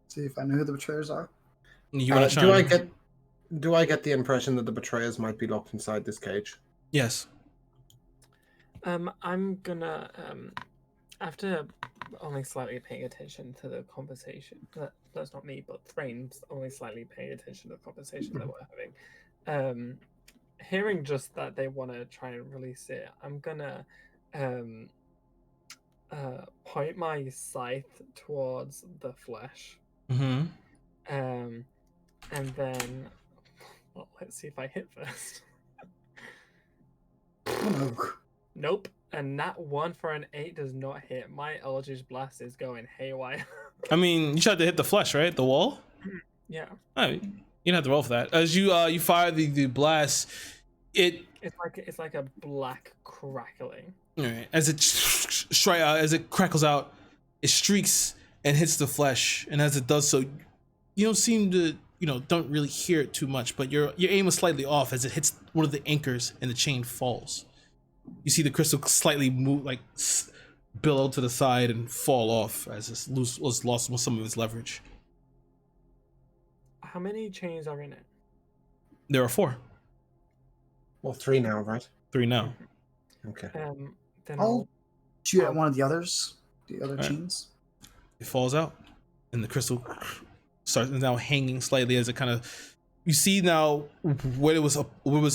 See if I know who the betrayers are. You want to try? Do I get the impression that the betrayers might be locked inside this cage? Yes. I'm gonna after only slightly paying attention to the conversation. That's not me, but Thrain's only slightly paying attention to the conversation that we're having. Hearing just that they want to try and release it, I'm gonna point my scythe towards the flesh. Mm-hmm. And then, well, let's see if I hit first. Oh no. Nope. And that 1 for an 8 does not hit. My Eldritch Blast is going haywire. I mean, you tried to hit the flesh, right? The wall? Yeah. I mean, you don't have to roll for that. As you fire the blast, it's like a black crackling. all right, as it crackles out, it streaks and hits the flesh, and as it does so, you don't seem to, don't really hear it too much, but your aim is slightly off as it hits one of the anchors and the chain falls. You see the crystal slightly move, like billow to the side and fall off as it's lost some of its leverage. How many chains are in it? There are 4. Well, 3 now, right? 3 now. Okay. Then I'll shoot at one of the others, the other Right. chains. It falls out, and the crystal starts now hanging slightly as it kind of. You see now what it was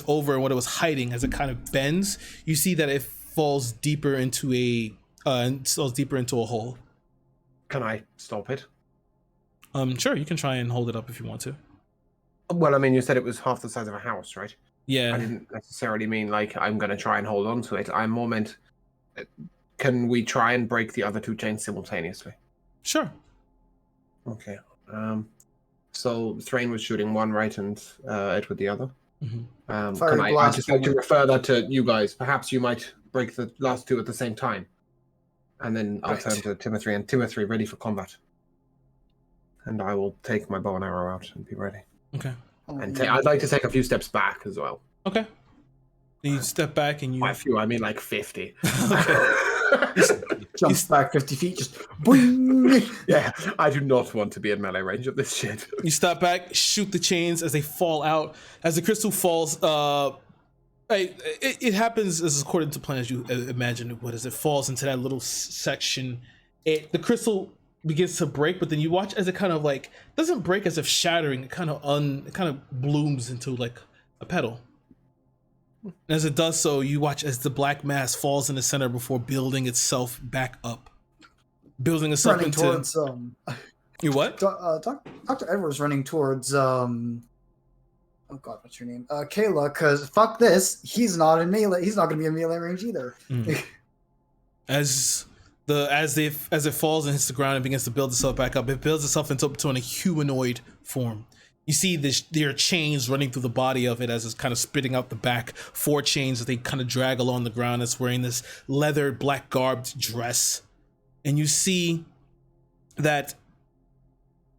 over and what it was hiding as it kind of bends. You see that it falls deeper into a hole. Can I stop it? Sure, you can try and hold it up if you want to. Well, I mean, you said it was half the size of a house, right? Yeah. I didn't necessarily mean like I'm going to try and hold on to it. I more meant, can we try and break the other 2 chains simultaneously? Sure. Okay. So Thrain was shooting one, right, and Ed with the other. Mm-hmm. Can I just like to refer that to you guys? Perhaps you might break the last 2 at the same time, and then I'll turn to Timothy, and Timothy ready for combat. And I will take my bow and arrow out and be ready. Okay. And I'd like to take a few steps back as well. Okay. You step back and you. By a few, I mean like 50. Jumps back 50 feet, just boing. Yeah, I do not want to be in melee range of this shit. You step back, shoot the chains as they fall out. As the crystal falls, it happens as according to plan as you imagine it would. As it falls into that little section, the crystal begins to break, but then you watch as it kind of like doesn't break as if shattering. It kind of blooms into like a petal. And as it does so, you watch as the black mass falls in the center before building itself back up, building itself running into. Towards You what? Dr. Edwards running towards oh god, what's your name? Kayla, because fuck this, he's not in melee. He's not going to be in melee range either. As it falls and hits the ground and begins to build itself back up, it builds itself into a humanoid form. You see there are chains running through the body of it as it's kind of spitting out the back. 4 chains that they kind of drag along the ground. It's wearing this leather black garbed dress. And you see that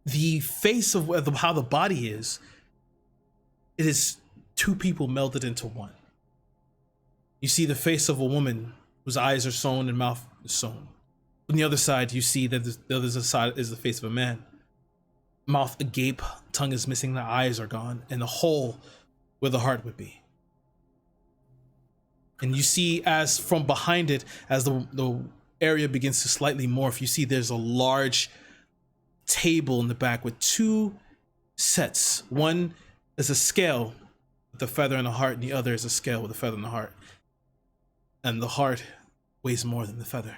the face of how the body is, it is 2 people melded into one. You see the face of a woman whose eyes are sewn and mouth is sewn. On the other side, you see that the other side is the face of a man. Mouth agape, tongue is missing, the eyes are gone, and the hole where the heart would be. And you see as from behind it, as the area begins to slightly morph, you see there's a large table in the back with 2 sets. One is a scale with the feather and the heart, and the other is a scale with the feather and the heart. And the heart weighs more than the feather.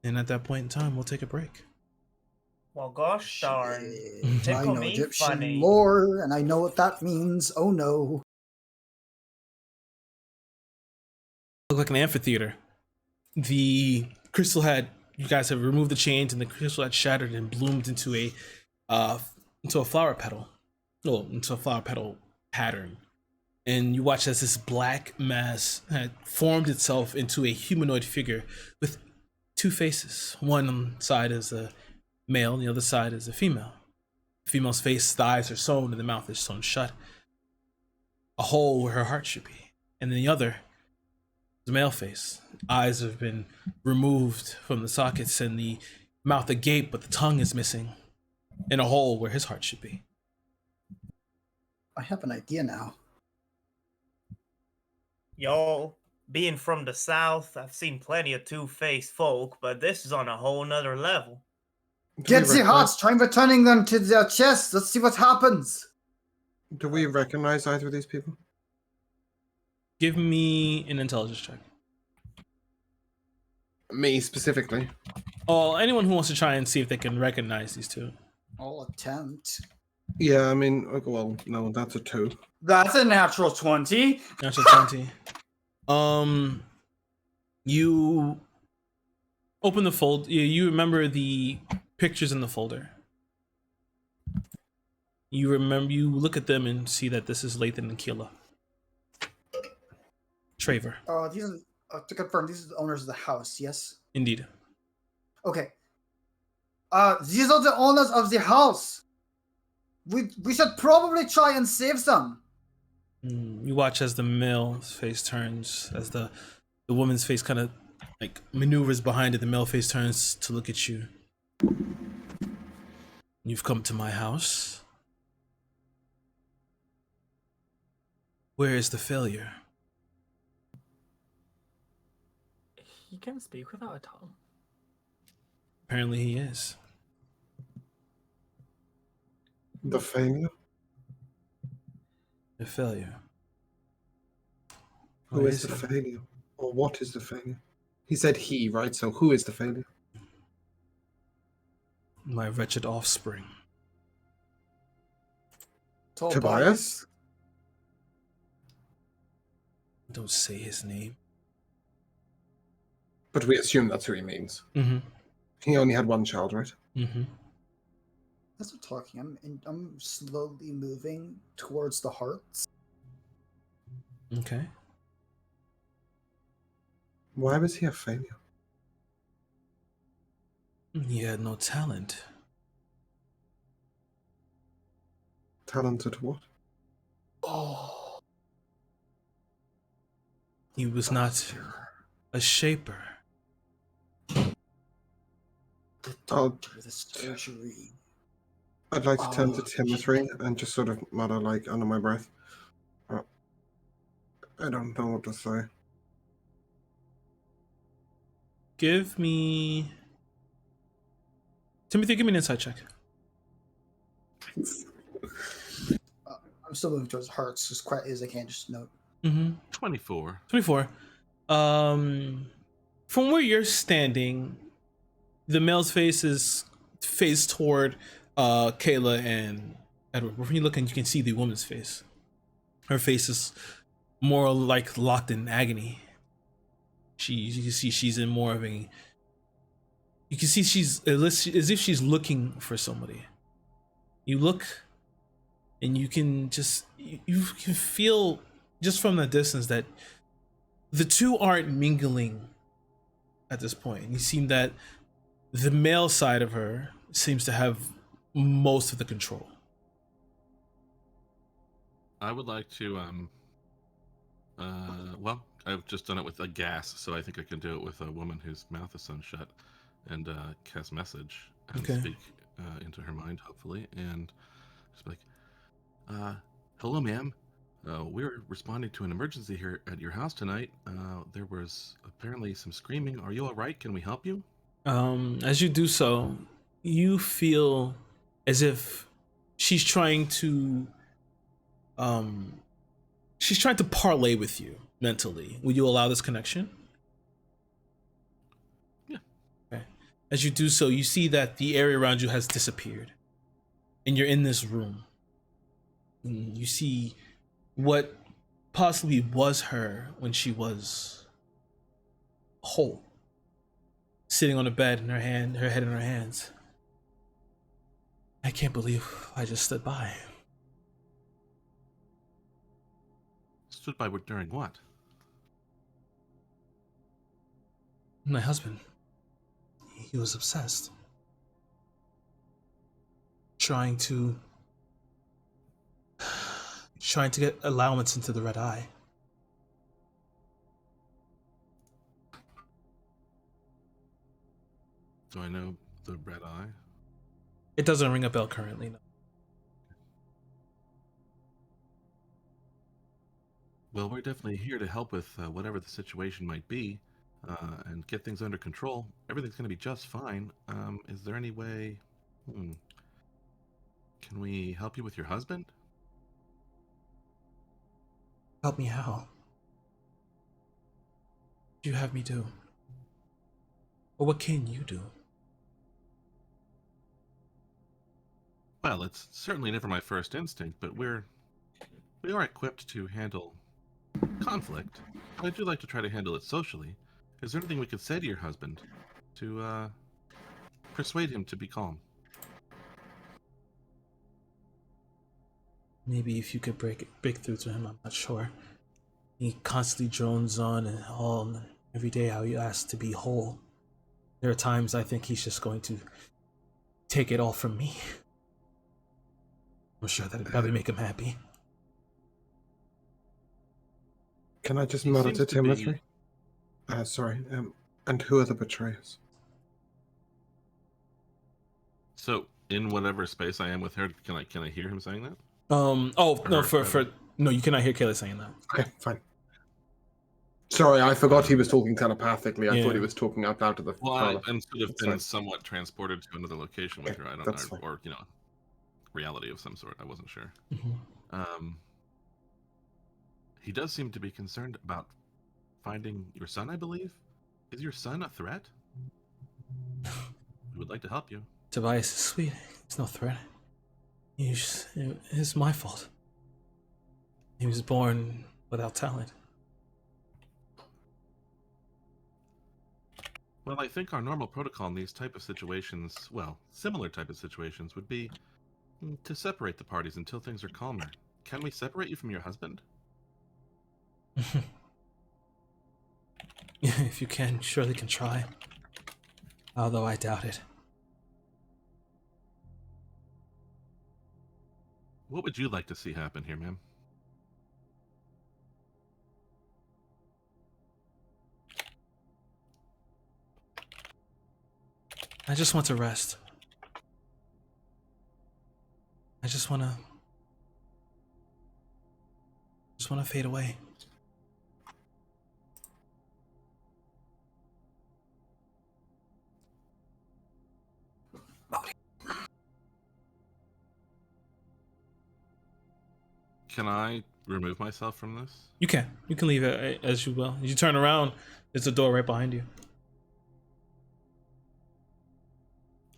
And at that point in time, we'll take a break. Well, gosh darn. I Tickle know me Egyptian funny. lore, and I know what that means. Oh no. Look like an amphitheater. The crystal you guys have removed the chains, and the crystal had shattered and bloomed into a flower petal. Well, into a flower petal pattern. And you watch as this black mass had formed itself into a humanoid figure with 2 faces. One side is a male, and the other side is a female. The female's face, the eyes are sewn, and the mouth is sewn shut. A hole where her heart should be. And then the other The male face. Eyes have been removed from the sockets and the mouth agape, but the tongue is missing in a hole where his heart should be. I have an idea now. Y'all, being from the South, I've seen plenty of two-faced folk, but this is on a whole nother level. Get the hearts, try returning them to their chests. Let's see what happens. Do we recognize either of these people? Give me an intelligence check. Me specifically. Oh, anyone who wants to try and see if they can recognize these two. I'll attempt. Yeah, I mean, well, no, that's a 2. That's a natural 20. Natural 20. You open the fold. You remember the pictures in the folder. You look at them and see that this is Lathan and Kirah. Traver. These are, to confirm, these are the owners of the house, yes? Indeed. Okay. These are the owners of the house. We should probably try and save them. You watch as the male's face turns, as the woman's face kind of like maneuvers behind it. The male face turns to look at you. You've come to my house. Where is the failure? He can speak without a tongue. Apparently he is. The failure? The failure. Who is the failure? Or what is the failure? He said he, right? So who is the failure? My wretched offspring. Tobias? Don't say his name. But we assume that's who he means. Mm-hmm. He only had one child, right? Mm-hmm. As we're talking, I'm slowly moving towards the hearts. Okay. Why was he a failure? He had no talent. Talented what? Oh. He was not a shaper. Oh, The surgery. I'd like to turn to Oh, Timothy and just sort of mutter, like, under my breath. I don't know what to say. Give me... Timothy, give me an insight check. I'm still moving towards the hearts as quietly as I can, just note. Mm-hmm. 24. 24. From where you're standing, the male's face is faced toward Kayla and Edward. When you look and you can see the woman's face. Her face is more like locked in agony. You can see she's in more of a... You can see she's as if she's looking for somebody. You look and you can just... You can feel just from the distance that the two aren't mingling at this point. You seem that the male side of her seems to have most of the control. I would like to, well, I've just done it with a gas, so I think I can do it with a woman whose mouth is sewn shut and cast message and Okay. speak into her mind, hopefully, and just be like, hello, ma'am. We're responding to an emergency here at your house tonight. There was apparently some screaming. Are you all right? Can we help you? As you do so, you feel as if she's trying to parlay with you mentally. Will you allow this connection? Yeah. Okay. As you do so, you see that the area around you has disappeared, and you're in this room. And you see what possibly was her when she was whole, sitting on a bed, and her head in her hands. I can't believe I just stood by. Stood by during what? My husband, he was obsessed, trying to get allowance into the red eye. Do I know the red eye? It doesn't ring a bell currently, no. Well, we're definitely here to help with whatever the situation might be, and get things under control. Everything's going to be just fine. Is there any way? Can we help you with your husband? Help me how? What do you have me do? Or what can you do? Well, it's certainly never my first instinct, but we are equipped to handle conflict. I do like to try to handle it socially. Is there anything we could say to your husband to persuade him to be calm? Maybe if you could break through to him, I'm not sure. He constantly drones on and all every day how he asks to be whole. There are times I think he's just going to take it all from me. I'm sure that'd probably make him happy. Can I just He mutter seems to to be- Timothy? Sorry. And who are the betrayers? So, in whatever space I am with her, can I hear him saying that? Oh no, Her, for no, you cannot hear Kayla saying that. Okay, fine. Sorry, I forgot he was talking telepathically. I thought he Yeah. was talking out loud to the Well, father. I'm sort of That's been fine. somewhat transported to another location with Okay, her. I don't that's know, fine. or reality of some sort. I wasn't sure. Mhm. He does seem to be concerned about finding your son, I believe. Is your son a threat? We would like to help you. Tobias is sweet. It's no threat. It's my fault. He was born without talent. Well, I think our normal protocol in these type of situations, well, similar type of situations, would be to separate the parties until things are calmer. Can we separate you from your husband? If you can, surely can try. Although I doubt it. What would you like to see happen here, ma'am? I just want to rest. I just wanna fade away. Can I remove myself from this? You can. You can leave it as you will. You turn around, there's a door right behind you.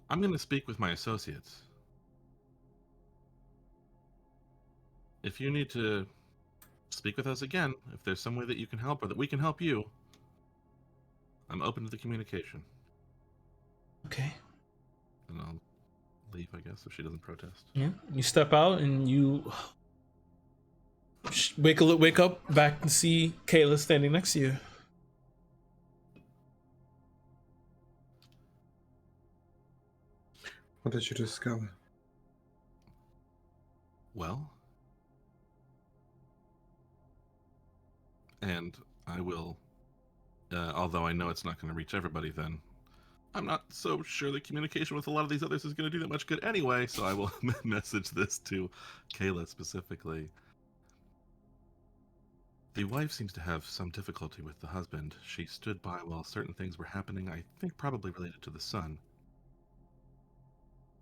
I'm going to speak with my associates. If you need to speak with us again, if there's some way that you can help or that we can help you, I'm open to the communication. Okay. And I'll leave, I guess, if she doesn't protest. Yeah. You step out and you wake up back and see Kayla standing next to you. What did you discover? Well, and I will, although I know it's not going to reach everybody then, I'm not so sure that communication with a lot of these others is going to do that much good anyway, so I will message this to Kayla specifically. The wife seems to have some difficulty with the husband. She stood by while certain things were happening, I think probably related to the son.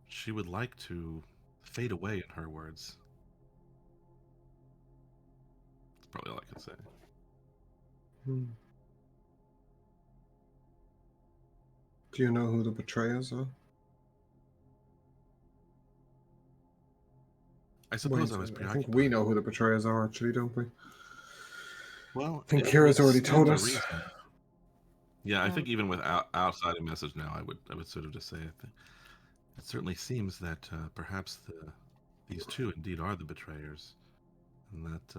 She would like to fade away, in her words. That's probably all I can say. Do you know who the betrayers are? I suppose I Wait, was I preoccupied. think we know who the betrayers are, actually, don't we? Well, I think if Kirah's it already told stands us. to reason- Yeah, I think even without outside a message now, I would sort of just say it certainly seems that perhaps these two indeed are the betrayers, and that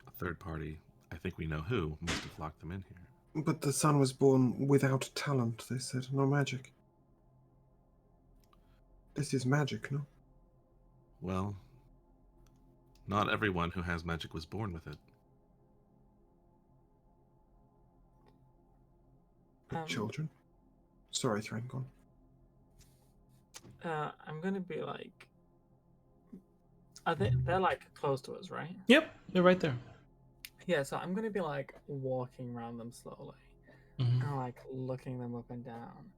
a third party, I think we know who, must have locked them in here. But the son was born without talent, they said. No magic. This is magic, no? Well, not everyone who has magic was born with it. But children? Sorry, Thrain, go on. I'm gonna be like, they're like close to us, right? Yep, they're right there. Yeah, so I'm gonna be like walking around them slowly, Mhm. and like looking them up and down.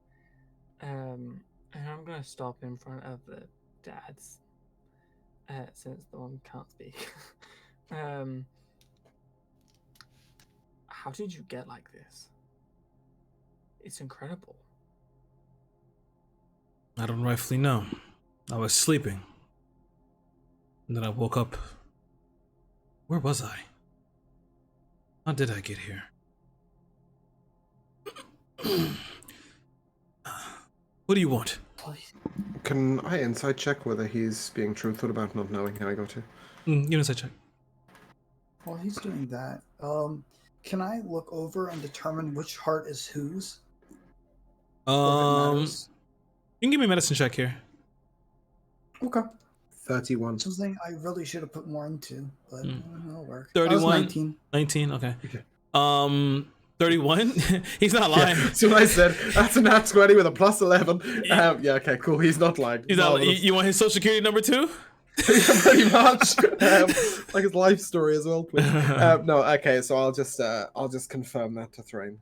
And I'm gonna stop in front of the dads, since the one can't speak. How did you get like this? It's incredible. I don't rightfully know. I was sleeping. And then I woke up. Where was I? How did I get here? What do you want? Can I insight check whether he's being truthful about not knowing how I got here? Give me a check. While he's doing that, can I look over and determine which heart is whose? Or if it You matters? can give me a medicine check here. Okay. 31. Something I really should have put more into, but it'll work. 31. That was 19. 19, okay. Okay. 31? He's not lying. Yeah, that's what I said. That's a nat 20 with a plus 11. Yeah, okay, cool. He's not lying. He's not, you want his social security number too? Yeah, pretty much. Like his life story as well, please. No, okay, so I'll just confirm that to Thrain.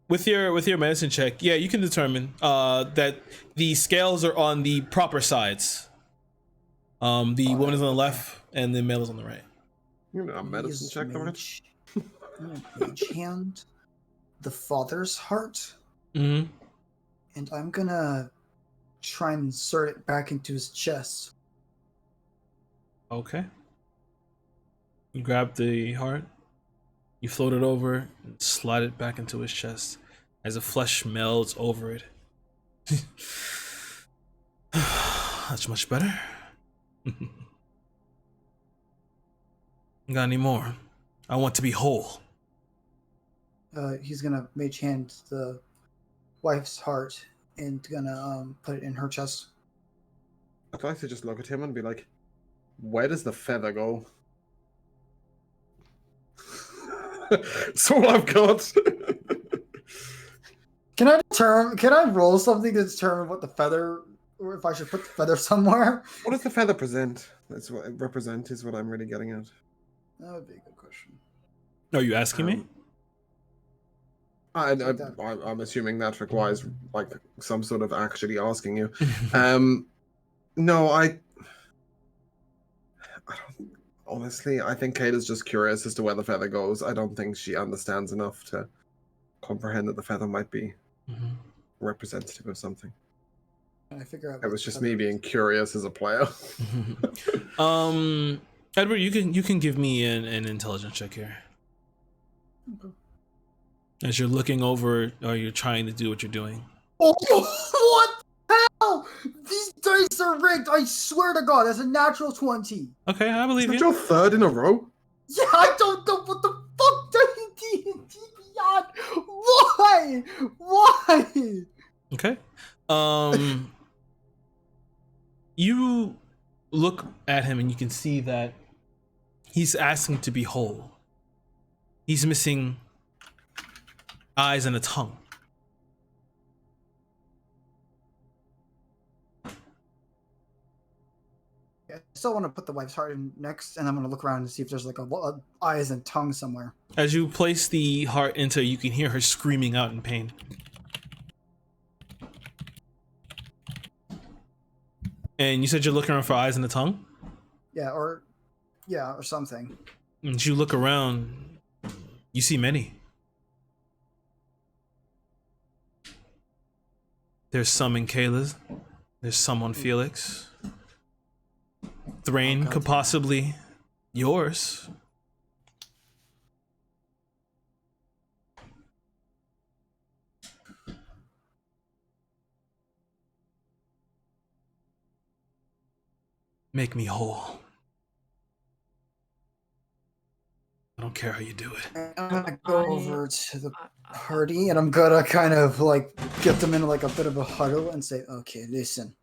With your medicine check, yeah, you can determine that the scales are on the proper sides. The woman is on the left and the male is on the right. You know, medicine Use check, alright? mage hand the father's heart, Mm-hmm. and I'm gonna try and insert it back into his chest. Okay. You grab the heart, you float it over, and slide it back into his chest as the flesh melds over it. That's much better. Got any more? I want to be whole. He's gonna mage hand the wife's heart and gonna put it in her chest. I'd like to just look at him and be like, where does the feather go? That's all I've got. Can I roll something to determine what the feather, or if I should put the feather somewhere? What does the feather present? That's what represent is what I'm really getting at. That would be a good question. Are you asking me? I'm assuming that requires like some sort of actually asking you. No, I don't, honestly, I think Kate is just curious as to where the feather goes. I don't think she understands enough to comprehend that the feather might be representative of something. Can I figure out? It was just me being curious as a player. Edward, you can give me an intelligence check here. Okay. As you're looking over, or you're trying to do what you're doing. Oh, what the hell? These dice are rigged. I swear to God, that's a natural 20. Okay, I believe Is you. your third in a row? Yeah, I don't know what the fuck D&D Beyond. Why? Why? Okay. You look at him and you can see that he's asking to be whole. He's missing eyes and a tongue. I still want to put the wife's heart in next, and I'm gonna look around and see if there's like a eyes and tongue somewhere. As you place the heart into, you can hear her screaming out in pain. And you said you're looking around for eyes and a tongue? Yeah, or something. And as you look around, you see many. There's some in Kayla's. There's some on Felix. Thrain could possibly yours. Make me whole. I don't care how you do it. I'm gonna go over to the party, and I'm gonna kind of like get them in like a bit of a huddle and say, "Okay, listen.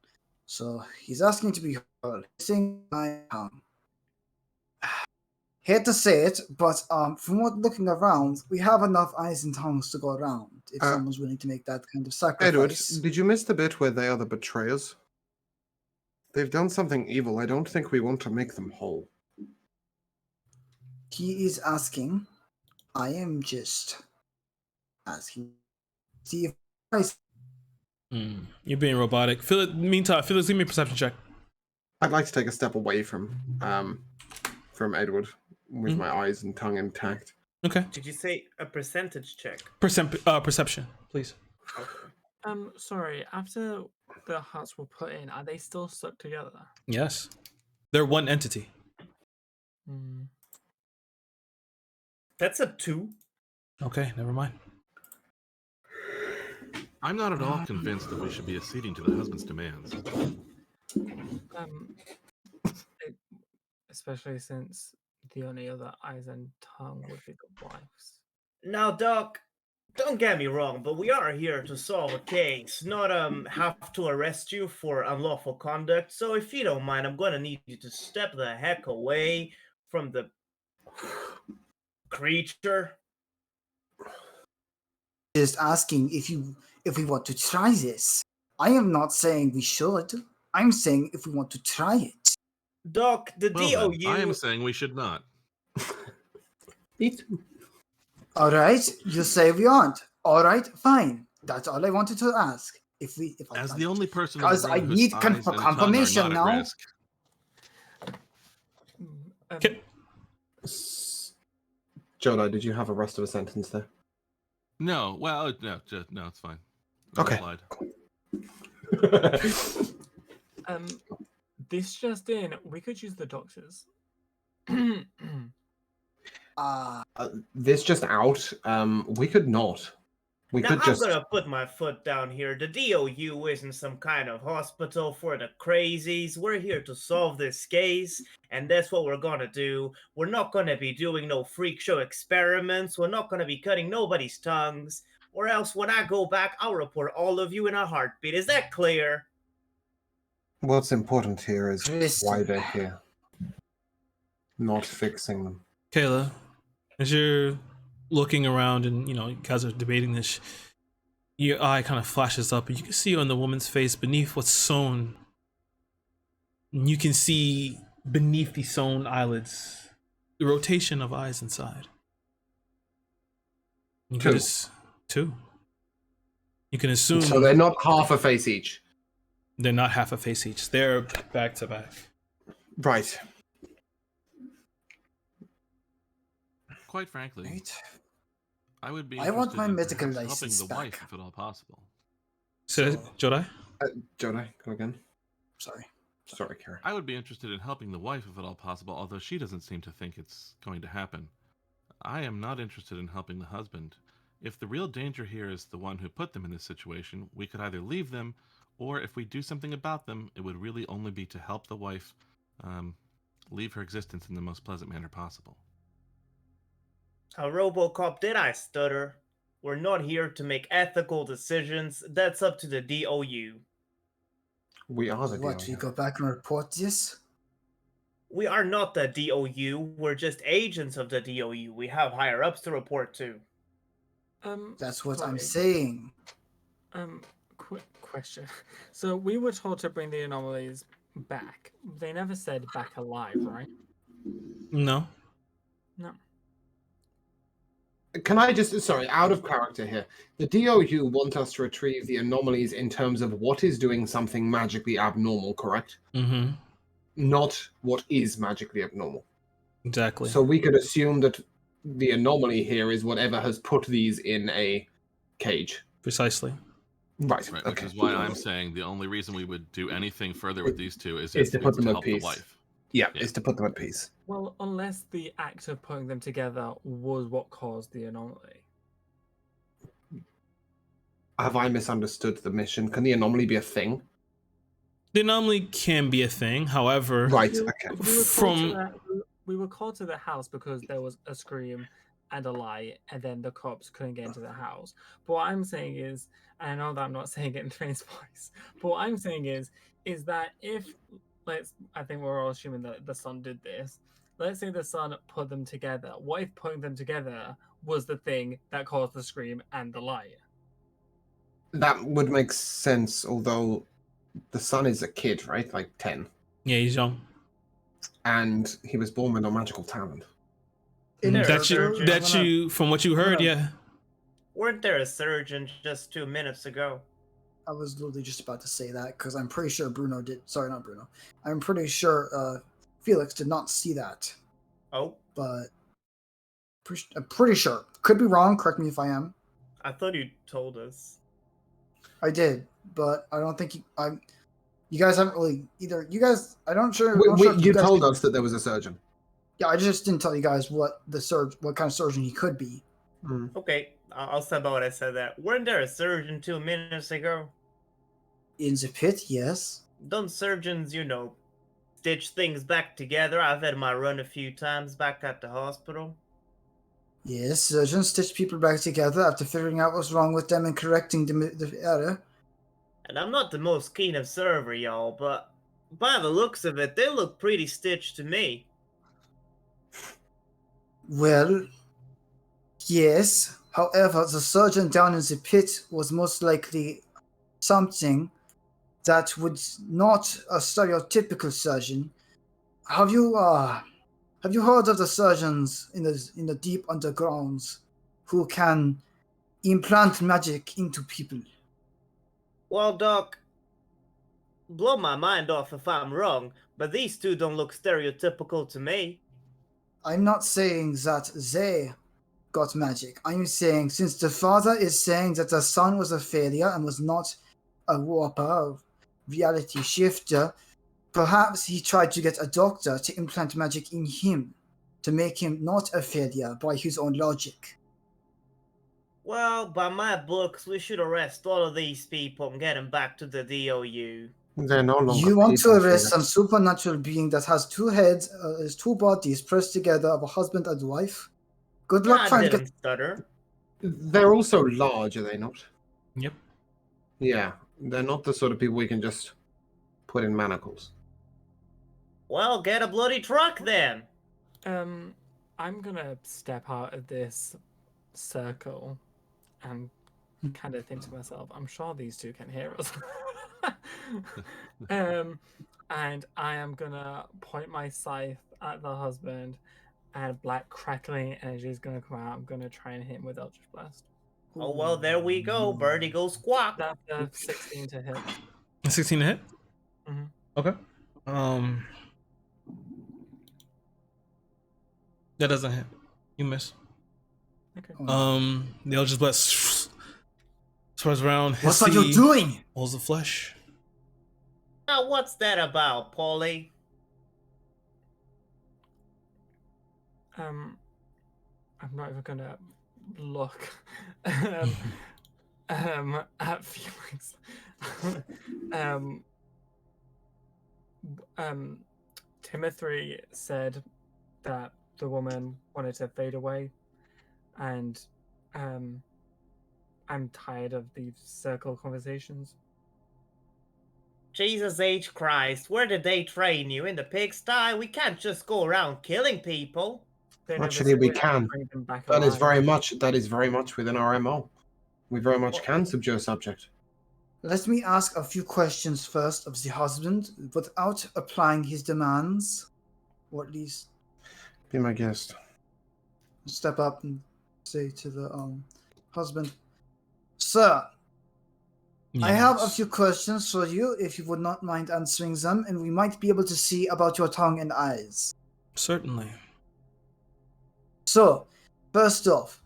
So he's asking to be heard. Sing my tongue. hate to say it, but from what looking around, we have enough eyes and tongues to go around if someone's willing to make that kind of Edward, sacrifice. did you miss the bit where they are the betrayers? They've done something evil. I don't think we want to make them whole. He is asking. I am just asking. See if I You're being robotic. Meantime, Felix, give me a perception check. I'd like to take a step away from Edward with my eyes and tongue intact. Okay. Did you say a percentage check? Perception, please. Sorry. After the huts were put in, are they still stuck together? Yes. They're one entity. That's a 2. Okay, never mind. I'm not at all convinced that we should be acceding to the husband's demands. Especially since the only other eyes and tongue would be the wife's. Now, Doc, don't get me wrong, but we are here to solve a case, not have to arrest you for unlawful conduct. So if you don't mind, I'm gonna need you to step the heck away from the creature. just asking if we want to try this. I am not saying we should. I'm saying if we want to try it. Doc, the Well, DOU. then, I am saying we should not. Me too. All right, you say we aren't. All right, fine. That's all I wanted to ask. If I As might. the only person in the Because I room whose need eyes and tongue are confirmation not at now. risk. Okay. Jonah, did you have a rest of a sentence there? No, well, no, it's fine. Okay. Replied. This just in, we could use the doctors. This just out. We could not. We Now, could I'm just. gonna put my foot down here. The DOU isn't some kind of hospital for the crazies. We're here to solve this case, and that's what we're gonna do. We're not gonna be doing no freak show experiments. We're not gonna be cutting nobody's tongues. Or else, when I go back, I'll report all of you in a heartbeat. Is that clear? What's important here is Crystal. why they're here, not fixing them. Kayla, as you're looking around and you guys are debating this, your eye kind of flashes up and you can see on the woman's face beneath what's sewn. You can see beneath the sewn eyelids the rotation of eyes inside. You can two. You can assume So they're not half a face each. they're not half a face each. They're back to back. Right. Quite frankly, Right. I would be. I want interested my in medical perhaps license helping the back. wife, if at all possible. So, Jodai? Jonah, go again. Sorry. Sorry, Kirah. I would be interested in helping the wife, if at all possible, although she doesn't seem to think it's going to happen. I am not interested in helping the husband. If the real danger here is the one who put them in this situation, we could either leave them, or if we do something about them, it would really only be to help the wife leave her existence in the most pleasant manner possible. A Robocop, did I stutter? We're not here to make ethical decisions. That's up to the DOU. We are the What, DOU. we go back and report this? We are not the DOU. We're just agents of the DOU. We have higher ups to report to. That's what I'm sorry. saying. Quick question. So we were told to bring the anomalies back. They never said back alive, right? No. No. Can I just, sorry, out of character here. The DOU want us to retrieve the anomalies in terms of what is doing something magically abnormal, correct? Mm-hmm. Not what is magically abnormal. Exactly. So we could assume that the anomaly here is whatever has put these in a cage. Precisely. Right, Right, okay. which is why I'm saying the only reason we would do anything further with these two is It's to put them at help the peace. wife. Yeah, Yeah. it's to put them at peace. Well, unless the act of putting them together was what caused the anomaly. Have I misunderstood the mission? Can the anomaly be a thing? The anomaly can be a thing, however, Right, We- okay. we were called to the house because there was a scream and a lie, and then the cops couldn't get into the house. But what I'm saying is, and I know that I'm not saying it in Train's voice, but what I'm saying is that if I think we're all assuming that the son did this, let's say the sun put them together. What if putting them together was the thing that caused the scream and the light? That would make sense, although the son is a kid, right? Like 10. Yeah, he's young. And he was born with no magical talent. That you, from what you heard, yeah. Weren't there a surgeon just 2 minutes ago? I was literally just about to say that because I'm pretty sure Bruno did. Sorry, not Bruno. I'm pretty sure Felix did not see that. Oh, But I'm pretty sure. Could be wrong. Correct me if I am. I thought you told us. I did, but I don't think you guys haven't really either. You guys, I'm not sure. You told us that there was a surgeon. Yeah, I just didn't tell you guys what kind of surgeon he could be. Okay, I'll step out. I said that. Weren't there a surgeon 2 minutes ago? In the pit, yes. Don't surgeons, stitch things back together? I've had my run a few times back at the hospital. Yes, surgeons stitch people back together after figuring out what's wrong with them and correcting the error. And I'm not the most keen observer, y'all, but by the looks of it, they look pretty stitched to me. Well, yes. However, the surgeon down in the pit was most likely something that would not a stereotypical surgeon. Have you heard of the surgeons in the deep undergrounds who can implant magic into people? Well, Doc, blow my mind off if I'm wrong, but these two don't look stereotypical to me. I'm not saying that they got magic. I'm saying since the father is saying that the son was a failure and was not a warper, reality shifter, perhaps he tried to get a doctor to implant magic in him to make him not a failure by his own logic. Well, by my books, we should arrest all of these people and get them back to the DOU. They're no longer You want to people, arrest some Felix. supernatural being that has two heads, has two bodies pressed together of a husband and wife? Good luck I trying to didn't get... stutter. They're also large, are they not? Yep. Yeah, they're not the sort of people we can just put in manacles. Well, get a bloody truck then. I'm gonna step out of this circle and kind of think to myself, I'm sure these two can hear us. And I am gonna point my scythe at the husband, and black crackling energy is gonna come out. I'm gonna try and hit him with Eldritch Blast. Oh, well, there we go. Birdie goes squawk. That's a 16 to hit. 16 to hit? Mhm. Okay. That doesn't hit. You miss. Okay. The Eldritch Blast spreads around. What are you doing? Walls of flesh. Now, what's that about, Paulie? I'm not even gonna look at Felix. Timothy said that the woman wanted to fade away, and I'm tired of these circle conversations. Jesus H. Christ, where did they train you? In the pigsty? We can't just go around killing people. They never Actually, said we had to can. bring them back That is alive. very much within our MO. We very much can subdue a subject. Let me ask a few questions first of the husband without applying his demands, or at least Be my guest. step up and say to the husband, Sir, I have a Yes. few questions for you if you would not mind answering them, and we might be able to see about your tongue and eyes. Certainly. So, first off,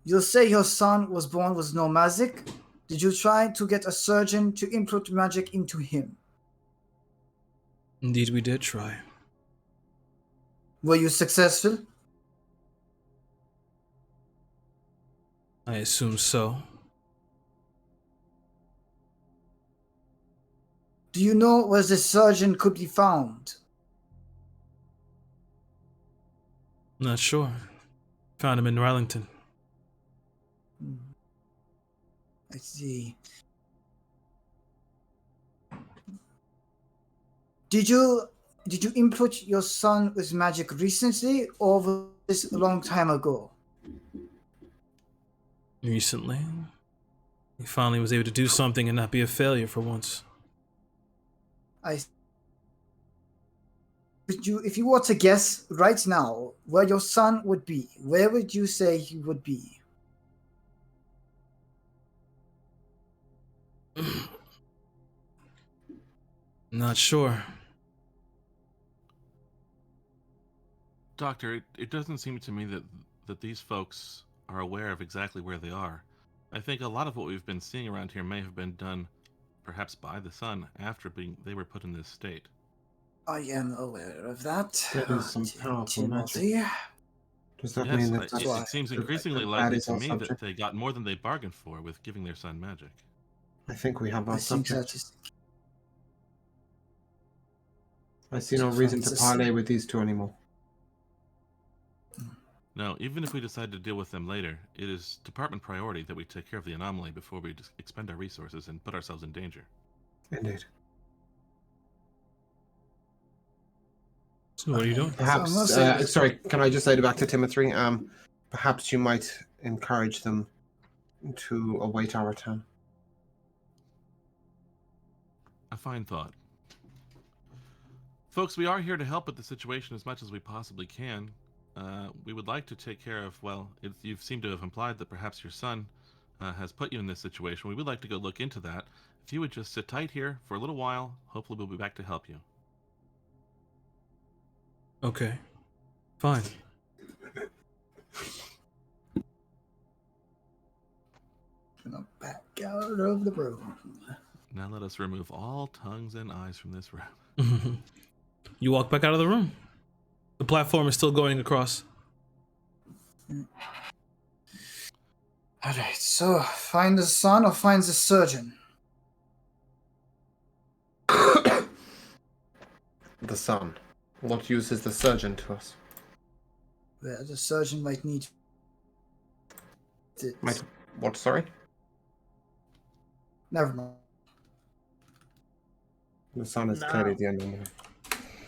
you say your son was born with no magic. Did you try to get a surgeon to implant magic into him? Indeed, we did try. Were you successful? I assume so. Do you know where the surgeon could be found? Not sure. Found him in Rallington. I see. Did you did you input your son with magic recently, or was this a long time ago? Recently, he finally was able to do something and not be a failure for once. If you were to guess right now where your son would be, where would you say he would be? Not sure. Doctor, it doesn't seem to me that these folks are aware of exactly where they are. I think a lot of what we've been seeing around here may have been done, perhaps by the son, after they were put in this state. I am aware of that. That is some powerful magic. Does that Yes, mean that it seems increasingly that likely is to our me that subject? they got more than they bargained for with giving their son magic. I think we have our I think subject. that is. I see no reason to parley with these two anymore. Now, even if we decide to deal with them later, it is department priority that we take care of the anomaly before we expend our resources and put ourselves in danger. Indeed. So what are you doing? Perhaps, sorry, can I just say back to Timothy? Perhaps you might encourage them to await our return. A fine thought. Folks, we are here to help with the situation as much as we possibly can. We would like to take care of, well, you seem to have implied that perhaps your son has put you in this situation. We would like to go look into that. If you would just sit tight here for a little while, hopefully we'll be back to help you. Okay. Fine. Gonna back out of the room. Now let us remove all tongues and eyes from this room. You walk back out of the room. The platform is still going across. Alright, so find the son or find the surgeon? The son. What use is the surgeon to us? Well, the surgeon might need it. What, sorry? Never mind. The son is No. clearly the anomaly.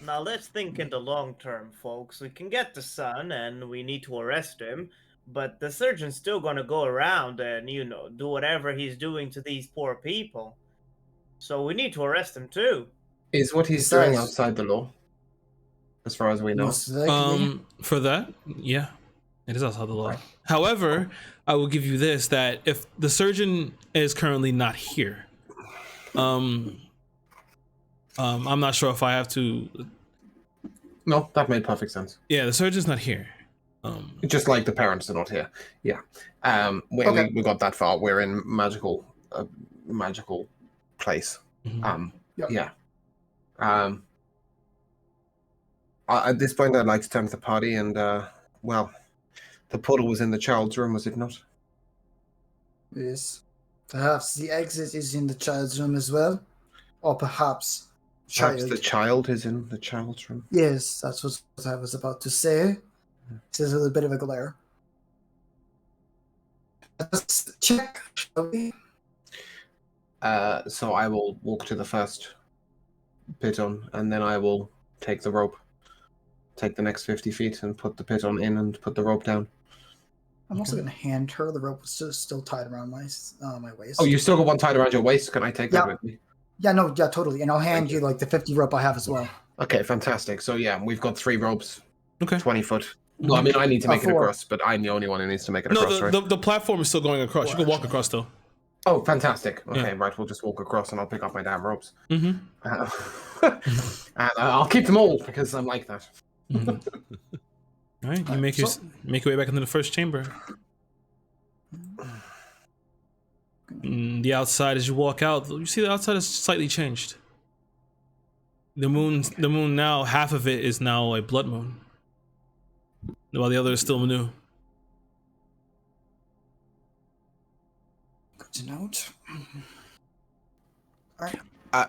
Now let's think in the long term, folks. We can get the son and we need to arrest him, but the surgeon's still gonna go around and, do whatever he's doing to these poor people. So we need to arrest him too. Is what he's doing outside the law? As far as we know. Most likely. For that, yeah, it is outside the law. However, I will give you this: that if the surgeon is currently not here, I'm not sure if I have to. No, that made perfect sense. Yeah, the surgeon's not here. Just like the parents are not here. Yeah. We got that far. We're in magical place. Yeah. At this point, I'd like to turn to the party and, well, the portal was in the child's room, was it not? Yes. Perhaps the exit is in the child's room as well. Or perhaps Perhaps the child is in the child's room. Yes, that's what I was about to say. There's a little bit of a glare. Let's check, shall we? So I will walk to the first piton, and then I will take the rope. Take the next 50 feet and put the piton in and put the rope down. I'm also going to hand her the rope. It's still tied around my waist. Oh, you still got one tied around your waist? Can I take that with me? Yeah, no, yeah, totally. And I'll hand you like the 50 rope I have as well. Okay, fantastic. So yeah, we've got 3 ropes. Okay. 20 foot. Well, I mean, I need to make it across, but I'm the only one who needs to make it across, right? the platform is still going across. You can walk across still. Oh, fantastic. Okay, Yeah. right. We'll just walk across and I'll pick up my damn ropes. Mm-hmm. And I'll keep them all because I'm like that. All right, you make your way back into the first chamber. The outside, as you walk out, you see the outside is slightly changed. The moon now, half of it is now a blood moon, while the other is still new. Good to note. All right.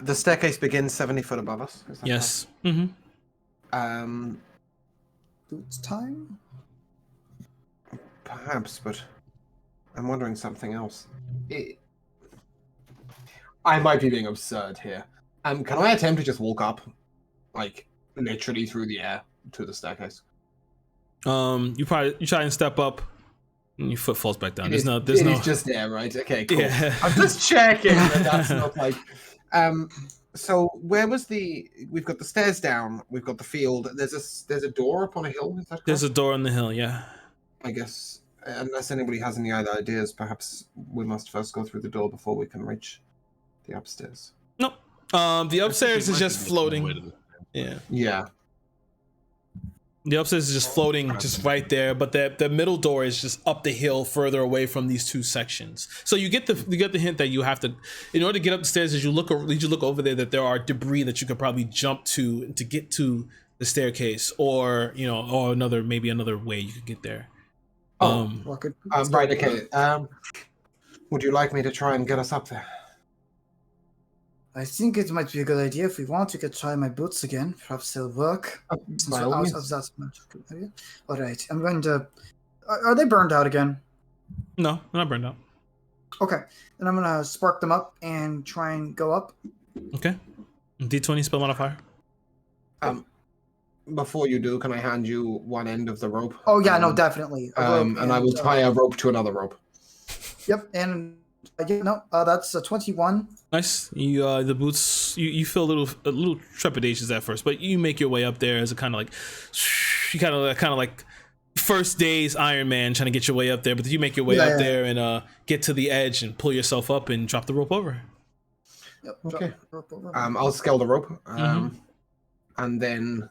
The staircase begins 70 foot above us. Is that Yes. right? Boots time? Perhaps, but I'm wondering something else. I might be being absurd here. Can I attempt to just walk up, like literally through the air to the staircase. You try and step up, and your foot falls back down. It There's no. is just there, right? Okay, cool. Yeah. I'm just checking that that's not like. So where was we've got the stairs down, we've got the field. There's a door up on a hill. Is that correct? There's a door on the hill. Yeah. I guess, unless anybody has any other ideas, perhaps we must first go through the door before we can reach the upstairs. Nope. The upstairs is just floating. Yeah. Yeah. The upstairs is just floating, just right there. But the middle door is just up the hill, further away from these two sections. So you get the hint that you have to, in order to get up the stairs, as you look over there, that there are debris that you could probably jump to get to the staircase, or maybe another way you could get there. Right. Okay. Would you like me to try and get us up there? I think it might be a good idea. If we want, we could try my boots again. Perhaps they'll work. Since By we're all out means. of that magical area. All right. I'm going to. Are they burned out again? No, they're not burned out. Okay. Then I'm gonna spark them up and try and go up. Okay. D20 spell modifier. Before you do, can I hand you one end of the rope? Oh yeah, no, definitely. A rope And I will tie a rope to another rope. Yep, and that's a 21. Nice. You the boots. You feel a little trepidations at first, but you make your way up there as a kind of like, you kind of like first day's Iron Man trying to get your way up there, but you make your way up there and get to the edge and pull yourself up and drop the rope over. Yep. Okay. Rope over. I'll scale the rope. And then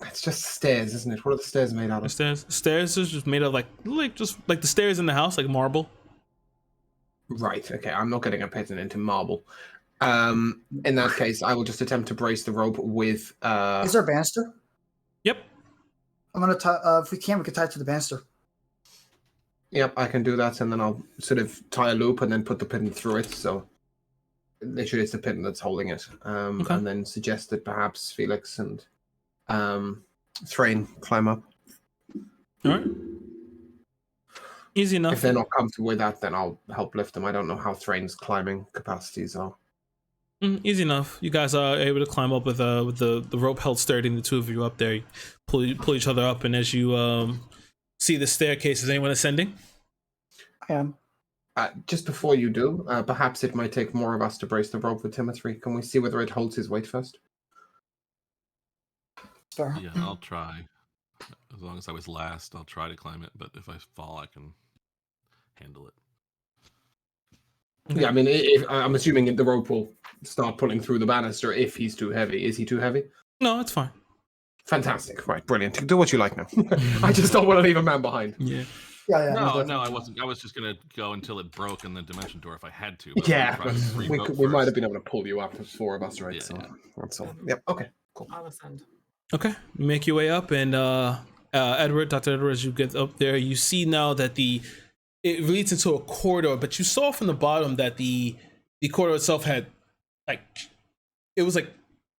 it's just stairs, isn't it? What are the stairs made out of? Stairs is just made of like the stairs in the house, like marble. Right. Okay. I'm not getting a pattern into marble. In that case, I will just attempt to brace the rope with. Is there a banister? Yep. I'm gonna tie. If we can, we can tie it to the banister. Yep, I can do that, and then I'll sort of tie a loop and then put the pin through it. So literally, it's the pin that's holding it. Okay. And then suggest that perhaps Felix and Thrain climb up. All right. Easy enough. If they're not comfortable with that, then I'll help lift them. I don't know how Thrain's climbing capacities are. Easy enough. You guys are able to climb up with the rope held sturdy, and the two of you up there. You pull each other up, and as you see the staircase, is anyone ascending? I am. Just before you do, perhaps it might take more of us to brace the rope with Timothy. Can we see whether it holds his weight first? Sure. Yeah, I'll try. As long as I was last, I'll try to climb it. But if I fall, I can handle it. Yeah, I mean, I'm assuming the rope will start pulling through the banister if he's too heavy. Is he too heavy? No, it's fine. Fantastic. Right, brilliant. Do what you like now. I just don't want to leave a man behind. Yeah. Yeah. No, I wasn't. I was just gonna go until it broke in the dimension door if I had to. But Yeah, I'll try to we re-rope might have first. been able to pull you up. There's four of us, right? Yeah, So yeah. that's all. Yep. Okay. Cool. I'll ascend. Okay, you make your way up, and Dr. Edward, as you get up there, you see now that it leads into a corridor, but you saw from the bottom that the corridor itself had it was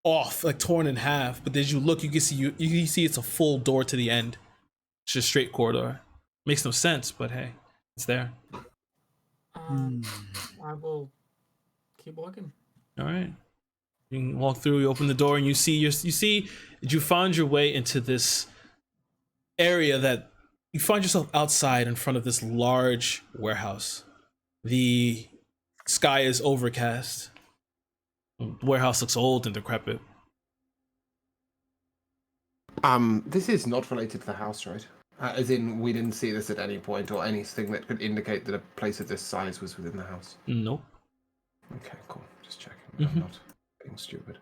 off, torn in half. But as you look, you can see it's a full door to the end. It's just straight corridor. Makes no sense, but hey, it's there. I will keep walking. All right. You can walk through, you open the door, and you see that you found your way into this area that you find yourself outside in front of this large warehouse. The sky is overcast. The warehouse looks old and decrepit. This is not related to the house, right? As in, we didn't see this at any point or anything that could indicate that a place of this size was within the house. Nope. Okay, cool. Just checking. I'm not being stupid.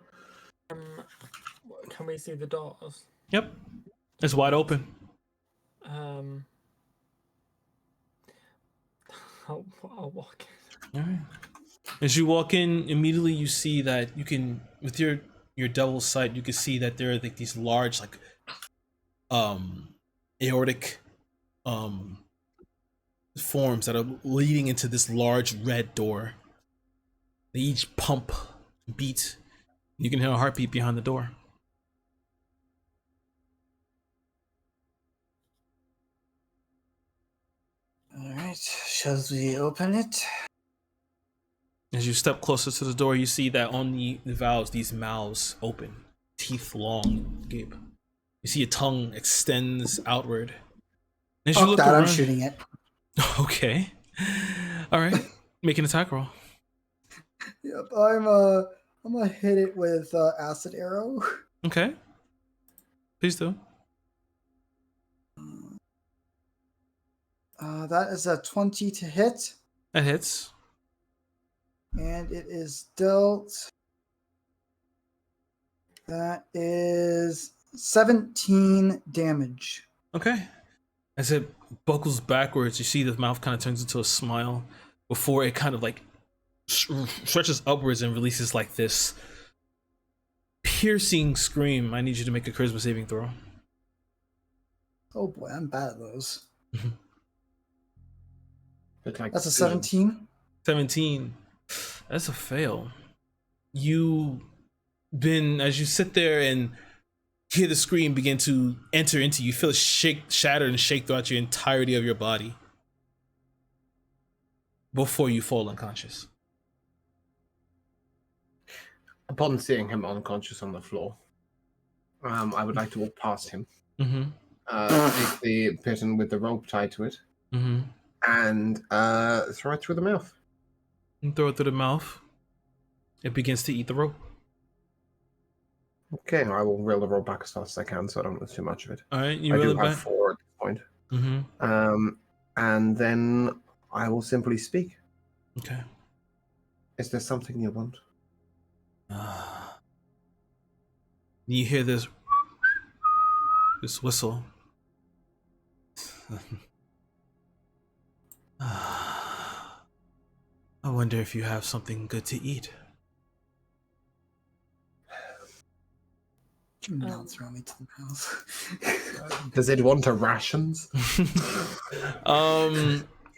Can we see the doors? Yep. It's wide open. I'll walk. All right. As you walk in, immediately you see that you can, with your devil's sight, you can see that there are these large, aortic, forms that are leading into this large red door. They each pump, beat. You can hear a heartbeat behind the door. All right. Shall we open it? As you step closer to the door, you see that on the valves, these mouths open, teeth long, Gabe. You see a tongue extends outward. As you Fuck look that, I'm around, shooting it. Okay. All right. Make an attack roll. Yep, I'm gonna hit it with acid arrow. Okay. Please do. That is a 20 to hit, That hits. and it is dealt. That is 17 damage. Okay. As it buckles backwards, you see the mouth kind of turns into a smile before it kind of like stretches upwards and releases like this piercing scream. I need you to make a charisma saving throw. Oh boy, I'm bad at those. Like That's a 17. 17. That's a fail. As you sit there and hear the scream begin to enter into you, feel it shatter and shake throughout your entirety of your body before you fall unconscious. Upon seeing him unconscious on the floor, I would like to walk past him, take the pigeon with the rope tied to it, and throw it through the mouth. And throw it through the mouth. It begins to eat the rope. Okay, I will reel the rope back as fast as I can, so I don't lose too much of it. All right, you I reel do it have back. 4 at this point. And then I will simply speak. Okay. Is there something you want? You hear this whistle. I wonder if you have something good to eat. Do not throw me to the mouth. Does it want a rations?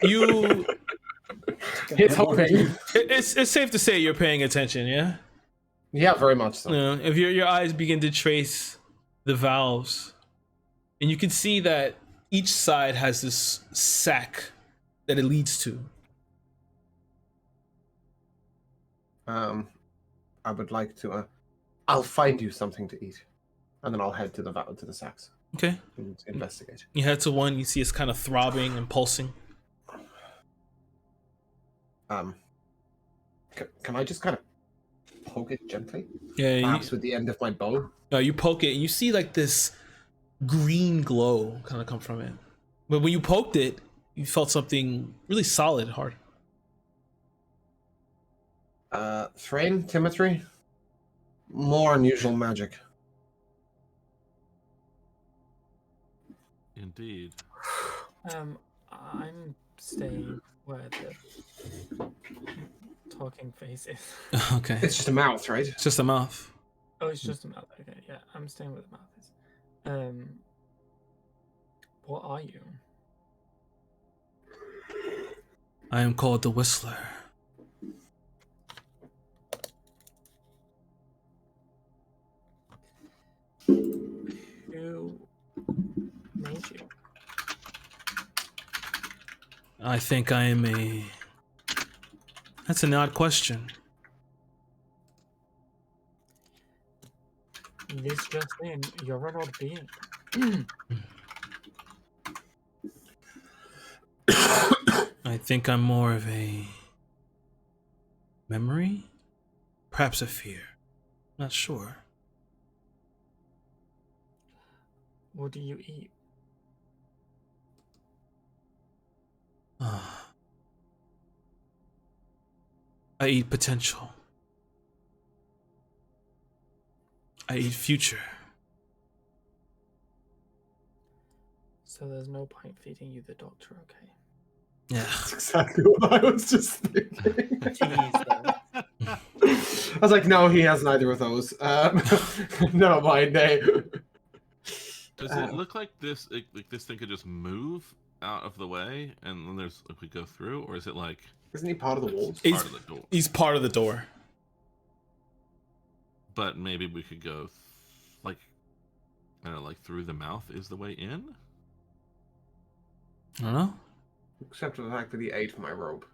You. It's hoping. It's safe to say you're paying attention, yeah. Yeah, very much so. You know, if your eyes begin to trace the valves, and you can see that each side has this sack that it leads to. I would like to. I'll find you something to eat, and then I'll head to the sacks. Okay. And investigate. You head to one. You see it's kind of throbbing and pulsing. Can I just kind of poke it gently? Yeah. Perhaps with the end of my bow. You poke it, and you see like this green glow kind of come from it. But when you poked it, you felt something really solid, hard. Thrain, Timothy, more unusual magic. Indeed. I'm staying where the talking face is. Okay. It's just a mouth, right? It's just a mouth. Oh, it's just a mouth. Okay, yeah, I'm staying where the mouth is. What are you? I am called the Whistler. Who made you? I think I am a... That's an odd question. This just in, you're an odd being. I think I'm more of a memory? Perhaps a fear. Not sure. What do you eat? I eat potential. I eat future. So there's no point feeding you the doctor, okay? Yeah. That's exactly what I was just thinking. Jeez, I was like, no, he has neither of those. No, mind, eh? Does it look like this? Like this thing could just move out of the way, and then there's like we go through, or is it like? Isn't he part of the walls? Part of the door. He's part of the door. But maybe we could go, like, I don't know, like through the mouth is the way in. I don't know. Except for the fact that he ate my robe.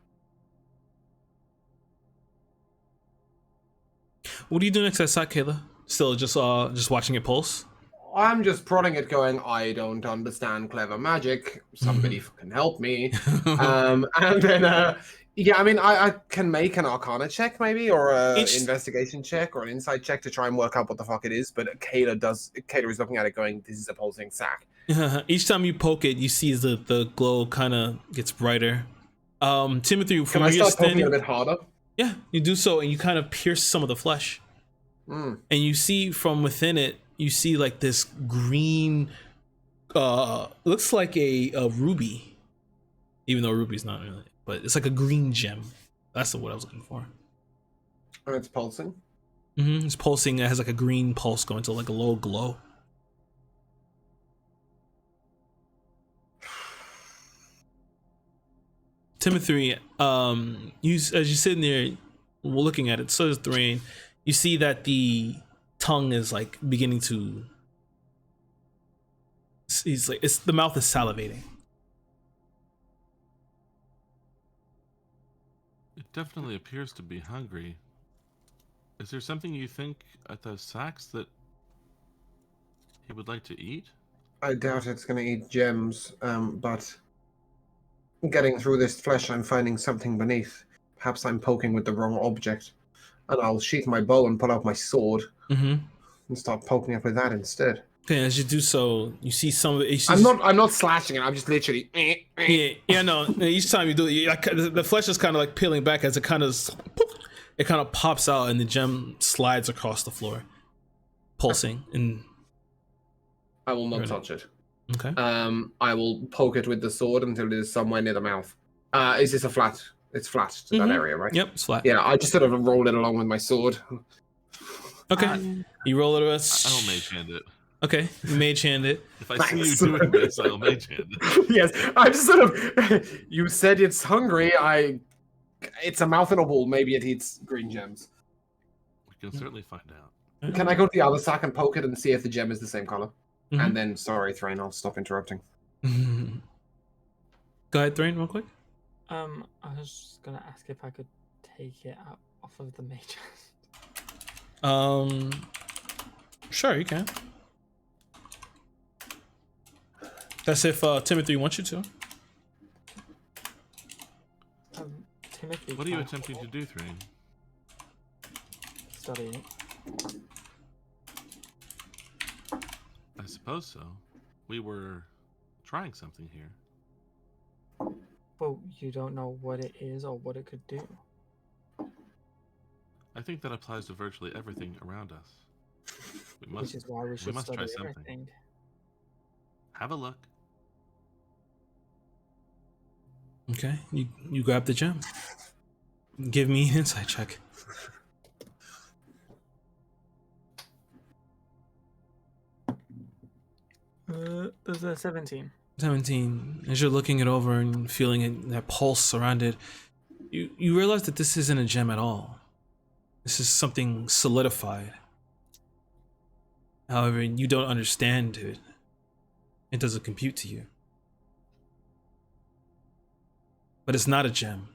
What do you do next outside, Kayla? Still just watching it pulse. I'm just prodding it, going, I don't understand clever magic. Somebody fucking help me. And then, yeah, I mean, I can make an Arcana check, maybe, or an investigation check, or an insight check to try and work out what the fuck it is. But Kayla is looking at it, going, "This is a pulsing sack." Each time you poke it, you see the glow kind of gets brighter. Timothy, Can from I where you're start poking it standing, a bit harder? yeah, you do so, and you kind of pierce some of the flesh, and you see from within it, you see like this green, looks like a ruby, even though ruby's not really, but it's like a green gem. That's the word I was looking for. And it's pulsing. It's pulsing. It has like a green pulse going to like a low glow. Timothy, as you're sitting there looking at it, so is Thrain. You see that the tongue is like beginning to. The mouth is salivating. It definitely appears to be hungry. Is there something you think at the sacks that he would like to eat? I doubt it's going to eat gems, but getting through this flesh, I'm finding something beneath. Perhaps I'm poking with the wrong object, and I'll sheath my bow and pull out my sword and start poking it with that instead. Okay, as you do so, you see some of it. I'm not slashing it. I'm just literally. Yeah, no. Each time you do it, the flesh is kind of like peeling back as it kind of pops out, and the gem slides across the floor, pulsing. And I will not touch it. Okay. I will poke it with the sword until it is somewhere near the mouth. Is this a flat? It's flat to that area, right? Yep, it's flat. Yeah, I just sort of roll it along with my sword. Okay. You roll it. I'll mage hand it. Okay, you mage hand it. If I see you doing this, I'll mage hand it. Yes, I just sort of. You said it's hungry. It's a mouth in a hole. Maybe it eats green gems. We can certainly find out. Can I go to the other sack and poke it and see if the gem is the same color? And then, sorry, Thrain, I'll stop interrupting. Go ahead, Thrain, real quick. I was just gonna ask if I could take it out off of the mage. Sure, you can. That's if Timothy wants you to. Timothy, what are you attempting to do, Thrain? Study it. I suppose so. We were trying something here. But you don't know what it is or what it could do. I think that applies to virtually everything around us. Which is why we should must study try something. everything. Have a look. Okay, you grab the gem. Give me an insight check. There's a 17. 17. As you're looking it over and feeling it, that pulse around it, you realize that this isn't a gem at all. This is something solidified. However, you don't understand it. It doesn't compute to you. But it's not a gem.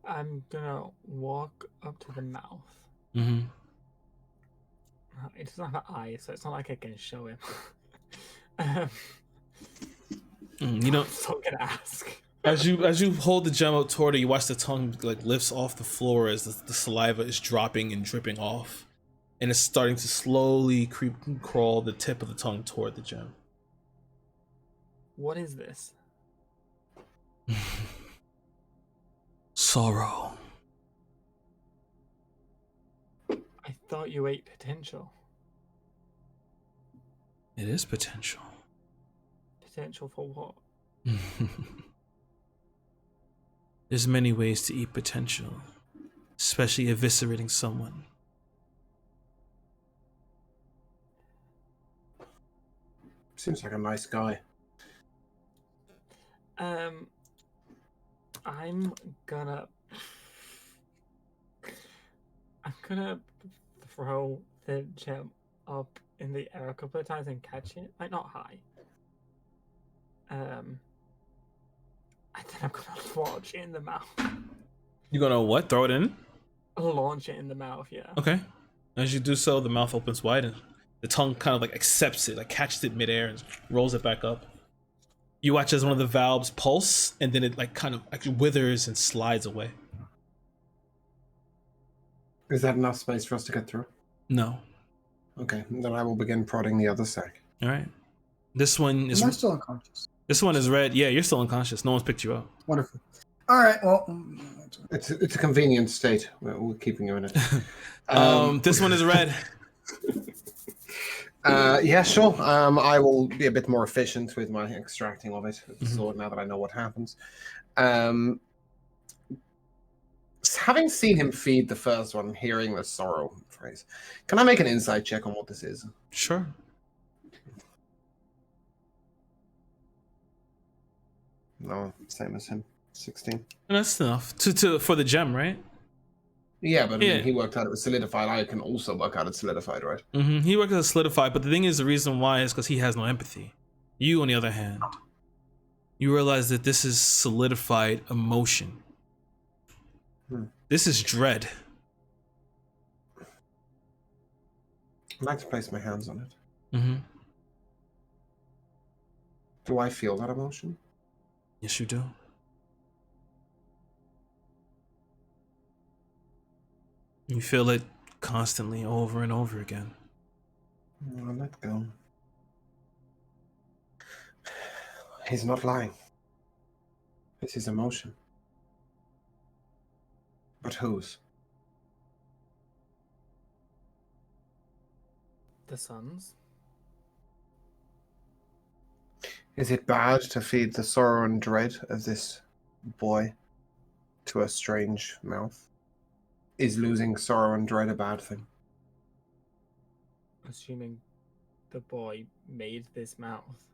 I'm gonna walk up to the mouth. It doesn't have an eye, so it's not like I can show him. You don't. So I'm gonna ask. As you hold the gem up toward it, you watch the tongue like lifts off the floor as the saliva is dropping and dripping off, and it's starting to slowly crawl the tip of the tongue toward the gem. What is this? Sorrow. I thought you ate potential. It is potential. Potential for what? There's many ways to eat potential, especially eviscerating someone. Seems like a nice guy. I'm gonna throw the gem up in the air a couple of times and catch it. Like, not high. And then I'm gonna lodge it in the mouth. You gonna what? Throw it in? Launch it in the mouth, yeah. Okay. As you do so, the mouth opens wide and the tongue kind of like accepts it, like catches it midair and rolls it back up. You watch as one of the valves pulse and then it like kind of like withers and slides away. Is that enough space for us to get through? No. Okay, then I will begin prodding the other sack. All right. This one is Am I still unconscious? This one is red. Yeah, you're still unconscious. No one's picked you up. Wonderful. All right. Well, It's a convenient state. We're keeping you in it. This one is red. Yeah, sure. I will be a bit more efficient with my extracting of it, the sword, now that I know what happens. Having seen him feed the first one, hearing the sorrow phrase, can I make an insight check on what this is? Sure. No, same as him. 16. And that's enough to for the gem, right? Yeah, but I Yeah. mean, he worked out it was solidified. I can also work out it's solidified, right? He works as solidified, but the thing is, the reason why is because he has no empathy. You, on the other hand, you realize that this is solidified emotion. This is dread. I'd like to place my hands on it. Mm-hmm. Do I feel that emotion? Yes, you do. You feel it constantly over and over again. I'll let go. He's not lying. It's his emotion. But whose? The sun's. Is it bad to feed the sorrow and dread of this boy to a strange mouth? Is losing sorrow and dread a bad thing? Assuming the boy made this mouth.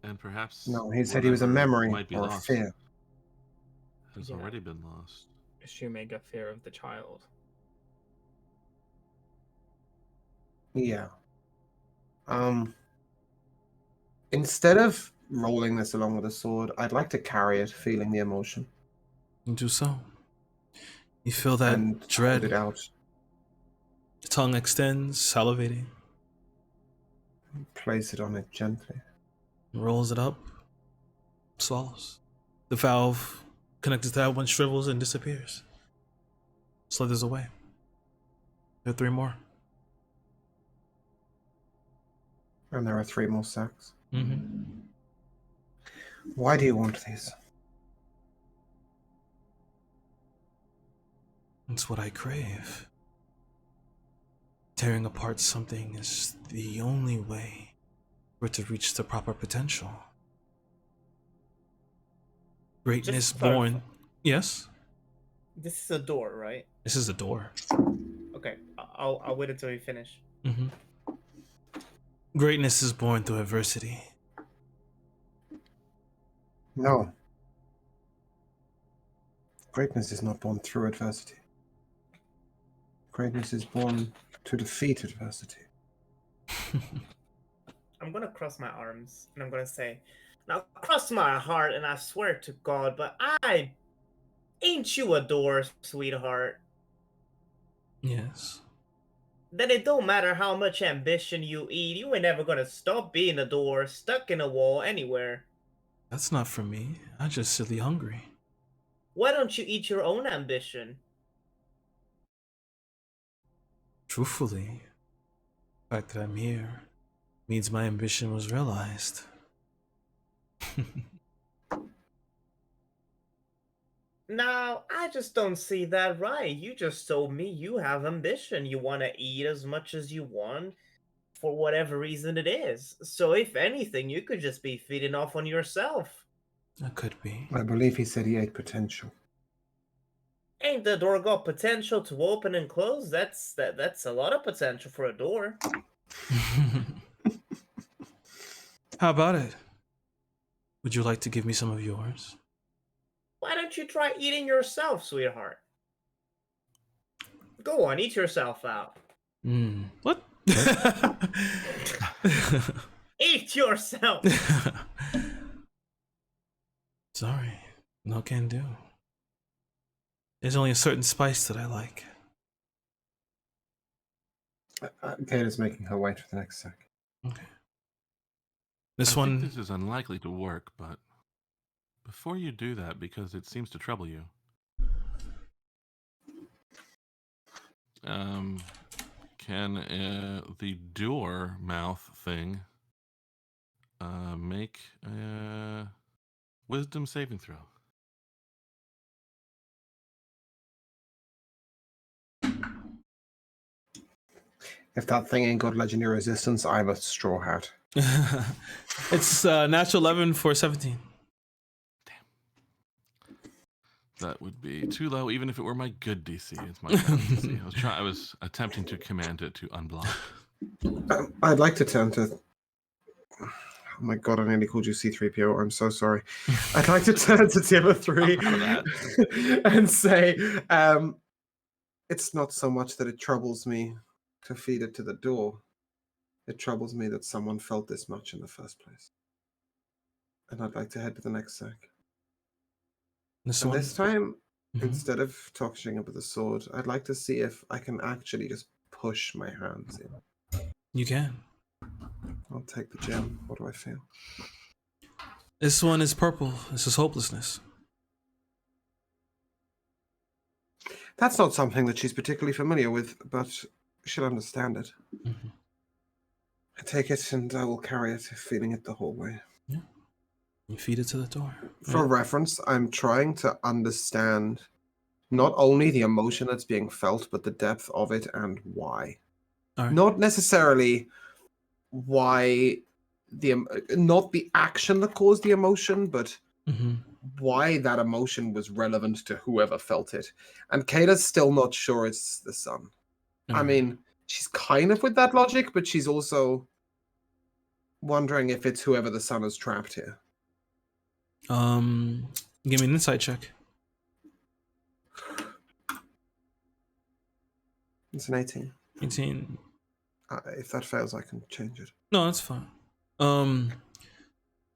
And perhaps No, he said he was a whatever memory might be or a lost fear. has Yeah. already been lost. Assuming a fear of the child. Yeah. Instead of rolling this along with a sword, I'd like to carry it, feeling the emotion. You do so. You feel that and hold dread. it out. The tongue extends, salivating. Place it on it gently. Rolls it up, swallows. The valve connected to that one shrivels and disappears. Slithers away. There are 3 more. And there are 3 more sacks. Mm-hmm. Why do you want these? It's what I crave. Tearing apart something is the only way for it to reach the proper potential. Greatness Just to clarify. born. Yes? This is a door, right? This is the door. Okay, I'll wait until you finish. Mm-hmm. Greatness is born through adversity. No. Greatness is not born through adversity. Greatness is born to defeat adversity. I'm gonna cross my arms and I'm gonna say, now cross my heart and I swear to God, but ain't you a door, sweetheart? Yes. Then it don't matter how much ambition you eat, you ain't never gonna stop being a door, stuck in a wall anywhere. That's not for me. I'm just silly hungry. Why don't you eat your own ambition? Truthfully, the fact that I'm here means my ambition was realized. Now, I just don't see that right. You just told me you have ambition. You want to eat as much as you want for whatever reason it is. So, if anything, you could just be feeding off on yourself. That could be. I believe he said he ate potential. Ain't the door got potential to open and close? That's a lot of potential for a door. How about it? Would you like to give me some of yours? Why don't you try eating yourself, sweetheart? Go on, eat yourself out. What? Eat yourself! It's Sorry. No can do. There's only a certain spice that I like. Kate is making her way to the next sec. Okay. This I one. think this is unlikely to work, but before you do that, because it seems to trouble you, can the door mouth thing make a wisdom saving throw? If that thing ain't got legendary resistance, I'm a straw hat. It's natural 11 for 17. That would be too low, even if it were my good DC. It's my bad DC. I was attempting to command it to unblock. I'd like to turn to. Oh my god, I nearly called you C3PO. I'm so sorry. I'd like to turn to Timber 3 and say, it's not so much that it troubles me to feed it to the door. It troubles me that someone felt this much in the first place. And I'd like to head to the next sec. This And one. this time, Mhm. instead of touching it with a sword, I'd like to see if I can actually just push my hands in. You can. I'll take the gem. What do I feel? This one is purple. This is hopelessness. That's not something that she's particularly familiar with, but she'll understand it. Mhm. I take it and I will carry it, feeling it the whole way. Yeah. You feed it to the door. For reference, I'm trying to understand not only the emotion that's being felt, but the depth of it and why. All right. Not necessarily why not the action that caused the emotion, but Mm-hmm. why that emotion was relevant to whoever felt it. And Kata's still not sure it's the sun. I mean, she's kind of with that logic, but she's also wondering if it's whoever the sun has trapped here. Give me an insight check. It's an 18. 18. If that fails, I can change it. No, that's fine.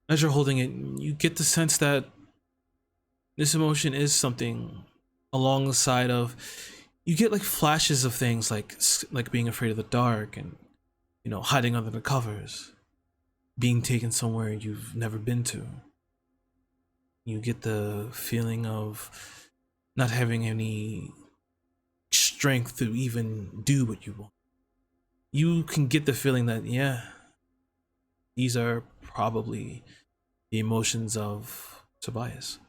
As you're holding it, you get the sense that this emotion is something along the side of. You get like flashes of things like being afraid of the dark and, you know, hiding under the covers, being taken somewhere you've never been to. You get the feeling of not having any strength to even do what you want. You can get the feeling that, yeah, these are probably the emotions of Tobias.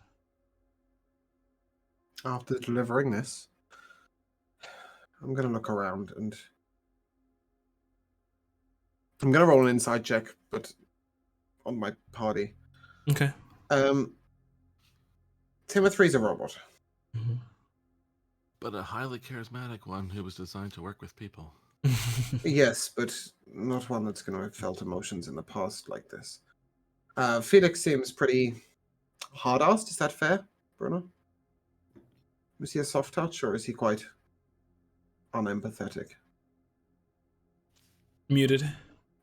After delivering this, I'm going to look around and I'm going to roll an inside check, but on my party. Okay. Timothy's a robot. Mm-hmm. But a highly charismatic one who was designed to work with people. Yes, but not one that's going to have felt emotions in the past like this. Felix seems pretty hard-assed. Is that fair, Bruno? Was he a soft touch, or is he quite unempathetic? Muted.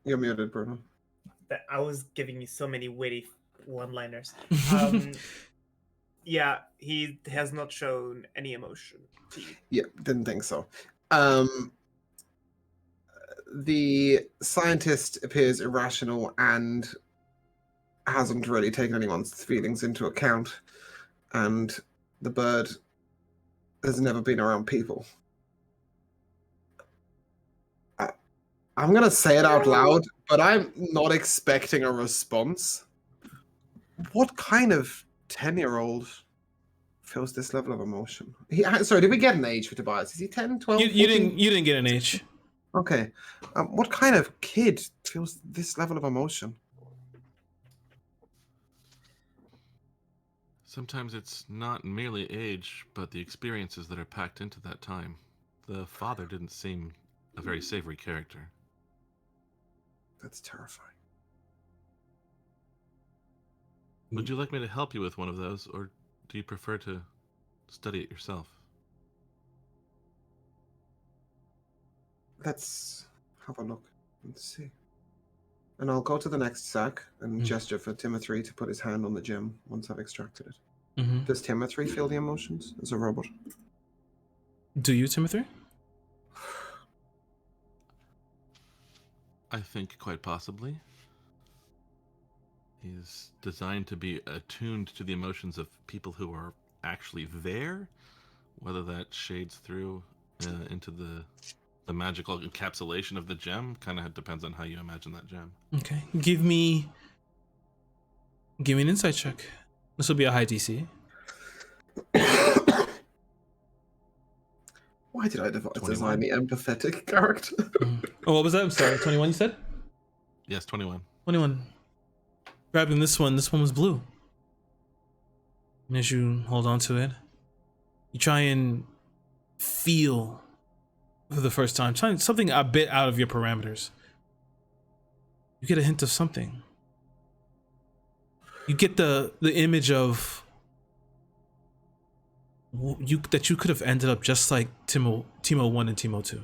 You're muted, Bruno. I was giving you so many witty one-liners. Yeah, he has not shown any emotion to you. Yeah, didn't think so. The scientist appears irrational and hasn't really taken anyone's feelings into account, and the bird has never been around people. I'm going to say it out loud, but I'm not expecting a response. What kind of 10-year-old feels this level of emotion? Sorry, did we get an age for Tobias? Is he 10, 12, You didn't get an age. Okay. What kind of kid feels this level of emotion? Sometimes it's not merely age, but the experiences that are packed into that time. The father didn't seem a very savory character. That's terrifying. Would you like me to help you with one of those, or do you prefer to study it yourself? Let's have a look and see. And I'll go to the next sack and Mm. gesture for Timothy to put his hand on the gem once I've extracted it. Mm-hmm. Does Timothy feel the emotions as a robot? Do you, Timothy? I think quite possibly. He's designed to be attuned to the emotions of people who are actually there, whether that shades through into the magical encapsulation of the gem. Kind of depends on how you imagine that gem. Okay. Give me an insight check. This will be a high DC. Why did I 21. design the empathetic character? Oh, what was that? I'm sorry. 21, you said? Yes, 21. 21. Grabbing this one was blue. And as you hold on to it, you try and feel for the first time, trying something a bit out of your parameters. You get a hint of something. You get the image of that you could have ended up just like Timo 1 and Timo 2.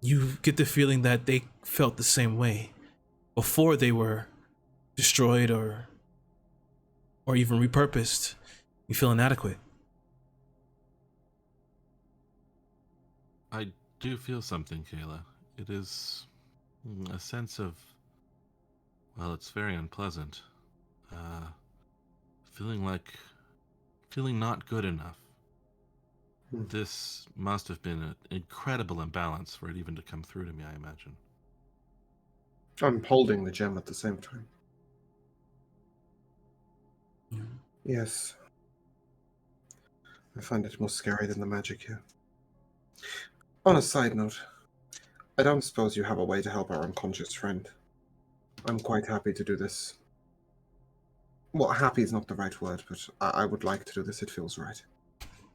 You get the feeling that they felt the same way before they were destroyed or even repurposed. You feel inadequate. I do feel something, Kayla. It is a sense of, well, it's very unpleasant. Feeling not good enough. This must have been an incredible imbalance for it even to come through to me, I imagine. I'm holding the gem at the same time. Yes. I find it more scary than the magic here. On a side note, I don't suppose you have a way to help our unconscious friend. I'm quite happy to do this. Well, happy is not the right word, but I would like to do this. It feels right.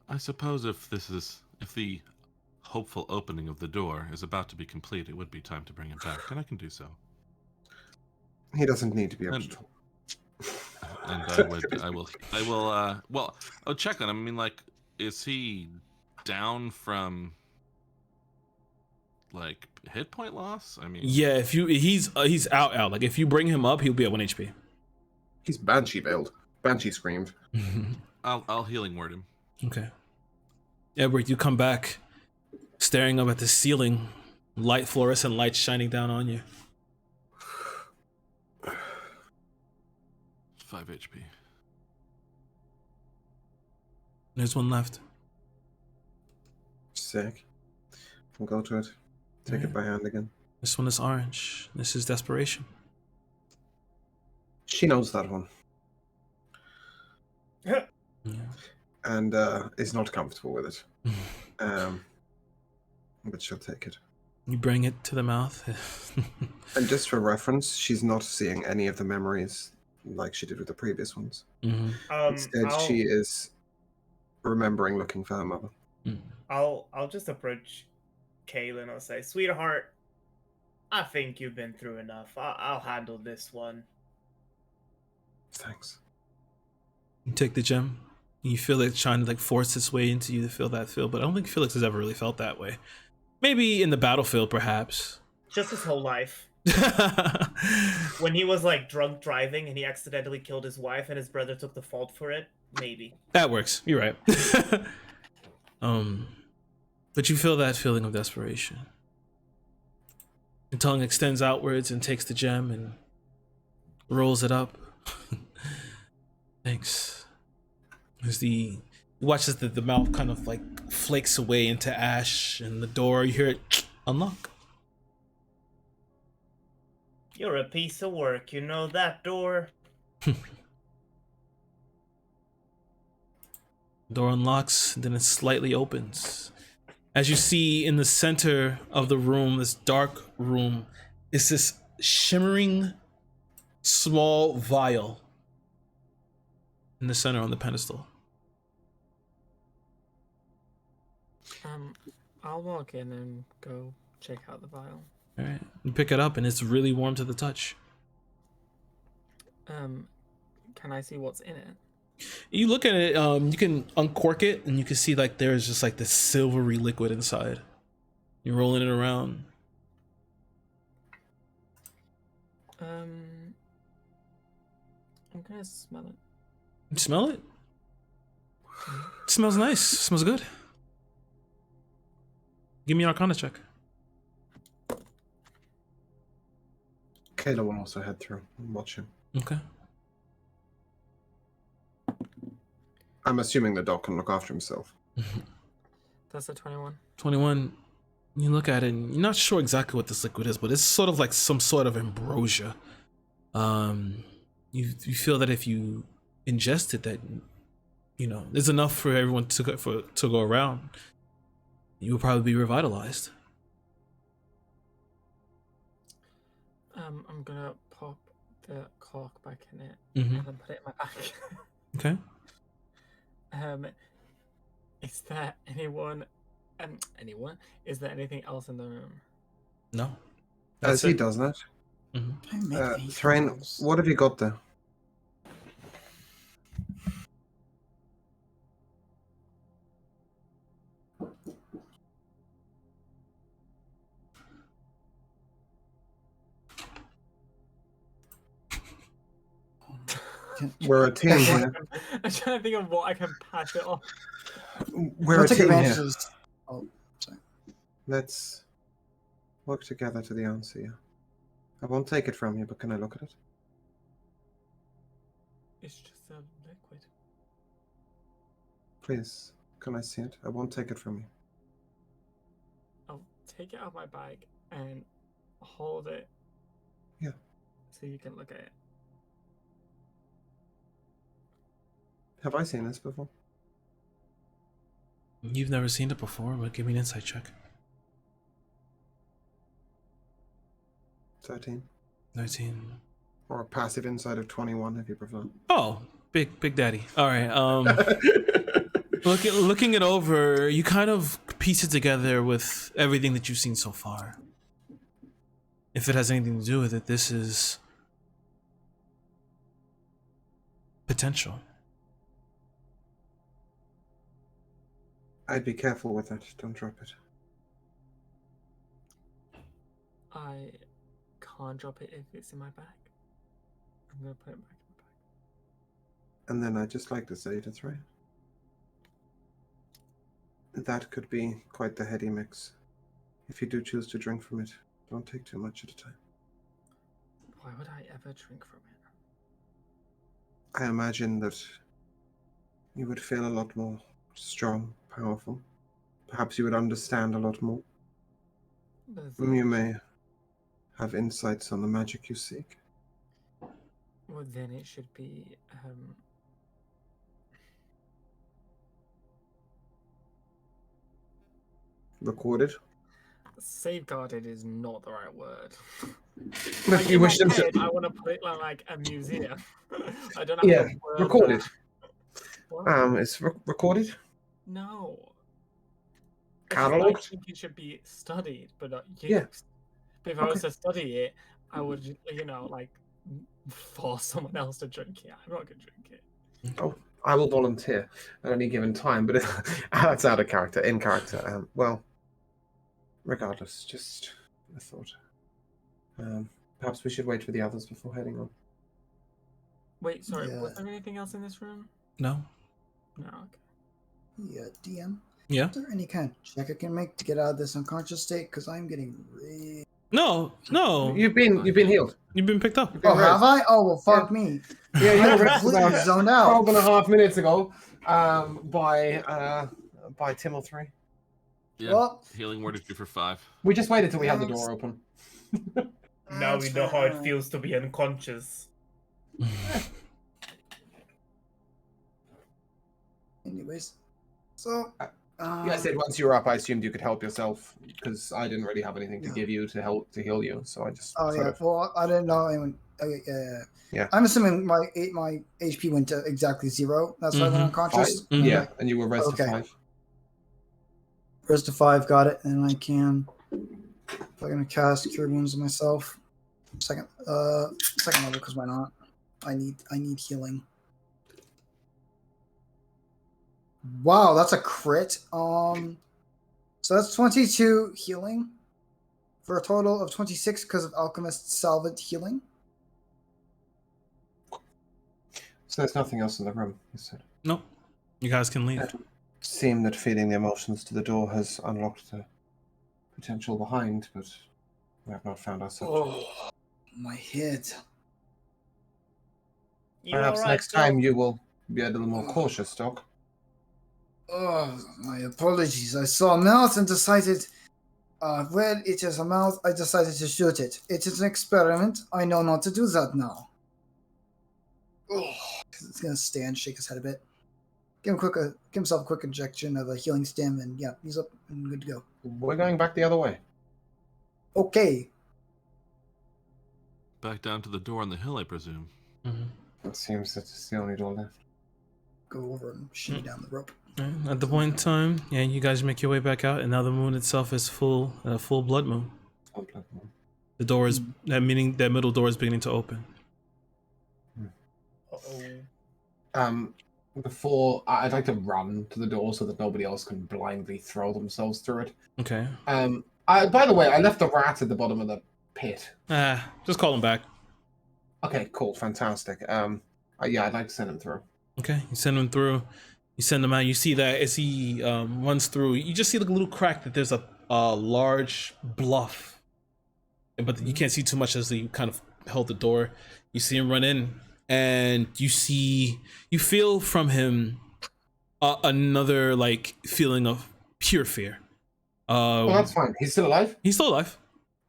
I suppose if the hopeful opening of the door is about to be complete, it would be time to bring him back, and I can do so. He doesn't need to be able to talk. And I'll check on him. I mean, like, is he down from like hit point loss? I mean, Yeah, if he's out. Like if you bring him up, he'll be at 1 HP. He's Banshee build. Banshee screamed. I'll healing word him. Okay. Edward, you come back, staring up at the ceiling, fluorescent lights shining down on you. 5 HP. There's one left. Sick. I'll go to it. Take it by hand again. This one is orange. This is desperation. She knows that one. Yeah. And is not comfortable with it. But she'll take it. You bring it to the mouth. And just for reference, she's not seeing any of the memories like she did with the previous ones. Instead, she is remembering looking for her mother. I'll just approach Kayla and I'll say, "Sweetheart, I think you've been through enough. I'll handle this one." Thanks. You take the gem. You feel it trying to like force its way into you to feel that feel, but I don't think Felix has ever really felt that way. Maybe in the battlefield, perhaps. Just his whole life. When he was like drunk driving and he accidentally killed his wife and his brother took the fault for it, maybe. That works. You're right. But you feel that feeling of desperation. Your tongue extends outwards and takes the gem and rolls it up. Thanks. As you watch as the mouth kind of like flakes away into ash, and the door, you hear it unlock. You're a piece of work, you know that door? Door unlocks, then it slightly opens. As you see in the center of the room, this dark room, is this shimmering small vial in the center on the pedestal. I'll walk in and go check out the vial. All right, you pick it up, and it's really warm to the touch. Can I see what's in it? You look at it, you can uncork it, and you can see like there's just like this silvery liquid inside. You're rolling it around. I'm gonna smell it. You smell it? It smells nice. It smells good. Give me an Arcana check. Kayla will also head through and watch him. Okay. I'm assuming the dog can look after himself. That's a 21. 21. You look at it and you're not sure exactly what this liquid is, but it's sort of like some sort of ambrosia. You feel that if you ingest it, that there's enough for everyone to go around. You will probably be revitalized. I'm gonna pop the cork back in it Mm-hmm. and then put it in my bag. Okay. Is there anyone? Is there anything else in the room? No. As he it. does that, Don't make any Thrain, calls. what have you got there? We're a team here. I'm trying to think of what I can pass it off. We're Don't a take team advantage here. of this. Oh, sorry. Let's work together to the answer. Yeah. I won't take it from you, but can I look at it? It's just a liquid. Please, can I see it? I won't take it from you. I'll take it out of my bag and hold it. Yeah. So you can look at it. Have I seen this before? You've never seen it before, but give me an insight check. 13. 19. Or a passive insight of 21, if you prefer. Oh, big daddy. All right. Looking it over, you kind of piece it together with everything that you've seen so far. If it has anything to do with it, this is potential. I'd be careful with it. Don't drop it. I can't drop it if it's in my bag. I'm gonna put it back in my bag. And then I'd just like to say that's right. That could be quite the heady mix. If you do choose to drink from it, don't take too much at a time. Why would I ever drink from it? I imagine that you would feel a lot more strong, powerful. Perhaps you would understand a lot more. But You may have insights on the magic you seek. well, then it should be Recorded. safeguarded is not the right word. Look, Like, you in my wish them to. head, I want to put it like a museum. I don't know. Yeah, how to word recorded. that. What? It's recorded. No. I Catalogued. think it should be studied, but not used. Yeah. But if I was to study it, I would, like, force someone else to drink it. I'm not going to drink it. Oh, I will volunteer at any given time, but that's out of character. In character. Well, regardless, just a thought. Perhaps we should wait for the others before heading on. Wait, sorry. Yeah. Was there anything else in this room? No. No. Okay. Yeah, DM. Yeah. Is there any kind of check I can make to get out of this unconscious state? Because I'm getting really... No. You've been healed. You've been picked up. You've been Oh, have raised. I? Oh, well, fuck me. Yeah, you I were completely about zoned out. 12 and a half minutes ago by Timmel 3. Yeah. Well, Healing word is due for 5. We just waited till we had the Thanks. door open. Now we that's know how it fine. feels to be unconscious. Anyways, so... Yeah, I said once you were up, I assumed you could help yourself because I didn't really have anything to Yeah. give you to heal you. So I just. Oh, sort yeah. of- Well, I didn't know anyone... Okay, yeah. Yeah. I'm assuming my HP went to exactly 0. That's why I went Mhm. unconscious. Mhm. Yeah, Okay. and you were rest Okay. to 5. Rest to 5, got it. And I can... If I'm going to cast Cure Wounds on myself. Second level, because why not? I need healing. Wow, that's a crit. So that's 22 healing for a total of 26 because of Alchemist Salvage healing. So there's nothing else in the room, you said. Nope. You guys can leave. It would seem that feeding the emotions to the door has unlocked the potential behind, but we have not found our subject. Oh, my head. You Perhaps alright, next time you will be a little more cautious, Doc. Oh, my apologies. I saw a mouth and decided, well, it is a mouth. I decided to shoot it. It is an experiment. I know not to do that now. Oh, he's gonna stand, shake his head a bit. Give himself a quick injection of a healing stim, and yeah, he's up and good to go. We're going back the other way. Okay. Back down to the door on the hill, I presume. It seems that it's the only door left. Go over and shimmy down the rope. At the point in time, yeah, you guys make your way back out, and now the moon itself is full blood moon. The door is that middle door is beginning to open. Before I'd like to run to the door so that nobody else can blindly throw themselves through it. Okay. By the way, I left the rat at the bottom of the pit. Just call him back. Okay, cool, fantastic. Yeah, I'd like to send him through. Okay, you send him through. You send him out. You see that as he runs through, you just see like a little crack that there's a large bluff, but you can't see too much as you kind of held the door. You see him run in, and you feel from him another like feeling of pure fear. Well, that's fine. He's still alive? He's still alive.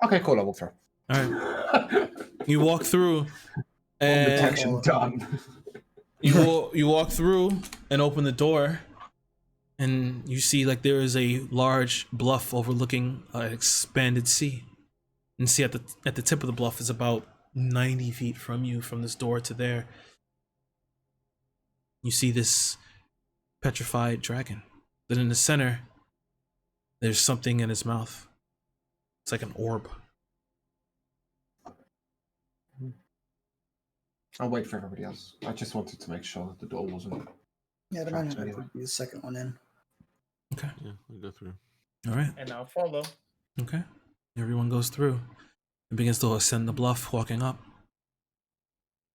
Okay, cool. I will throw. All right. You walk through, and detection done. you walk through and open the door, and you see like there is a large bluff overlooking an expanded sea. And see at the tip of the bluff is about 90 feet from you, from this door to there. You see this petrified dragon. Then in the center, there's something in his mouth. It's like an orb. I'll wait for everybody else. I just wanted to make sure that the door wasn't. Yeah, the man would be the second one in. Okay. Yeah, we'll go through. All right. And I'll follow. Okay. Everyone goes through and begins to ascend the bluff, walking up.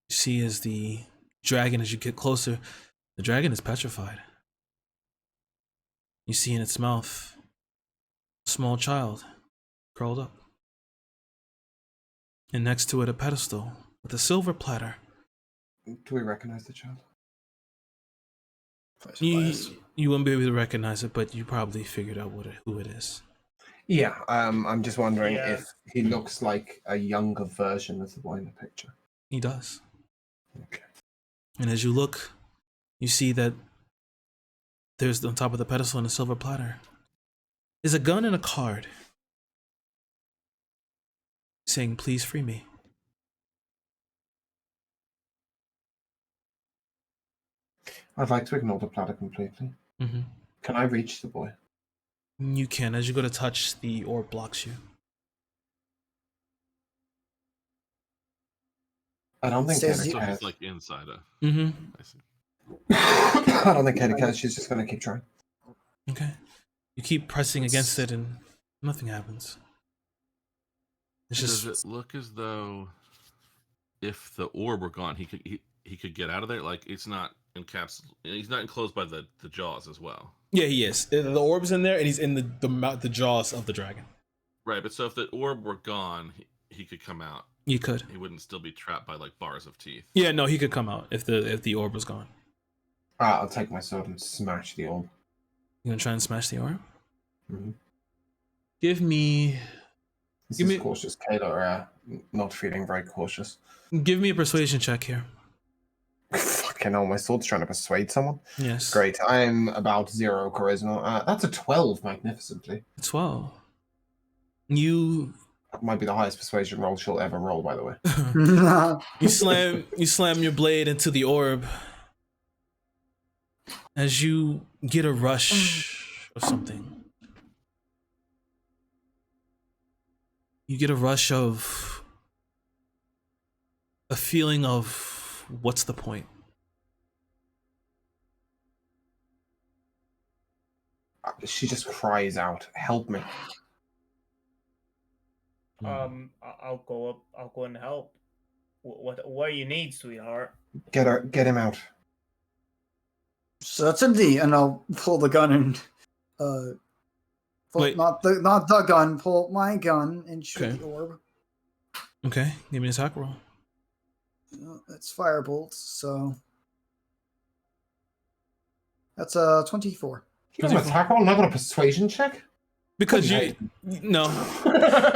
You see as the dragon, as you get closer, the dragon is petrified. You see in its mouth a small child curled up. And next to it a pedestal with a silver platter. Do we recognize the child? You wouldn't be able to recognize it, but you probably figured out who it is. Yeah, I'm just wondering Yeah. if he looks like a younger version of the boy in the picture. He does. Okay. And as you look, you see that there's on top of the pedestal on a silver platter is a gun and a card saying, "Please free me." I'd like to ignore the platter completely. Mm-hmm. Can I reach the boy? You can. As you go to touch, the orb blocks you. I don't think Says Katie So cares. he's like inside a. Mm-hmm. I see. I don't think Katie cares. She's just going to keep trying. Okay. You keep pressing against it and nothing happens. It's just Does it look as though if the orb were gone, he could get out of there? Like it's not he's not enclosed by the jaws as well. yeah, he is. The orb's in there, and he's in the jaws of the dragon. Right, but so if the orb were gone, he could come out. You could. He wouldn't still be trapped by like bars of teeth. Yeah, no, he could come out if the orb was gone. I'll take my sword and smash the orb. You gonna try and smash the orb? Mm-hmm. Give me Cautious. Kayla not feeling very cautious. a persuasion check here. Fucking hell, my sword's trying to persuade someone. Yes. Great. I'm about 0 charisma. That's a 12, magnificently. 12. You That might be the highest persuasion roll she'll ever roll, by the way. you slam your blade into the orb. As you get a rush of something. You get a rush of a feeling of what's the point? She just cries out, "Help me!" I'll go up. I'll go and help. what do you need, sweetheart? Get him out. Certainly, and I'll pull the gun and Wait. not the gun, pull my gun and shoot Okay. the orb. Okay, give me an attack roll. It's firebolt, so that's a 24. You have an attack roll, not a persuasion check? Because Okay. no,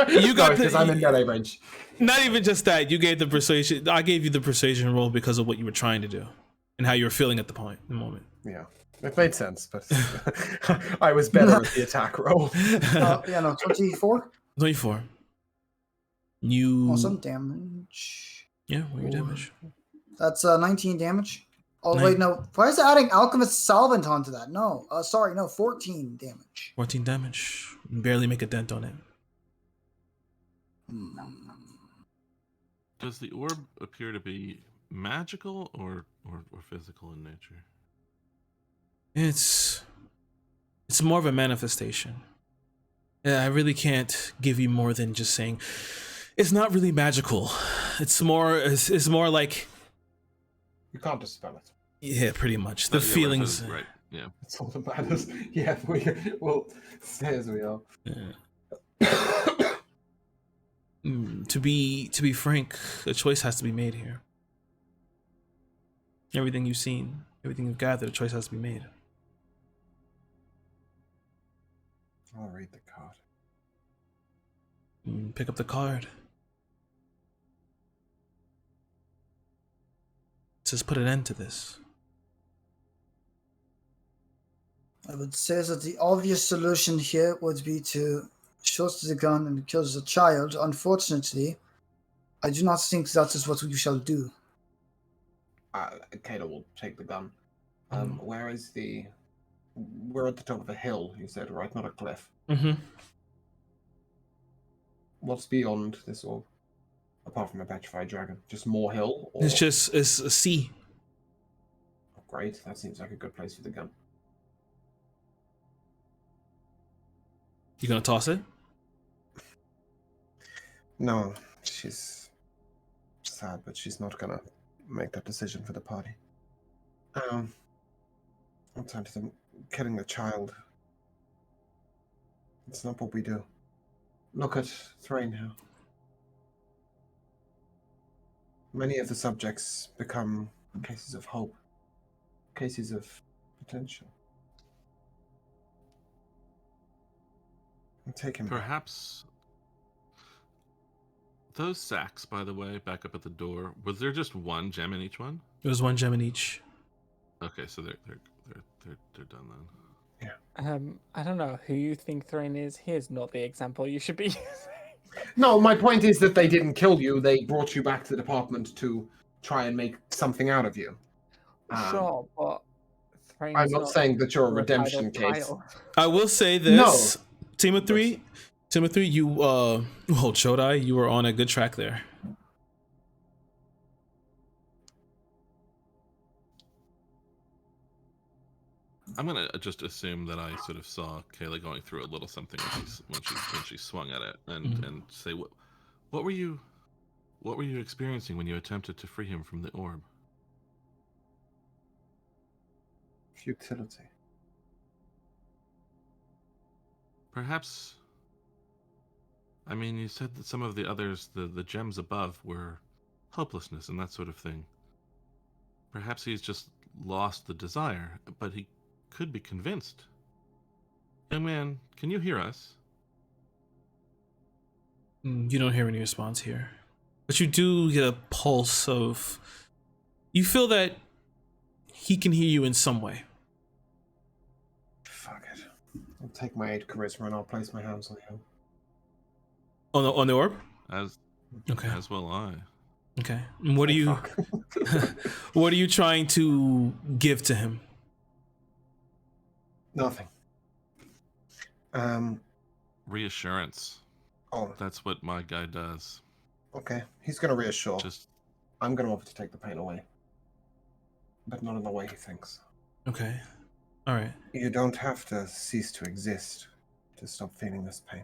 you got because I'm in melee range. not even just that. You gave the persuasion. I gave you the persuasion roll because of what you were trying to do and how you were feeling at the moment. Yeah, it made sense, but I was better at the attack roll. Yeah, no, 24. 24. You Awesome damage. Yeah, what your damage? That's 19 damage. Oh Nine. wait, no. Why is it adding alchemist solvent onto that? No, sorry, no, 14 damage. 14 damage. Barely make a dent on it. Does the orb appear to be magical or physical in nature? It's more of a manifestation. Yeah, I really can't give you more than just saying it's not really magical. It's more like, You can't dispel it. yeah, pretty much. The Yeah, feelings. right. Yeah. It's all that matters. Yeah, we'll stay as we are. Yeah. To be frank, a choice has to be made here. Everything you've seen, everything you've gathered, a choice has to be made. I'll read the card. Pick up the card. It says put an end to this. I would say that the obvious solution here would be to shoot the gun and kill the child. Unfortunately, I do not think that is what you shall do. Kayla will take the gun. Where is the... We're at the top of a hill, you said, right? Not a cliff. Mm-hmm. What's beyond this orb? Apart from a petrified dragon? Just more hill? Or... It's a sea. Oh, great, that seems like a good place for the gun. You gonna toss it? No, she's sad, but she's not gonna make that decision for the party. I'm trying to think, killing the child. It's not what we do. Look at Thrain here. Many of the subjects become cases of hope, cases of potential. Take him back. Perhaps those sacks, by the way, back up at the door. Was there just one gem in each one? It was one gem in each. Okay, so they're done then. I don't know who you think Thrain is. Here's not the example you should be using. No, my point is that they didn't kill you. They brought you back to the department to try and make something out of you. Sure, but Thrain's I'm not saying that you're a redemption Untitled case. Child. I will say this. Timothy, you well, Chodai, you were on a good track there. I'm gonna just assume that I sort of saw Kayla going through a little something when she swung at it, and say what were you experiencing when you attempted to free him from the orb? Futility. Perhaps. I mean, you said that some of the others, the gems above, were hopelessness and that sort of thing. Perhaps he's just lost the desire, but he could be convinced. Young man, can you hear us? You don't hear any response here, but you do get a pulse of. You feel that he can hear you in some way. Fuck it. I'll take my 8 charisma and I'll place my hands on him. On the orb? As will I. Okay. And what are you what are you trying to give to him? Nothing. Reassurance. Oh, That's what my guy does. okay. He's gonna reassure. Just I'm gonna offer to take the pain away. But not in the way he thinks. Okay. All right. You don't have to cease to exist to stop feeling this pain.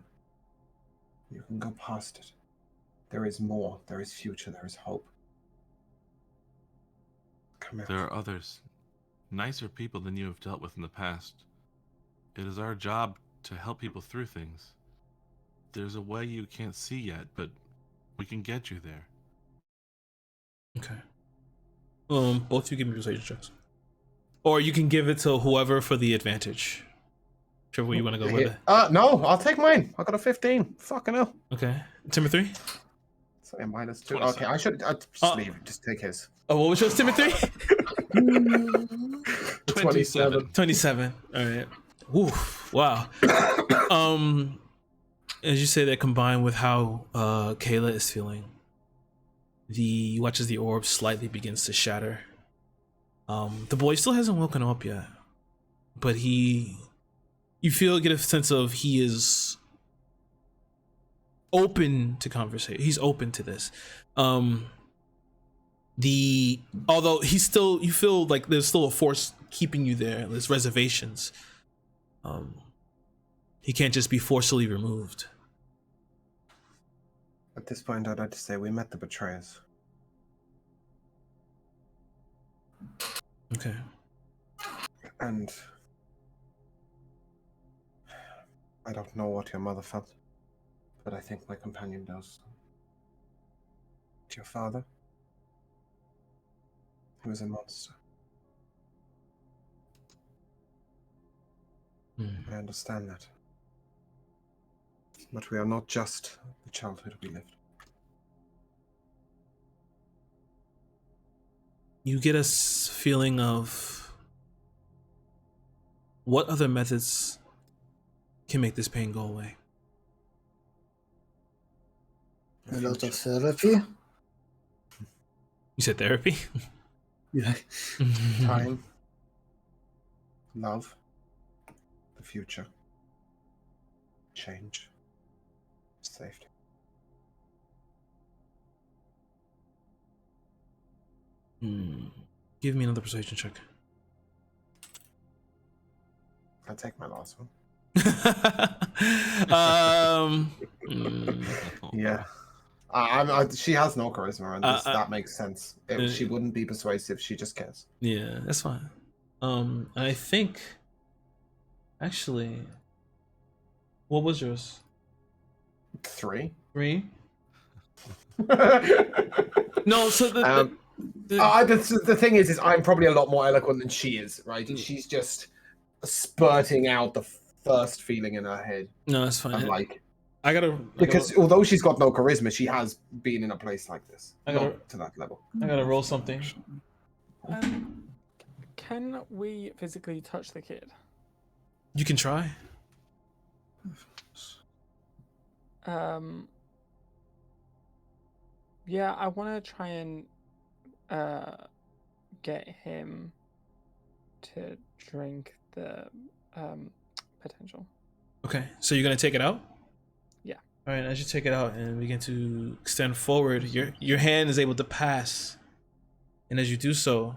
You can go past it. There is more. There is future. There is hope. Come out. There are others, nicer people than you have dealt with in the past. It is our job to help people through things. There's a way you can't see yet, but we can get you there. Okay. Both you give me persuasion checks, or you can give it to whoever for the advantage. Whichever way you want to go with it. No, I'll take mine. I got a 15. Fucking hell. Okay. Timothy. So a -2. 27. Okay, I should just leave. Just take his. Oh, what was yours, Timothy? 27. 27. All right. Oof. Wow. As you say that, combined with how Kayla is feeling, you watch as the orb slightly begins to shatter. The boy still hasn't woken up yet, but you get a sense of he is open to conversation. He's open to this. Although you feel like there's still a force keeping you there. There's reservations. He can't just be forcibly removed. At this point, I'd like to say we met the betrayers. Okay. And I don't know what your mother felt, but I think my companion does. To your father, he was a monster. I understand that. But we are not just the childhood we lived. You get a feeling of what other methods can make this pain go away. A lot of therapy. You said therapy? Yeah. Time, love, the future, change, safety. Give me another persuasion check. I'll take my last one. Yeah. She has no charisma, and that makes sense. She wouldn't be persuasive. She just cares. Yeah, that's fine. I think, actually, what was yours? 3. 3? No, so the thing is I'm probably a lot more eloquent than she is, right? She's just spurting out the first feeling in her head. No, that's fine. Because although she's got no charisma, she has been in a place like this. Not to that level. I gotta roll something. Can we physically touch the kid? You can try. Yeah, I want to try and get him to drink the potential. Okay, so you're gonna take it out? Yeah. All right, as you take it out and begin to extend forward, your hand is able to pass, and as you do so,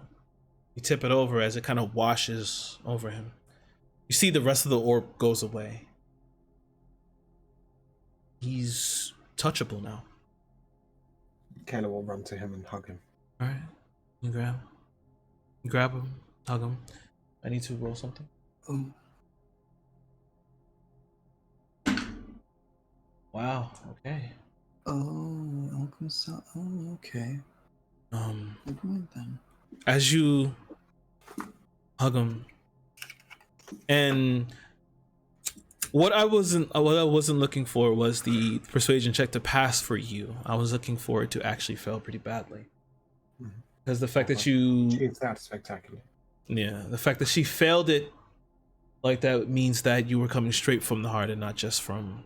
you tip it over as it kind of washes over him. You see the rest of the orb goes away. He's touchable now. Kayla will run to him and hug him. All right, you grab him, hug him. I need to roll something. Wow. Okay. Oh, okay. Never mind then. As you hug him, and what I wasn't looking for was the persuasion check to pass for you. I was looking for it to actually fail pretty badly, because the fact that It's that spectacular. Yeah, the fact that she failed it like that means that you were coming straight from the heart and not just from,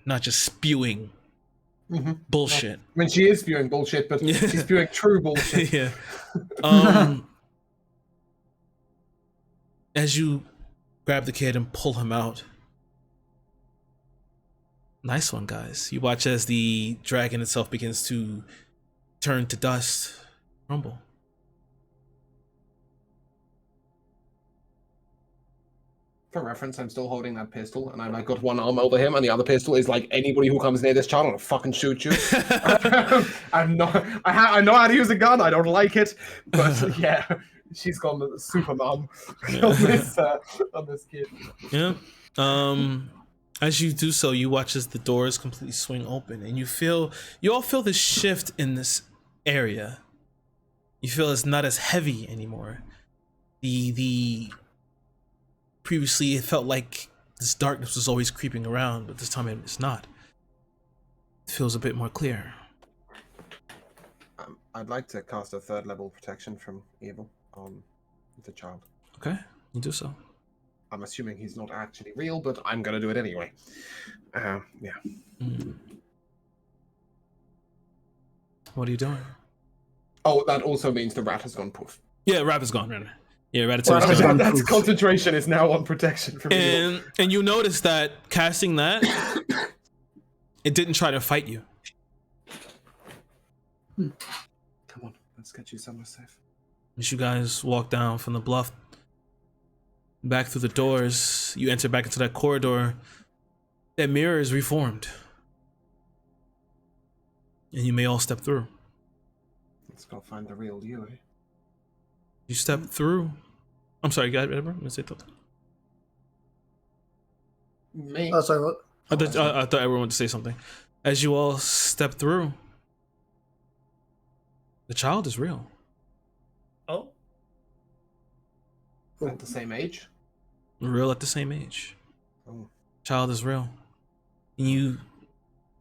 not just spewing bullshit. I mean, she is spewing bullshit, but she's spewing true bullshit. Yeah. As you grab the kid and pull him out. Nice one, guys. You watch as the dragon itself begins to turn to dust, crumble. For reference, I'm still holding that pistol, and I've like got one arm over him, and the other pistol is like anybody who comes near this child, I'm gonna fucking shoot you. I'm not. I know how to use a gun. I don't like it, but yeah, she's gone the super mom on this kid. Yeah. As you do so, you watch as the doors completely swing open, and you all feel this shift in this area. You feel it's not as heavy anymore. The previously it felt like this darkness was always creeping around, but this time it's not. It feels a bit more clear. I'd like to cast a 3rd level protection from evil on the child. Okay, you do so. I'm assuming he's not actually real, but I'm gonna do it anyway. Yeah. What are you doing? Oh, that also means the rat has gone poof. Yeah, rat is gone. Right? Yeah, Ratatouille's gone. That's concentration is now on protection from evil. And you notice that casting that, it didn't try to fight you. Come on, let's get you somewhere safe. As you guys walk down from the bluff, back through the doors, you enter back into that corridor. That mirror is reformed. And you may all step through. Let's go find the real you, eh? You step through. I'm sorry, guys. Let me say something. Me? Oh, sorry, what? I thought everyone wanted to say something. As you all step through, the child is real. Oh, At the same age? Real at the same age. Oh. Child is real. And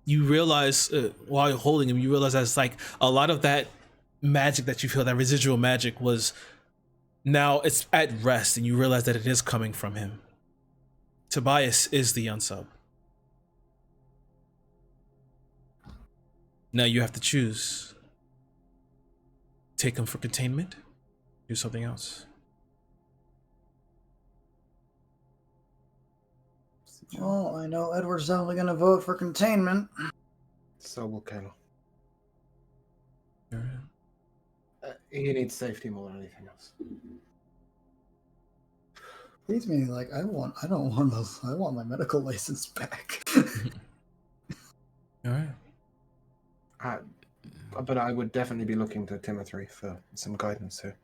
you realize while you're holding him, you realize that's like a lot of that magic that you feel, that residual magic, was now it's at rest, and you realize that it is coming from him. Tobias is the unsub. Now you have to choose. Take him for containment, do something else. Well, I know Edward's definitely gonna vote for containment. So will Kayla. Alright. He needs safety more than anything else. Please me, like I don't want those. I want my medical license back. All right. But I would definitely be looking to Timothy for some guidance here.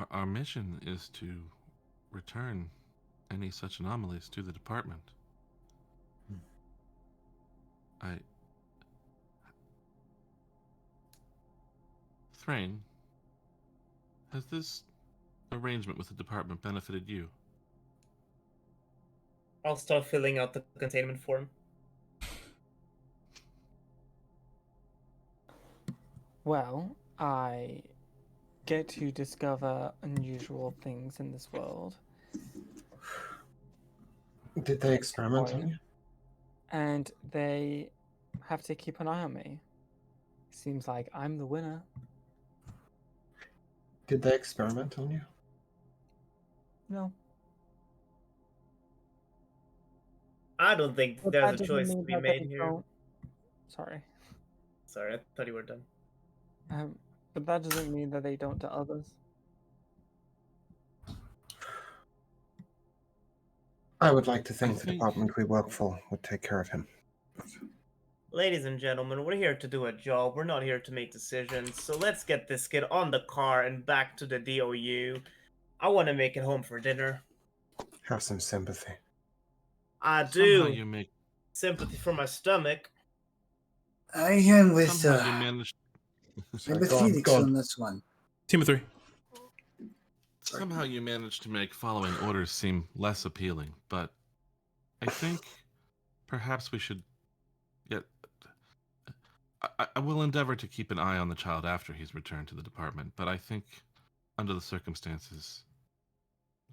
Our mission is to return any such anomalies to the department. Thrain, has this arrangement with the department benefited you? I'll start filling out the containment form. Well, I get to discover unusual things in this world. Did they experiment on you? And they have to keep an eye on me. Seems like I'm the winner. Did they experiment on you? No. I don't think But there's that a doesn't choice to mean be that made they here. don't- Sorry. Sorry, I thought you were done. But that doesn't mean that they don't to others. I would like to think I the think- department we work for would take care of him. Ladies and gentlemen, we're here to do a job. We're not here to make decisions. So let's get this kid on the car and back to the DOU. I want to make it home for dinner. Have some sympathy. I Somehow do. you make Sympathy for my stomach. I am with somehow you manage I'm with Felix on this one. Team of 3. somehow you manage to make following orders seem less appealing, but I think perhaps we should get. I will endeavor to keep an eye on the child after he's returned to the department, but I think under the circumstances,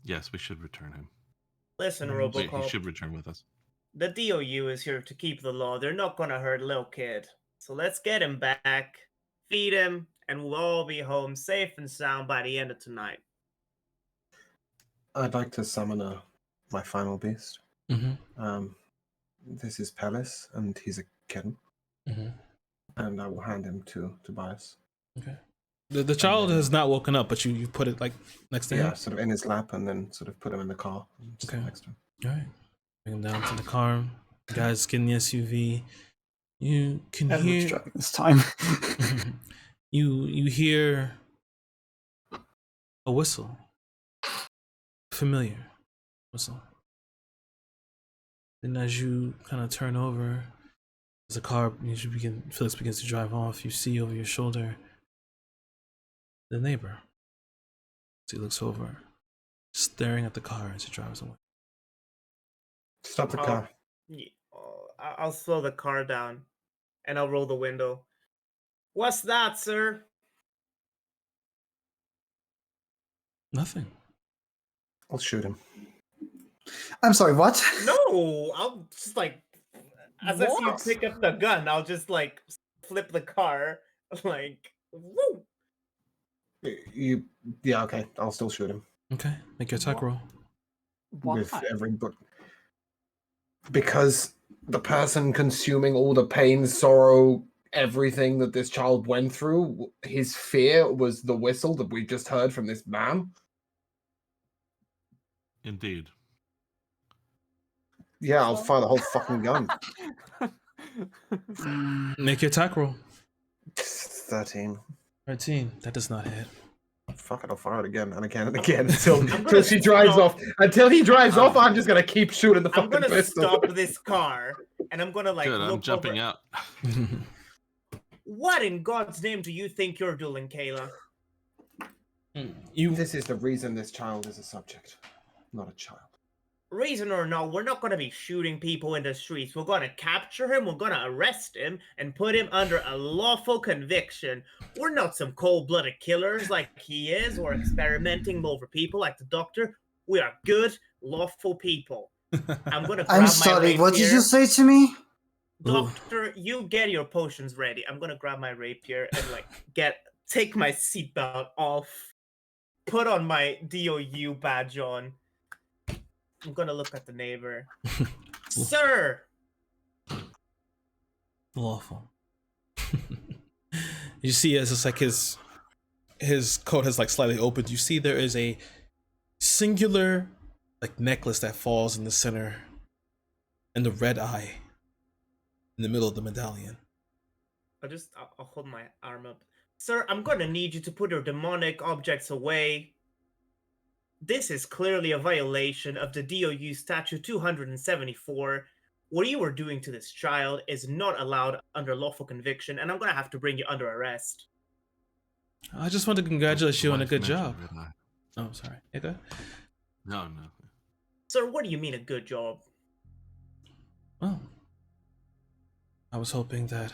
yes, we should return him. Listen, He Robocop. should return with us. The DOU is here to keep the law. They're not gonna hurt little kid. So let's get him back, feed him, and we'll all be home safe and sound by the end of tonight. I'd like to summon my final beast. Mm-hmm. This is Palace, and he's a kitten. Mm-hmm. And I will hand him to Tobias. Okay. The child has not woken up, but you put it like next to him. Yeah, sort of in his lap, and then sort of put him in the car. Just Okay. next to him. All right. Bring him down to the car. You guys get in the SUV. You can Edward's hear. driving this time. You hear a whistle. Familiar whistle. Then as you kind of turn over, as the car, Felix begins to drive off, you see over your shoulder the neighbor. So he looks over, staring at the car as it drives away. Stop the car. I'll slow the car down, and I'll roll the window. What's that, sir? Nothing. I'll shoot him. I'm sorry, what? No, I'll just like, as if you pick up the gun, I'll just like flip the car, like, woo. Yeah, okay. I'll still shoot him. Okay, make your attack roll. Why? With every book. Because the person consuming all the pain, sorrow, everything that this child went through, his fear was the whistle that we just heard from this man. Indeed. Yeah, I'll fire the whole fucking gun. Make your attack roll. 13. 13. That does not hit. Fuck it, I'll fire it again and again and again until gonna she drives stop- off. Until he drives off, I'm just gonna keep shooting the I'm fucking gonna pistol. stop this car, and I'm gonna like Good, look I'm jumping over. out. What in God's name do you think you're doing, Kayla? This is the reason this child is a subject, not a child. Reason or no, we're not gonna be shooting people in the streets. We're gonna capture him, we're gonna arrest him, and put him under a lawful conviction. We're not some cold-blooded killers like he is, or experimenting over people like the doctor. We are good, lawful people. I'm gonna grab I'm my sorry, what did rapier. you say to me? Doctor, you get your potions ready. I'm gonna grab my rapier and like take my seatbelt off, put on my DOU badge on. I'm gonna look at the neighbor. Sir! Lawful. You see, as it's like his coat has like slightly opened. You see there is a singular like necklace that falls in the center, and the red eye in the middle of the medallion. I'll hold my arm up. Sir, I'm gonna need you to put your demonic objects away. This is clearly a violation of the DOU Statute 274. What you were doing to this child is not allowed under lawful conviction, and I'm gonna have to bring you under arrest. I just want to congratulate you on a Wife good mentioned job. red eye. Oh, sorry. Yeah, go ahead. No. Sir, what do you mean a good job? Well, I was hoping that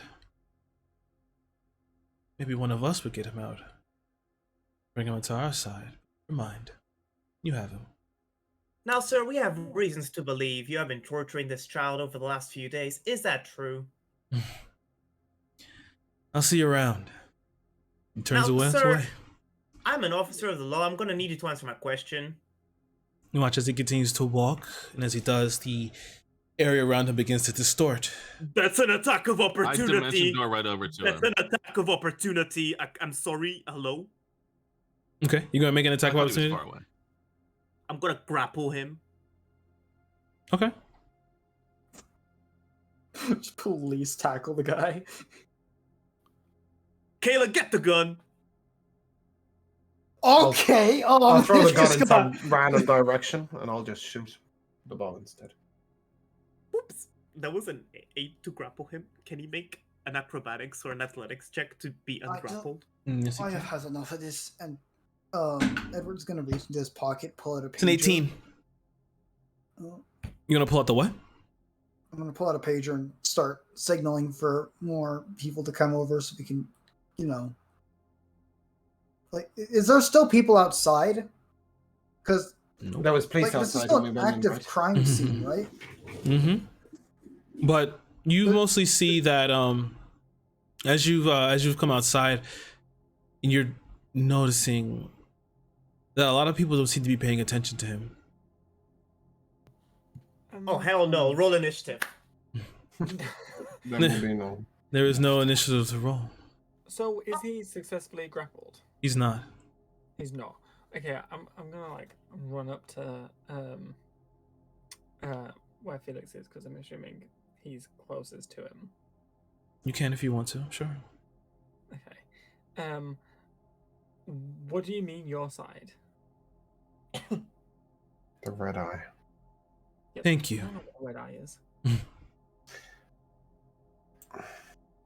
maybe one of us would get him out. Bring him onto our side. Never mind. You have him. Now, sir, we have reasons to believe you have been torturing this child over the last few days. Is that true? I'll see you around. He turns Now, away. sir, I'm an officer of the law. I'm gonna need you to answer my question. You watch as he continues to walk, and as he does, the area around him begins to distort. That's an attack of I opportunity. dimension door right over to That's him. an attack of opportunity. I'm sorry. Hello? Okay, you're gonna make an I attack of thought he was opportunity? far away. I'm gonna grapple him. Okay. Just police tackle the guy. Kayla, get the gun. Okay. I'll throw the gun this in guy- some random direction, and I'll just shoot the ball instead. Whoops. That was an 8 to grapple him. Can he make an acrobatics or an athletics check to be I don't- ungrappled? Yes, you I can. have had enough of this, and Edward's gonna reach into his pocket, pull out a pager. It's an 18. Oh, You gonna pull out the what? I'm gonna pull out a pager and start signaling for more people to come over so we can, like, is there still people outside? Because There was police this is outside still when we an went in, active right? crime scene, right? Mm-hmm. But you mostly see that as you've come outside, and you're noticing that a lot of people don't seem to be paying attention to him. Oh, hell no. Roll initiative. There will be no. There is no initiative to roll. So is he successfully grappled? He's not. He's not. Okay, I'm gonna like run up to where Felix is because I'm assuming he's closest to him. You can if you want to, sure. Okay. What do you mean your side? The red eye. Yep, Thank you. I don't know what red eye is.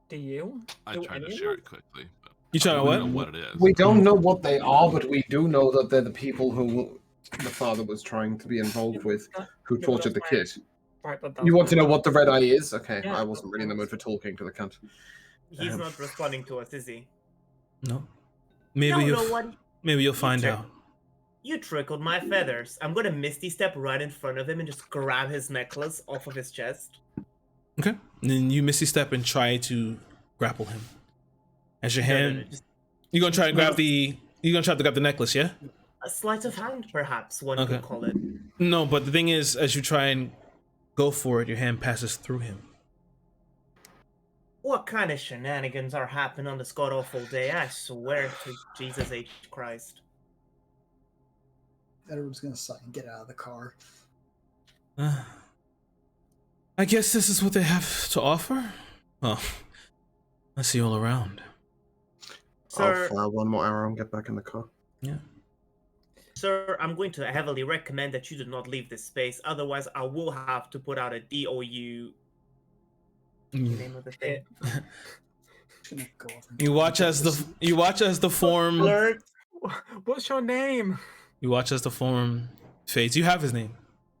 Do you? I Do tried to any of share us? it quickly. But You trying I to don't what? know what it is. We don't know what they are, but we do know that they're the people who the father was trying to be involved with, who Yeah, but tortured the that's kid. Right, but that's You want to fine. know what the red eye is? Okay, Yeah, I wasn't really in the mood that's- for talking to the cunt. He's not responding to us, is he? No. Maybe No, you'll no, what? maybe you'll You find check- out. You trickled my feathers. I'm gonna Misty Step right in front of him and just grab his necklace off of his chest. Okay. And then you misty step and try to grapple him. As your No, no, hand, no, just you're gonna try to grab the. You're gonna try to grab the necklace, yeah? a sleight of hand, perhaps one Okay. could call it. No, but the thing is, as you try and go for it, your hand passes through him. What kind of shenanigans are happening on this god awful day? I swear to Jesus H. Christ. Edward's gonna sigh and get out of the car. I guess this is what they have to offer. Well, I see you all around. Sir, I'll fire one more arrow and get back in the car. Yeah. Sir, I'm going to heavily recommend that you do not leave this space. Otherwise, I will have to put out a DOU. The name of the thing. Gonna go over and You watch as the form. Alert! What's your name? You watch as the form fades. You have his name.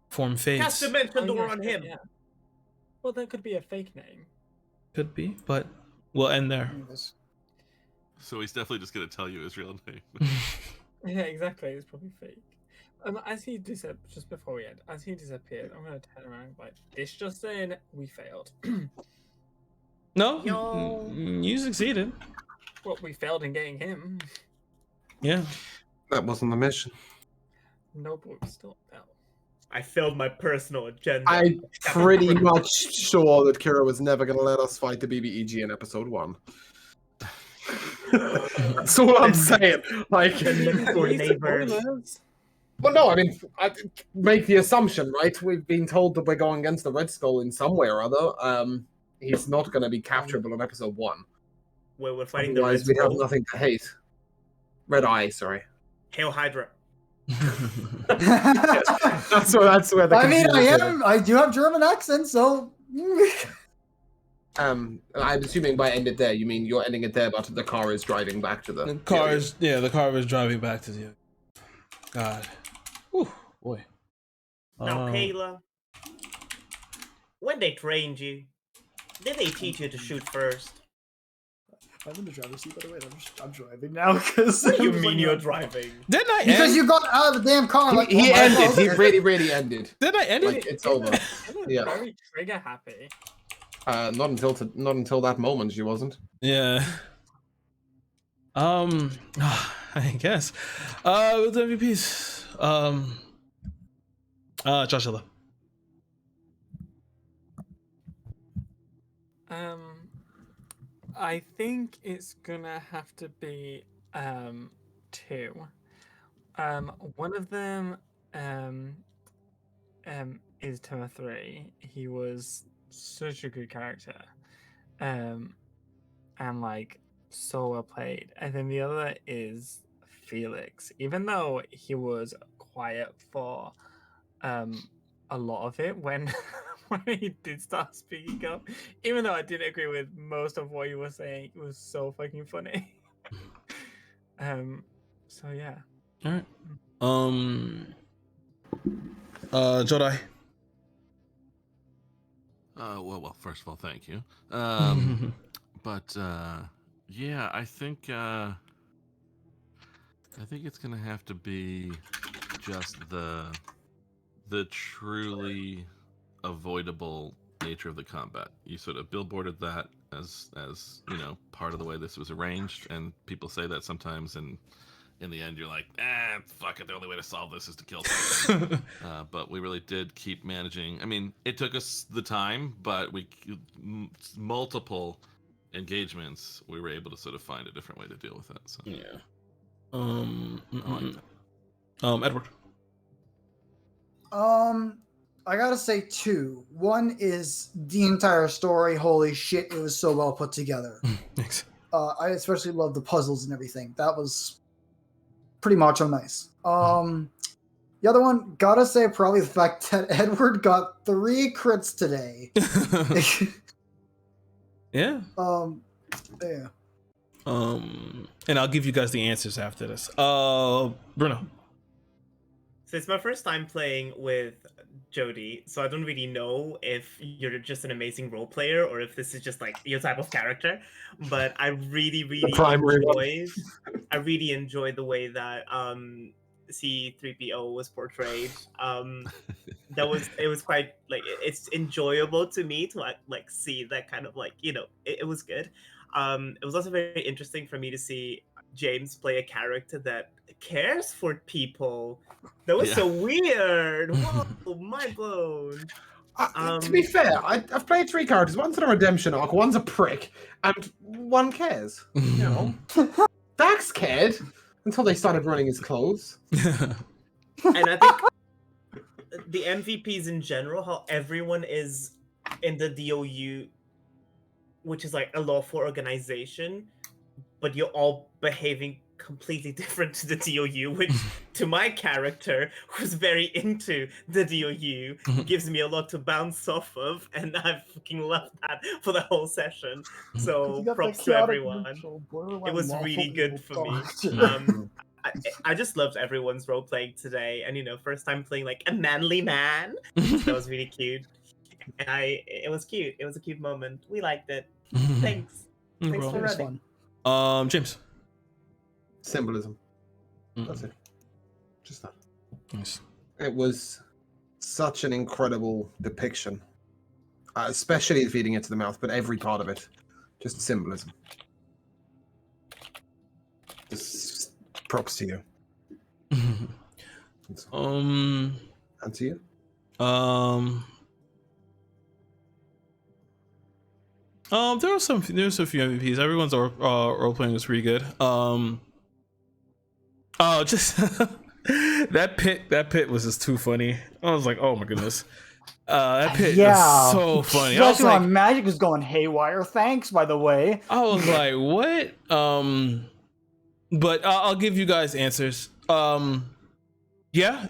Form fades. Cast Dimension Oh, Door yeah, on yeah, him. yeah. Well, that could be a fake name. Could be, but we'll end there. this. So he's definitely just gonna tell you his real name. Yeah, exactly. It's probably fake. As he disappeared, just before we end, as he disappeared, I'm gonna turn around like this. Just in, we failed. No, Yo. you succeeded. Well, we failed in getting him. Yeah. That wasn't the mission. No, but we still failed. I failed my personal agenda. I'm pretty much sure that Kirah was never going to let us fight the BBEG in episode 1. That's all I'm saying. Like, For neighbors. Spoilers. well, no, I mean, I make the assumption, right? We've been told that we're going against the Red Skull in some way or other. He's not going to be capturable in episode 1. Where we're fighting the Red Otherwise, we'd have Skull. nothing to hate. Red Eye, sorry. Hail Hydra. That's where the I mean, confusion is. I do have German accent, so. I'm assuming by end it there, you mean you're ending it there, but the car is driving back to the. The car is the car was driving back to you. God. Whew, boy. Now, Kayla, when they trained you, did they teach you to shoot first? I'm in the driver's seat, by the way. I'm driving now because. What do you mean you're driving? Didn't I Because end? you got out of the damn car. Like, He oh my ended. God. He really ended. Didn't I end Like it? it's over. Yeah. Very trigger happy. Not until that moment, she wasn't. Yeah. I guess. With MVPs. Joshua. I think it's gonna have to be two. One of them is Timothy. He was such a good character. And like so well played. And then the other is Felix. Even though he was quiet for a lot of it when when he did start speaking up, even though I didn't agree with most of what he was saying, it was so fucking funny. So yeah. All right. Jodai. Well, first of all, thank you. But yeah, I think it's gonna have to be just the truly avoidable nature of the combat. You sort of billboarded that as part of the way this was arranged, and people say that sometimes, and in the end you're like, fuck it, the only way to solve this is to kill someone. But we really did keep managing. I mean, it took us the time, but multiple engagements, we were able to sort of find a different way to deal with that. So Yeah. Edward. I gotta say two. One is the entire story. Holy shit, it was so well put together. Thanks. I especially love the puzzles and everything. That was pretty macho nice. The other one, gotta say probably the fact that Edward got 3 crits today. Yeah. Yeah. And I'll give you guys the answers after this. Bruno. So it's my first time playing with Jody, so I don't really know if you're just an amazing role player or if this is just like your type of character. But I really enjoyed the way that C3PO was portrayed. It was quite like it's enjoyable to me to like see that kind of like it was good. It was also very interesting for me to see James play a character that cares for people. That was so weird. Whoa, mind blown. To be fair, I've played 3 characters. One's on a redemption arc, one's a prick, and one cares. You know, Dax cared until they started running his clothes. And I think the MVPs in general, how everyone is in the DOU, which is like a lawful organization, but you're all behaving completely different to the DOU, which to my character, who's very into the DOU, gives me a lot to bounce off of, and I fucking loved that for the whole session. So props to everyone. It was really good for me. I just loved everyone's role playing today, and first time playing like a manly man. That was really cute. And it was cute. It was a cute moment. We liked it. Thanks. Thanks for running. James. Symbolism. That's it. Just that. Nice. It was such an incredible depiction, especially feeding it to the mouth, but every part of it, just symbolism. Just props to you. And to you. There's a few MVPs. Everyone's role playing was pretty good. Just that pit was just too funny. I was like, oh my goodness. That pit was so funny. I was like, magic was going haywire. Thanks, by the way. I was like, what? But I'll give you guys answers. Yeah,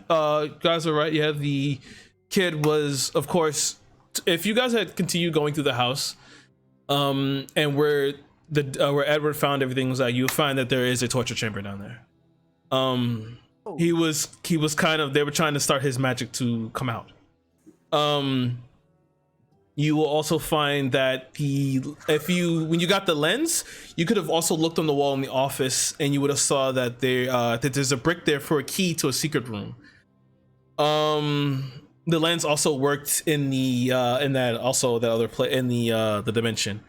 guys are right. Yeah, the kid was, of course, if you guys had continued going through the house, and where Edward found everything was like, you'll find that there is a torture chamber down there. He was kind of, they were trying to start his magic to come out. You will also find that when you got the lens, you could have also looked on the wall in the office and you would have saw that that there's a brick there for a key to a secret room. The lens also worked in the dimension.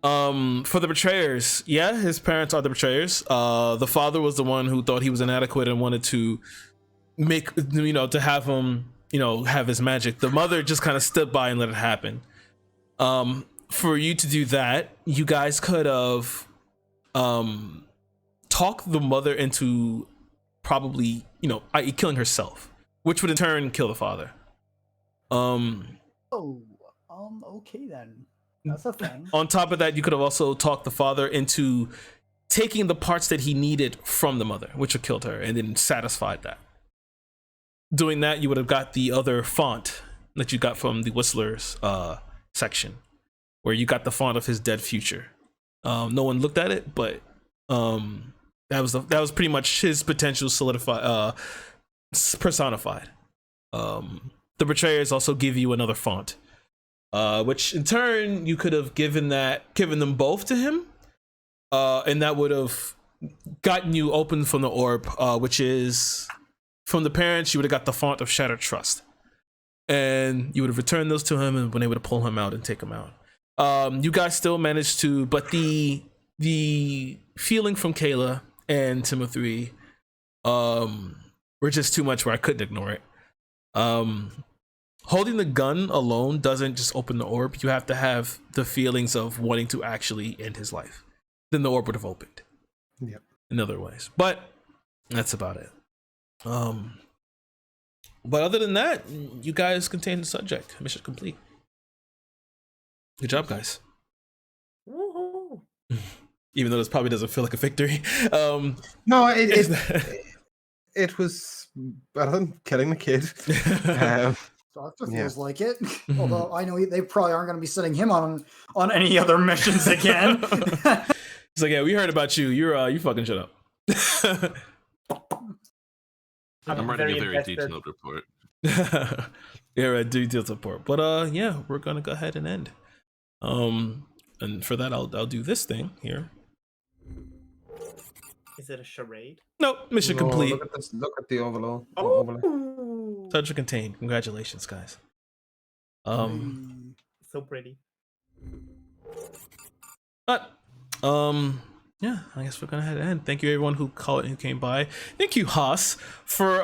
For the betrayers, yeah, his parents are the betrayers. The father was the one who thought he was inadequate and wanted to to have him, have his magic. The mother just kind of stood by and let it happen. For you to do that, you guys could have talked the mother into probably, i.e. killing herself, which would in turn kill the father. Okay then. That's a thing. On top of that, you could have also talked the father into taking the parts that he needed from the mother, which would have killed her, and then satisfied that. Doing that, you would have got the other font that you got from the Whistler's section, where you got the font of his dead future. No one looked at it, but that was pretty much his potential personified. The betrayers also give you another font. Which in turn you could have given them both to him, and that would have gotten you open from the orb, which is from the parents. You would have got the font of Shattered Trust, and you would have returned those to him and been able to pull him out and take him out. You guys still managed to, but the feeling from Kayla and Timothy were just too much where I couldn't ignore it. Holding the gun alone doesn't just open the orb. You have to have the feelings of wanting to actually end his life. Then the orb would have opened. Yep. In other ways. But That's about it. But other than that, you guys contain the subject. Mission complete. Good job, guys. Woohoo! Even though this probably doesn't feel like a victory. No, it was better than killing the kid. Doctor Yeah. feels like it. Although I know they probably aren't going to be sending him on any other missions again. It's like, yeah, we heard about you. You fucking shut up. I'm writing a very invested. detailed report. Yeah, right, detailed support. But yeah, we're gonna go ahead and end. And for that, I'll do this thing here. Is it a charade? Nope, mission No, complete. Look at this. Look at the overlay. Oh, Subject contained. Congratulations, guys. so pretty. But yeah, I guess we're gonna head end. Thank you everyone who called and came by. Thank you, Haas, for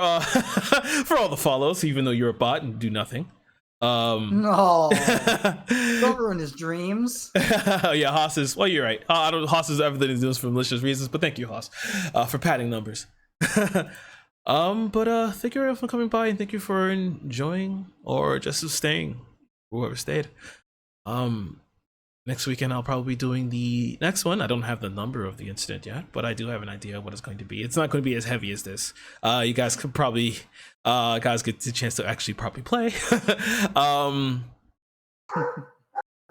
for all the follows, even though you're a bot and do nothing. No, don't ruin his dreams. Yeah, Haas is, well, you're right. Haas is everything he does for malicious reasons, but thank you, Haas, for padding numbers. But thank you everyone for coming by, and thank you for enjoying or just staying, whoever stayed. Next weekend I'll probably be doing the next one. I don't have the number of the incident yet, but I do have an idea of what it's going to be. It's not going to be as heavy as this. You guys could probably guys get the chance to actually probably play.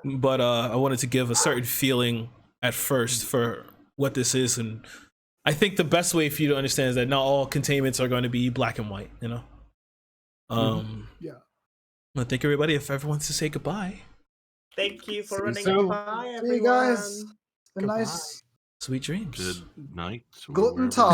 But I wanted to give a certain feeling at first for what this is, and I think the best way for you to understand is that not all containments are going to be black and white, you know. Yeah. I think everybody, if everyone wants to say goodbye. Thank you for See you running soon. by, See everyone. you guys. Been Goodbye. nice. Sweet dreams. Good night. or Guten wherever- Tag.